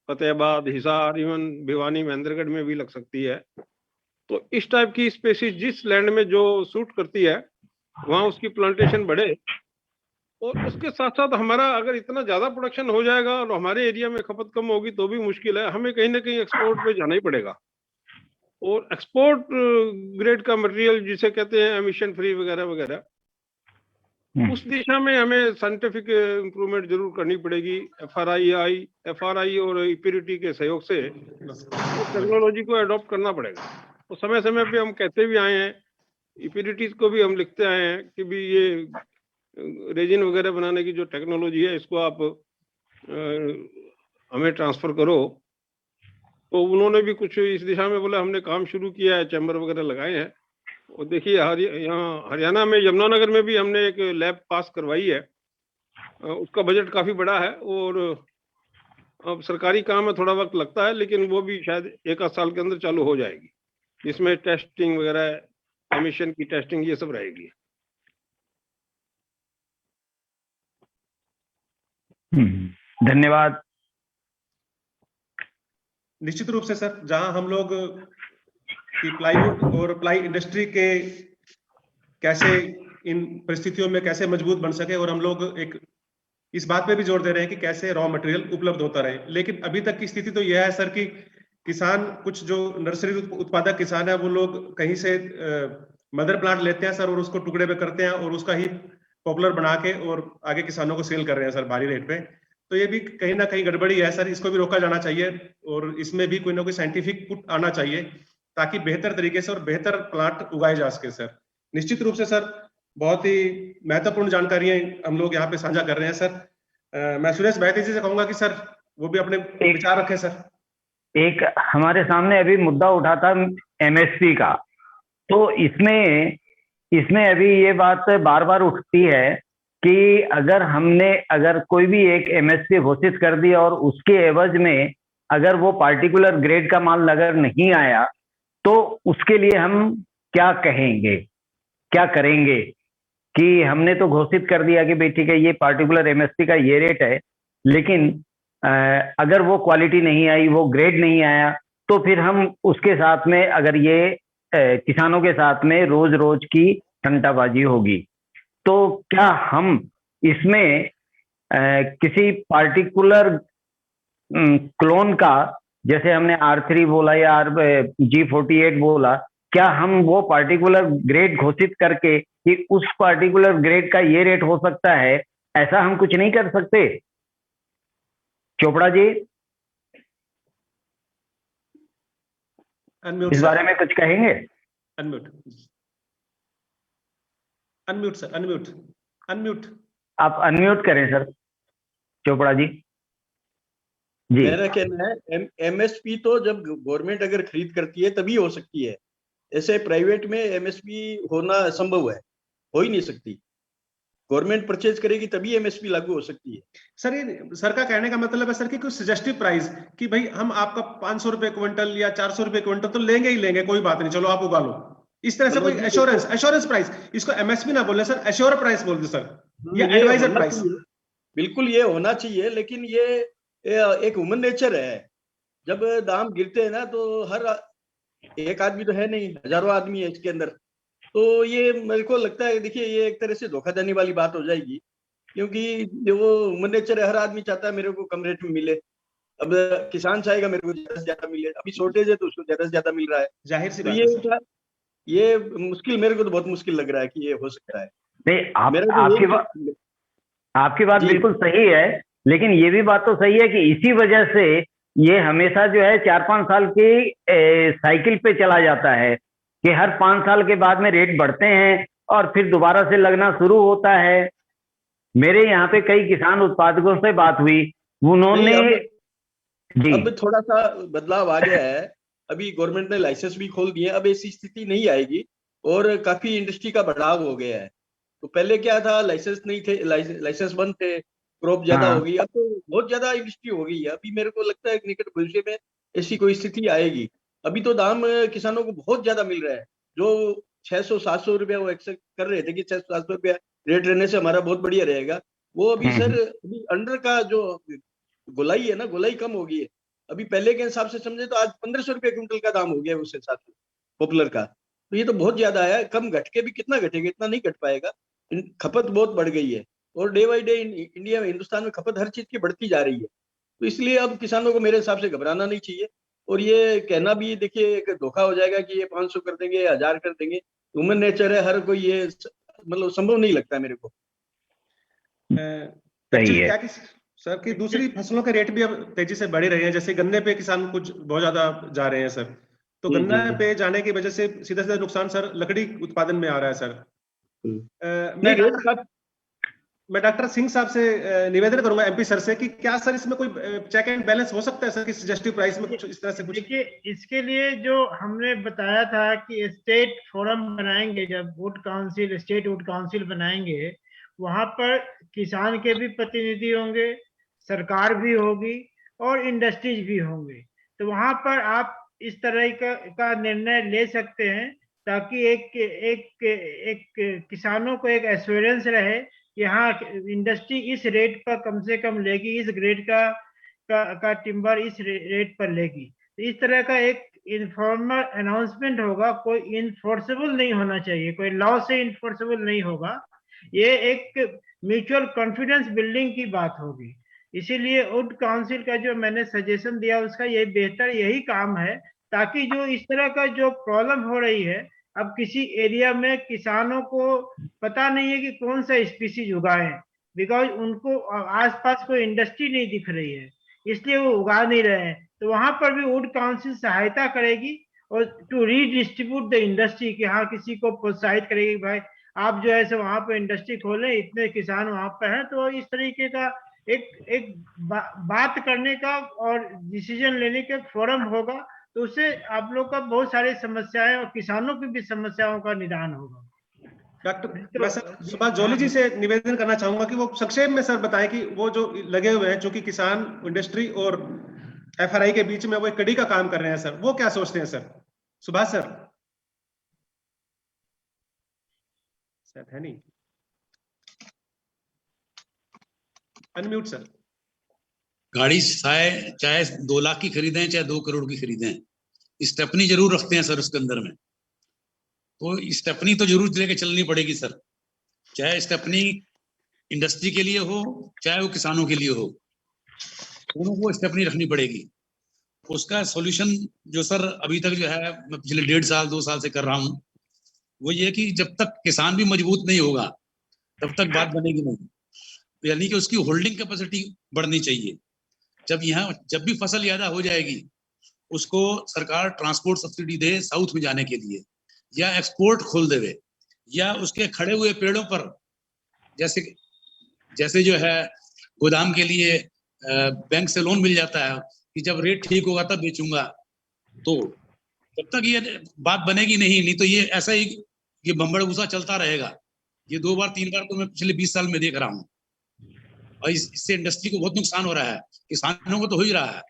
फतेहाबाद, हिसार, इवन भिवानी, महेंद्रगढ़ में भी लग सकती है। तो इस टाइप की स्पेसीज जिस लैंड में जो सूट करती है, वहां उसकी प्लांटेशन बढ़े। और उसके साथ साथ हमारा अगर इतना ज्यादा प्रोडक्शन हो जाएगा और हमारे एरिया में खपत कम होगी तो भी मुश्किल है, हमें कहीं ना कहीं एक्सपोर्ट पे जाना ही पड़ेगा। और एक्सपोर्ट ग्रेड का मटेरियल जिसे कहते हैं एमिशन फ्री वगैरह वगैरह, उस दिशा में हमें साइंटिफिक इंप्रूवमेंट जरूर करनी पड़ेगी। एफआरआई और इप्यूरिटी के सहयोग से टेक्नोलॉजी को अडॉप्ट करना पड़ेगा। तो समय समय पे हम कहते भी आए हैं, इप्यूरिटीज को भी हम लिखते आए हैं कि भी ये रेजिन वगैरह बनाने की जो टेक्नोलॉजी है, इसको आप हमें ट्रांसफर करो। तो उन्होंने भी कुछ इस दिशा में बोला, हमने काम शुरू किया है, चैम्बर वगैरह लगाए हैं। और देखिए यहाँ हरियाणा में यमुनानगर में भी हमने एक लैब पास करवाई है, उसका बजट काफी बड़ा है। और अब सरकारी काम में थोड़ा वक्त लगता है, लेकिन वो भी शायद 1 आध साल के अंदर चालू हो जाएगी, जिसमें टेस्टिंग वगैरह, एमिशन की टेस्टिंग, ये सब रहेगी। धन्यवाद। निश्चित रूप से सर, जहां हम लोग कि प्लाईवुड और प्लाई इंडस्ट्री के कैसे इन परिस्थितियों में कैसे मजबूत बन सके, और हम लोग एक इस बात पे भी जोर दे रहे हैं कि कैसे रॉ मटेरियल उपलब्ध होता रहे। लेकिन अभी तक की स्थिति तो यह है सर कि किसान, कुछ जो नर्सरी उत्पादक किसान है, वो लोग कहीं से मदर प्लांट लेते हैं सर, और उसको टुकड़े में करते हैं और उसका ही पॉपुलर बना के और आगे किसानों को सेल कर रहे हैं सर भारी रेट पे। तो ये भी कहीं ना कहीं गड़बड़ी है सर, इसको भी रोका जाना चाहिए और इसमें भी कोई ना कोई साइंटिफिक पुट आना चाहिए ताकि बेहतर तरीके से और बेहतर प्लांट उगाए जा सके सर। निश्चित रूप से सर, बहुत ही महत्वपूर्ण जानकारियां हम लोग यहाँ पे साझा कर रहे हैं सर। मैं सुरेश बैती जी से कहूंगा कि सर वो भी अपने विचार रखें सर। एक हमारे सामने अभी मुद्दा उठा था एमएसपी का, तो इसमें अभी ये बात बार बार उठती है कि अगर कोई भी एक एमएसपी घोषित कर दिया और उसके एवज में अगर वो पार्टिकुलर ग्रेड का माल अगर नहीं आया, तो उसके लिए हम क्या कहेंगे, क्या करेंगे? कि हमने तो घोषित कर दिया कि भाई ठीक है, ये पार्टिकुलर एमएसपी का ये रेट है, लेकिन अगर वो क्वालिटी नहीं आई, वो ग्रेड नहीं आया, तो फिर हम उसके साथ में अगर ये किसानों के साथ में रोज रोज की टंटाबाजी होगी, तो क्या हम इसमें किसी पार्टिकुलर क्लोन का, जैसे हमने R3 बोला या G48 बोला, क्या हम वो पार्टिकुलर ग्रेड घोषित करके कि उस पार्टिकुलर ग्रेड का ये रेट हो सकता है, ऐसा हम कुछ नहीं कर सकते? चोपड़ा जी, अनम्यूट इस बारे में कुछ कहेंगे? अनम्यूट अनम्यूट सर, अनम्यूट आप अनम्यूट करें सर, चोपड़ा जी। जी, मेरा कहना है एमएसपी तो जब गवर्नमेंट अगर खरीद करती है तभी हो सकती है, ऐसे प्राइवेट में एमएसपी होना असंभव है, हो ही नहीं सकती। गवर्नमेंट परचेज करेगी तभी एमएसपी लागू हो सकती है। सर, ये सर का कहने का मतलब है सर कि कुछ सजेस्टिव प्राइस कि भाई हम आपका 500 रुपए क्विंटल या 400 रुपए क्विंटल तो लेंगे ही लेंगे, कोई बात नहीं, चलो आप उगा लो, इस तरह से कोई एश्योरेंस प्राइस, इसको एमएसपी ना बोले सर, एश्योर प्राइस बोल दो सर, या एडवाइजर प्राइस। बिल्कुल ये होना चाहिए, लेकिन ये एक ह्यूमन नेचर है, जब दाम गिरते हैं ना तो हर एक आदमी तो है नहीं, हजारों आदमी है इसके अंदर, तो ये मेरे को लगता है, देखिए ये एक तरह से धोखाधड़ी वाली बात हो जाएगी, क्योंकि वो ह्यूमन नेचर है, हर आदमी चाहता है मेरे को कम रेट में मिले। अब किसान चाहेगा मेरे को ज्यादा से ज्यादा मिले, अभी शॉर्टेज है तो उसको ज्यादा से ज्यादा मिल रहा है, जाहिर सी तो बात है ये मुश्किल, मेरे को तो बहुत मुश्किल लग रहा है कि ये हो सकता है। नहीं, आपकी बात बिल्कुल सही है, लेकिन ये भी बात तो सही है कि इसी वजह से ये हमेशा जो है 4-5 साल की साइकिल पे चला जाता है कि हर 5 साल के बाद में रेट बढ़ते हैं और फिर दोबारा से लगना शुरू होता है। मेरे यहाँ पे कई किसान उत्पादकों से बात हुई, उन्होंने अब थोड़ा सा बदलाव आ गया है, अभी गवर्नमेंट ने लाइसेंस भी खोल दिए, अब ऐसी स्थिति नहीं आएगी और काफी इंडस्ट्री का बढ़ाव हो गया है। तो पहले क्या था, लाइसेंस नहीं थे, लाइसेंस बंद थे, क्रॉप ज्यादा हो गई, अब तो बहुत ज्यादा इंडस्ट्री हो गई है। अभी मेरे को लगता है कि निकट भविष्य में ऐसी कोई स्थिति आएगी। अभी तो दाम किसानों को बहुत ज्यादा मिल रहा है, जो 600-700 रुपया वो एक्सेप्ट कर रहे थे कि 600-700 रुपया रेट रहने से हमारा बहुत बढ़िया रहेगा, वो अभी सर अभी अंडर का जो गोलाई है ना, गोलाई कम हो गई है। अभी पहले के हिसाब से समझे तो आज 1500 रुपये क्विंटल का दाम हो गया उस हिसाब से पॉपुलर का, तो ये तो बहुत ज्यादा है। कम घट के भी कितना घटेगा, इतना नहीं घट पाएगा, खपत बहुत बढ़ गई है और डे बाई डे इंडिया में, हिंदुस्तान में खपत हर चीज की बढ़ती जा रही है। तो इसलिए अब किसानों को मेरे हिसाब से घबराना नहीं चाहिए, और ये कहना भी देखिए एक धोखा हो जाएगा कि ये 500 कर देंगे, 1000 कर देंगे, ह्यूमन नेचर है, हर कोई ये मतलब संभव नहीं लगता है मेरे को। सही है क्या कि सर की दूसरी फसलों के रेट भी अब तेजी से बढ़ रहे हैं, जैसे गन्ने पे किसान कुछ बहुत ज्यादा जा रहे हैं सर, तो गन्ना पे जाने की वजह से सीधा सीधा नुकसान सर लकड़ी उत्पादन में आ रहा है सर। मैं डॉक्टर सिंह साहब से निवेदन करूंगा एमपी सर से कि क्या सर इसमें कोई चेक एंड बैलेंस हो सकता है सर कि सजेस्टिव प्राइस में कुछ इस तरह से कुछ? देखिए, इसके लिए जो हमने बताया था कि स्टेट फोरम बनाएंगे, जब would council, state would council बनाएंगे, वहां पर किसान के भी प्रतिनिधि होंगे, सरकार भी होगी और इंडस्ट्रीज भी होंगे। तो वहां पर आप इस तरह का निर्णय ले सकते हैं ताकि एक किसानों को एक एश्योरेंस रहे कि हाँ इंडस्ट्री इस रेट पर कम से कम लेगी, इस ग्रेड का टिम्बर इस रेट पर लेगी। तो इस तरह का एक इनफॉर्मल अनाउंसमेंट होगा, कोई इन्फोर्सेबल नहीं होना चाहिए, कोई लॉ से इन्फोर्सेबल नहीं होगा। ये एक म्यूचुअल कॉन्फिडेंस बिल्डिंग की बात होगी। इसीलिए वुड काउंसिल का जो मैंने सजेशन दिया उसका ये बेहतर यही काम है, ताकि जो इस तरह का जो प्रॉब्लम हो रही है, अब किसी एरिया में किसानों को पता नहीं है कि कौन सा स्पीसीज उगाएं, बिकॉज उनको आसपास कोई इंडस्ट्री नहीं दिख रही है, इसलिए वो उगा नहीं रहे हैं। तो वहां पर भी वुड काउंसिल सहायता करेगी और टू रीडिस्ट्रीब्यूट द इंडस्ट्री, कि हाँ किसी को प्रोत्साहित करेगी भाई आप जो है सो वहां पर इंडस्ट्री खोलें, इतने किसान वहां पर हैं। तो इस तरीके का एक बात करने का और डिसीजन लेने का फोरम होगा, तो उससे आप लोग का बहुत सारी समस्याएं और किसानों की भी समस्याओं का निदान होगा। डॉक्टर मैं सर सुभाष जोली जी से निवेदन करना चाहूंगा कि वो संक्षेप में सर बताएं कि वो जो लगे हुए हैं, चूंकि किसान, इंडस्ट्री और एफआरआई के बीच में वो एक कड़ी का काम कर रहे हैं सर, वो क्या सोचते हैं सर? सुभाष सर है नहीं, अनम्यूट सर। गाड़ी चाहे 2 लाख की खरीदें चाहे 2 करोड़ की खरीदें, स्टेपनी जरूर रखते हैं सर उसके अंदर में। तो स्टेपनी तो जरूर लेके चलनी पड़ेगी सर, चाहे स्टेपनी इंडस्ट्री के लिए हो चाहे वो किसानों के लिए हो, दोनों को स्टेपनी रखनी पड़ेगी। उसका सॉल्यूशन जो सर अभी तक जो है मैं पिछले 1.5 साल 2 साल से कर रहा हूँ, वो ये कि जब तक किसान भी मजबूत नहीं होगा तब तक बात बनेगी नहीं। यानी कि उसकी होल्डिंग कैपेसिटी बढ़नी चाहिए। जब भी फसल ज्यादा हो जाएगी उसको सरकार ट्रांसपोर्ट सब्सिडी दे साउथ में जाने के लिए, या एक्सपोर्ट खोल देवे, या उसके खड़े हुए पेड़ों पर जैसे जो है गोदाम के लिए बैंक से लोन मिल जाता है कि जब रेट ठीक होगा तब बेचूंगा। तो जब तक ये बात बनेगी नहीं तो ये ऐसा ही ये बम्बड़ भूसा चलता रहेगा। ये 2 बार 3 बार तो मैं पिछले 20 साल में देख रहा हूँ, और इससे इंडस्ट्री को बहुत नुकसान हो रहा है, किसानों को तो हो ही रहा है।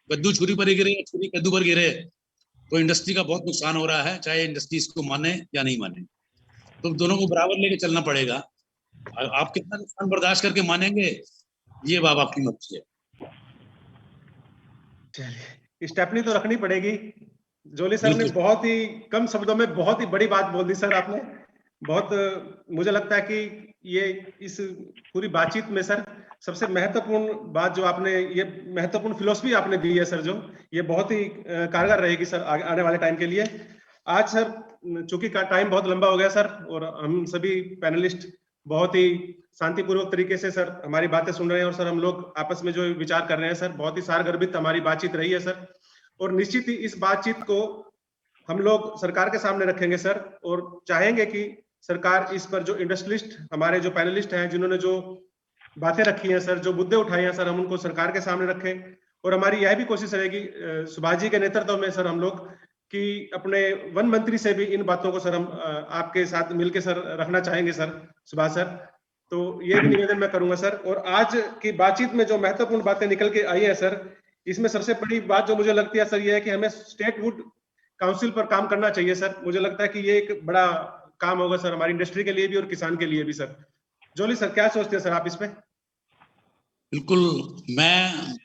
कद्दू छुरी पर गिरे, छुरी कद्दू पर गिरे, तो इंडस्ट्री का बहुत नुकसान हो रहा है, चाहे इंडस्ट्री इसको माने या नहीं माने। तो दोनों को बराबर लेके चलना पड़ेगा। आप कितना नुकसान बर्दाश्त करके मानेंगे ये बात आपकी मर्जी है। चलिए स्टेपनी तो रखनी पड़ेगी। जोली सर ने बहुत ही कम शब्दों में बहुत ही बड़ी बात बोल दी सर आपने। बहुत मुझे लगता है कि ये इस पूरी बातचीत में सर सबसे महत्वपूर्ण बात जो आपने, ये महत्वपूर्ण फिलॉसफी आपने दी है सर, जो ये बहुत ही कारगर रहेगी सर आने वाले टाइम के लिए। आज सर चूंकि टाइम बहुत लंबा हो गया सर, और हम सभी पैनलिस्ट बहुत ही शांतिपूर्वक तरीके से सर हमारी बातें सुन रहे हैं, और सर हम लोग आपस में जो विचार कर रहे हैं सर, बहुत ही सारगर्भित हमारी बातचीत रही है सर। और निश्चित ही इस बातचीत को हम लोग सरकार के सामने रखेंगे सर, और चाहेंगे कि सरकार इस पर जो इंडस्ट्रियलिस्ट हमारे जो पैनलिस्ट हैं, जिन्होंने जो बातें रखी हैं सर, जो मुद्दे उठाए हैं सर, हम उनको सरकार के सामने रखें। और हमारी यह भी कोशिश रहेगी सुभाष जी के नेतृत्व में सर हम लोग कि अपने वन मंत्री से भी इन बातों को सर हम आपके साथ मिलकर सर रखना चाहेंगे सर सुभाष सर। तो ये भी निवेदन मैं करूंगा सर। और आज की बातचीत में जो महत्वपूर्ण बातें निकल के आई है सर, इसमें सबसे बड़ी बात जो मुझे लगती है सर ये है कि हमें स्टेट वुड काउंसिल पर काम करना चाहिए सर। मुझे लगता है कि ये एक बड़ा काम होगा सर हमारी इंडस्ट्री के लिए भी और किसान के लिए भी सर। जोली सर क्या सोचते हैं सर आप इस पे? बिल्कुल, मैं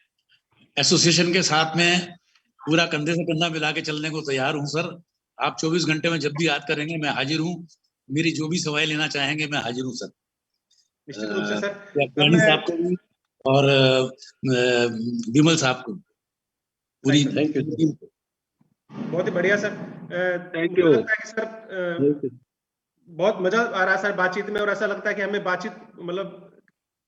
एसोसिएशन के साथ में पूरा कंधे से कंधा मिला के चलने को तैयार हूं सर। आप 24 घंटे में जब भी याद करेंगे मैं हाजिर हूं। मेरी जो भी सवाल लेना चाहेंगे मैं हाजिर हूँ सर। निश्चित रूप से सर। साहब को भी और विमल साहब को पूरी थैंक यू। बहुत ही बढ़िया सर। Thank you sir. बहुत मजा आ रहा है सर बातचीत में, और ऐसा लगता है कि हमें बातचीत मतलब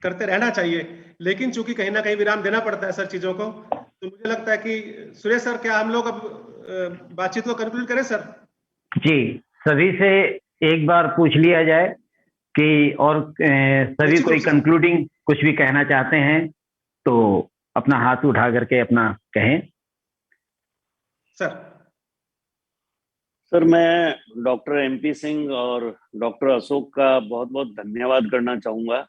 करते रहना चाहिए, लेकिन चूंकि कहीं ना कहीं विराम देना पड़ता है सर चीजों को। तो मुझे लगता है कि सुरेश सर क्या हम लोग अब बातचीत को कंक्लूड करें सर? जी, सभी से एक बार पूछ लिया जाए कि और सभी कोई कंक्लूडिंग कुछ भी कहना चाहते हैं तो अपना हाथ उठा करके अपना कहें सर। सर मैं डॉक्टर MP सिंह और डॉक्टर अशोक का बहुत बहुत धन्यवाद करना चाहूंगा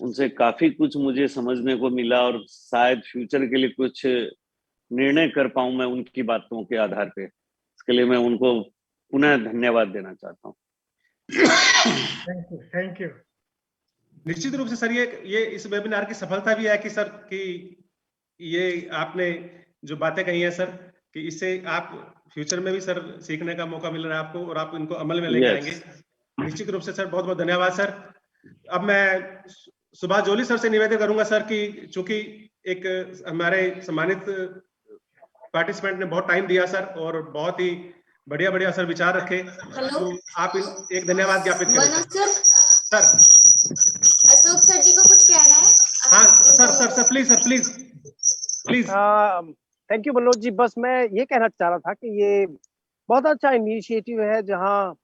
उनसे काफी कुछ मुझे समझने को मिला और शायद फ्यूचर के लिए कुछ निर्णय कर पाऊं मैं उनकी बातों के आधार पे। इसके लिए मैं उनको पुनः धन्यवाद देना चाहता हूँ। Thank you. निश्चित रूप से सर ये इस वेबिनार की सफलता भी है कि सर कि ये आपने जो बातें कही हैं सर कि इससे आप फ्यूचर में भी सर सीखने का मौका मिल रहा है आपको और आप इनको अमल में लेके आएंगे। निश्चित रूप से सर बहुत बहुत धन्यवाद सर। अब मैं सुभाष जोली सर से निवेदन करूंगा सर कि चूंकि एक हमारे सम्मानित पार्टिसिपेंट ने बहुत टाइम दिया सर और बहुत ही बढ़िया बढ़िया सर विचार रखे, तो आप एक धन्यवाद ज्ञापित करें सर। अशोक सर जी को कुछ कहना है? हाँ sir please. Thank you Manoj ji. बस मैं ये कहना चाह रहा था कि ये बहुत अच्छा इनिशिएटिव है जहां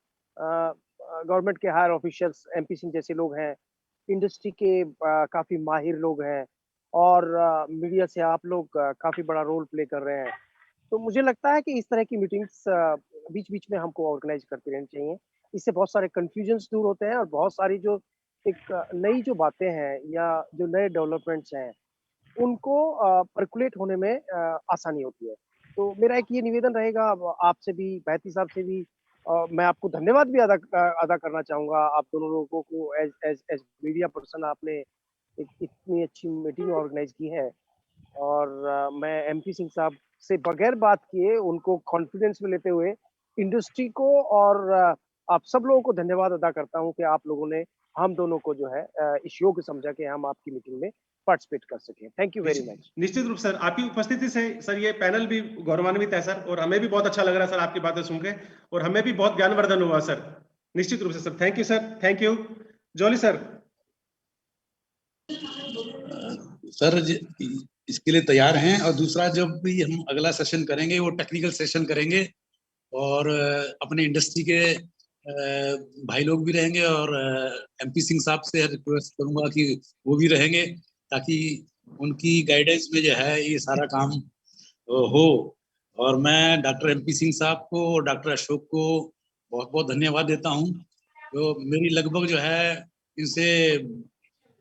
गवर्नमेंट के हायर ऑफिशियल्स एमपी सिंह जैसे लोग हैं, इंडस्ट्री के काफी माहिर लोग हैं और मीडिया से आप लोग काफी बड़ा रोल प्ले कर रहे हैं। तो मुझे लगता है कि इस तरह की मीटिंग्स बीच बीच में हमको ऑर्गेनाइज करती रहनी चाहिए। इससे बहुत सारे कंफ्यूजन्स दूर होते हैं और बहुत सारी जो एक नई जो बातें हैं या जो नए डेवलपमेंट्स हैं उनको पर्कुलेट होने में आसानी होती है। तो मेरा एक ये निवेदन रहेगा आपसे भी, बैती साहब से भी, मैं आपको धन्यवाद भी अदा करना चाहूंगा। आप दोनों लोगों को एज मीडिया पर्सन आपने एक इतनी अच्छी मीटिंग ऑर्गेनाइज की है और मैं एमपी सिंह साहब से बगैर बात किए उनको कॉन्फिडेंस में लेते हुए इंडस्ट्री को और आप सब लोगों को धन्यवाद अदा करता हूं कि आप लोगों ने हम दोनों को जो है इस योग्य समझा कि हम आपकी मीटिंग में पार्टिसिपेट कर सके। Thank you very much. निश्चित रूप सर आपकी उपस्थिति से सर ये पैनल भी गौरवान्वित है सर और हमें भी बहुत अच्छा लग रहा है सर आपकी बातें सुन के और हमें भी बहुत ज्ञानवर्धन हुआ सर। निश्चित रूप से sir thank you sir. Thank you Jolly sir. Sir इसके लिए तैयार हैं और दूसरा जब भी हम अगला सेशन करेंगे वो टेक्निकल सेशन करेंगे और अपने इंडस्ट्री के भाई लोग भी रहेंगे और एमपी सिंह साहब से रिक्वेस्ट करूंगा कि वो भी रहेंगे ताकि उनकी गाइडेंस में जो है ये सारा काम हो। और मैं डॉक्टर एमपी सिंह साहब को और डॉक्टर अशोक को बहुत बहुत धन्यवाद देता हूँ। तो मेरी लगभग जो है इनसे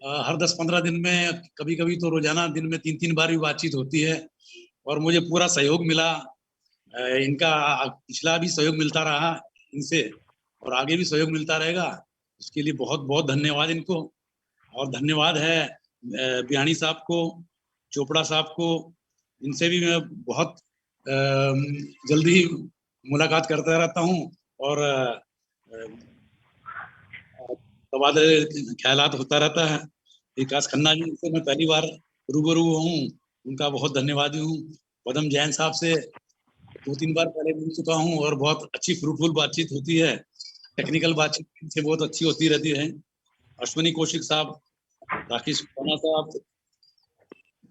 हर 10-15 दिन में कभी कभी तो रोजाना दिन में 3-3 बार भी बातचीत होती है और मुझे पूरा सहयोग मिला। इनका पिछला भी सहयोग मिलता रहा इनसे और आगे भी सहयोग मिलता रहेगा। इसके लिए बहुत बहुत धन्यवाद इनको। और धन्यवाद है बियानी साहब को, चोपड़ा साहब को। इनसे भी मैं बहुत जल्दी मुलाकात करता रहता हूँ और तबादले ख्यालात होता रहता है। विकास खन्ना जी से मैं पहली बार रूबरू हूँ, उनका बहुत धन्यवादी हूँ। पदम जैन साहब से 2-3 बार पहले मिल चुका हूँ और बहुत अच्छी फ्रूटफुल बातचीत होती है। टेक्निकल बातचीत इनसे बहुत अच्छी होती रहती है। अश्विनी कौशिक साहब, राकेश खन्ना साहब,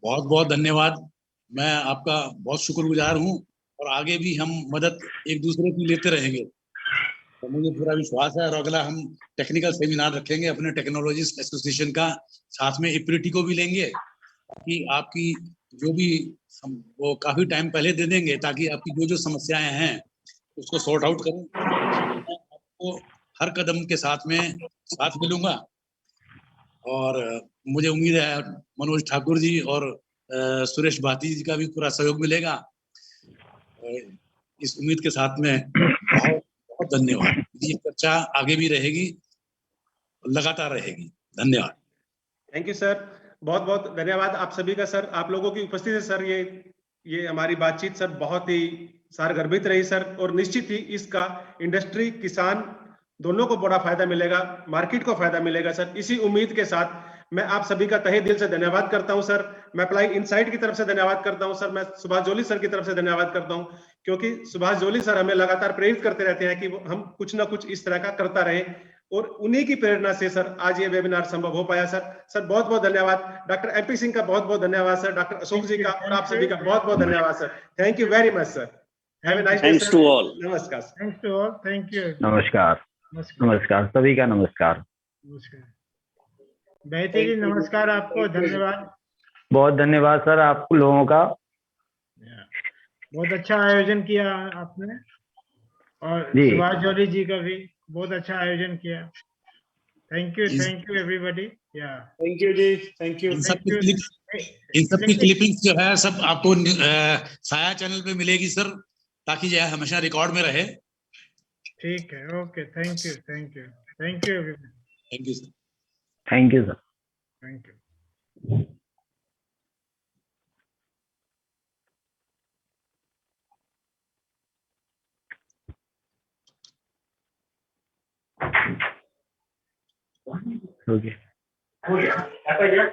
बहुत बहुत धन्यवाद। मैं आपका बहुत शुक्रगुजार हूँ और आगे भी हम मदद एक दूसरे की लेते रहेंगे। तो मुझे पूरा विश्वास है और अगला हम टेक्निकल सेमिनार रखेंगे अपने टेक्नोलॉजिस्ट एसोसिएशन का, साथ में इप्रिटी को भी लेंगे ताकि आपकी जो भी वो काफी टाइम पहले दे देंगे ताकि आपकी जो जो समस्याएं हैं उसको सॉर्ट आउट करें। मैं आपको हर कदम के साथ मिलूंगा और मुझे उम्मीद है मनोज ठाकुर जी और सुरेश भाटी जी का भी पूरा सहयोग मिलेगा। इस उम्मीद के साथ में बहुत बहुत धन्यवाद। ये चर्चा आगे भी रहेगी, लगातार रहेगी। धन्यवाद। थैंक यू सर, बहुत बहुत धन्यवाद आप सभी का सर। आप लोगों की उपस्थिति सर ये हमारी बातचीत सर बहुत ही सारगर्भित रही सर और निश्चित ही इसका इंडस्ट्री, किसान दोनों को बड़ा फायदा मिलेगा, मार्केट को फायदा मिलेगा सर। इसी उम्मीद के साथ मैं आप सभी का तहे दिल से धन्यवाद करता हूं सर। मैं अप्लाई इनसाइट की तरफ से धन्यवाद करता हूं सर। मैं सुभाष जोली सर की तरफ से धन्यवाद करता हूं क्योंकि सुभाष जोली सर हमें लगातार प्रेरित करते रहते हैं कि हम कुछ ना कुछ इस तरह का करता रहें और उन्हीं की प्रेरणा से सर आज ये वेबिनार संभव हो पाया सर। सर बहुत बहुत धन्यवाद। डॉक्टर एमपी सिंह का बहुत बहुत धन्यवाद सर। डॉक्टर अशोक जी का और आप सभी का बहुत बहुत धन्यवाद sir. Thank you very much sir. Have a nice day thanks sir. To all. नमस्कार। Thanks to all. Thank you. नमस्कार। नमस्कार सभी का नमस्कार। बेहतर जी नमस्कार आपको, धन्यवाद। बहुत धन्यवाद सर आप लोगों का। बहुत अच्छा आयोजन किया आपने और जी। सुभाष जोली जी का भी बहुत अच्छा आयोजन किया। Thank you everybody. Yeah. Thank you जी, थैंक यू। इन सब Thank की you. क्लिप इन सब की क्लिपिंग्स जो है सब आपको साया चैनल पे मिलेगी सर, ताकि जो है हमेशा रिकॉर्ड में रहे। ठीक है, okay, thank you everybody. Thank you sir. Thank you sir. Thank you. हो गया।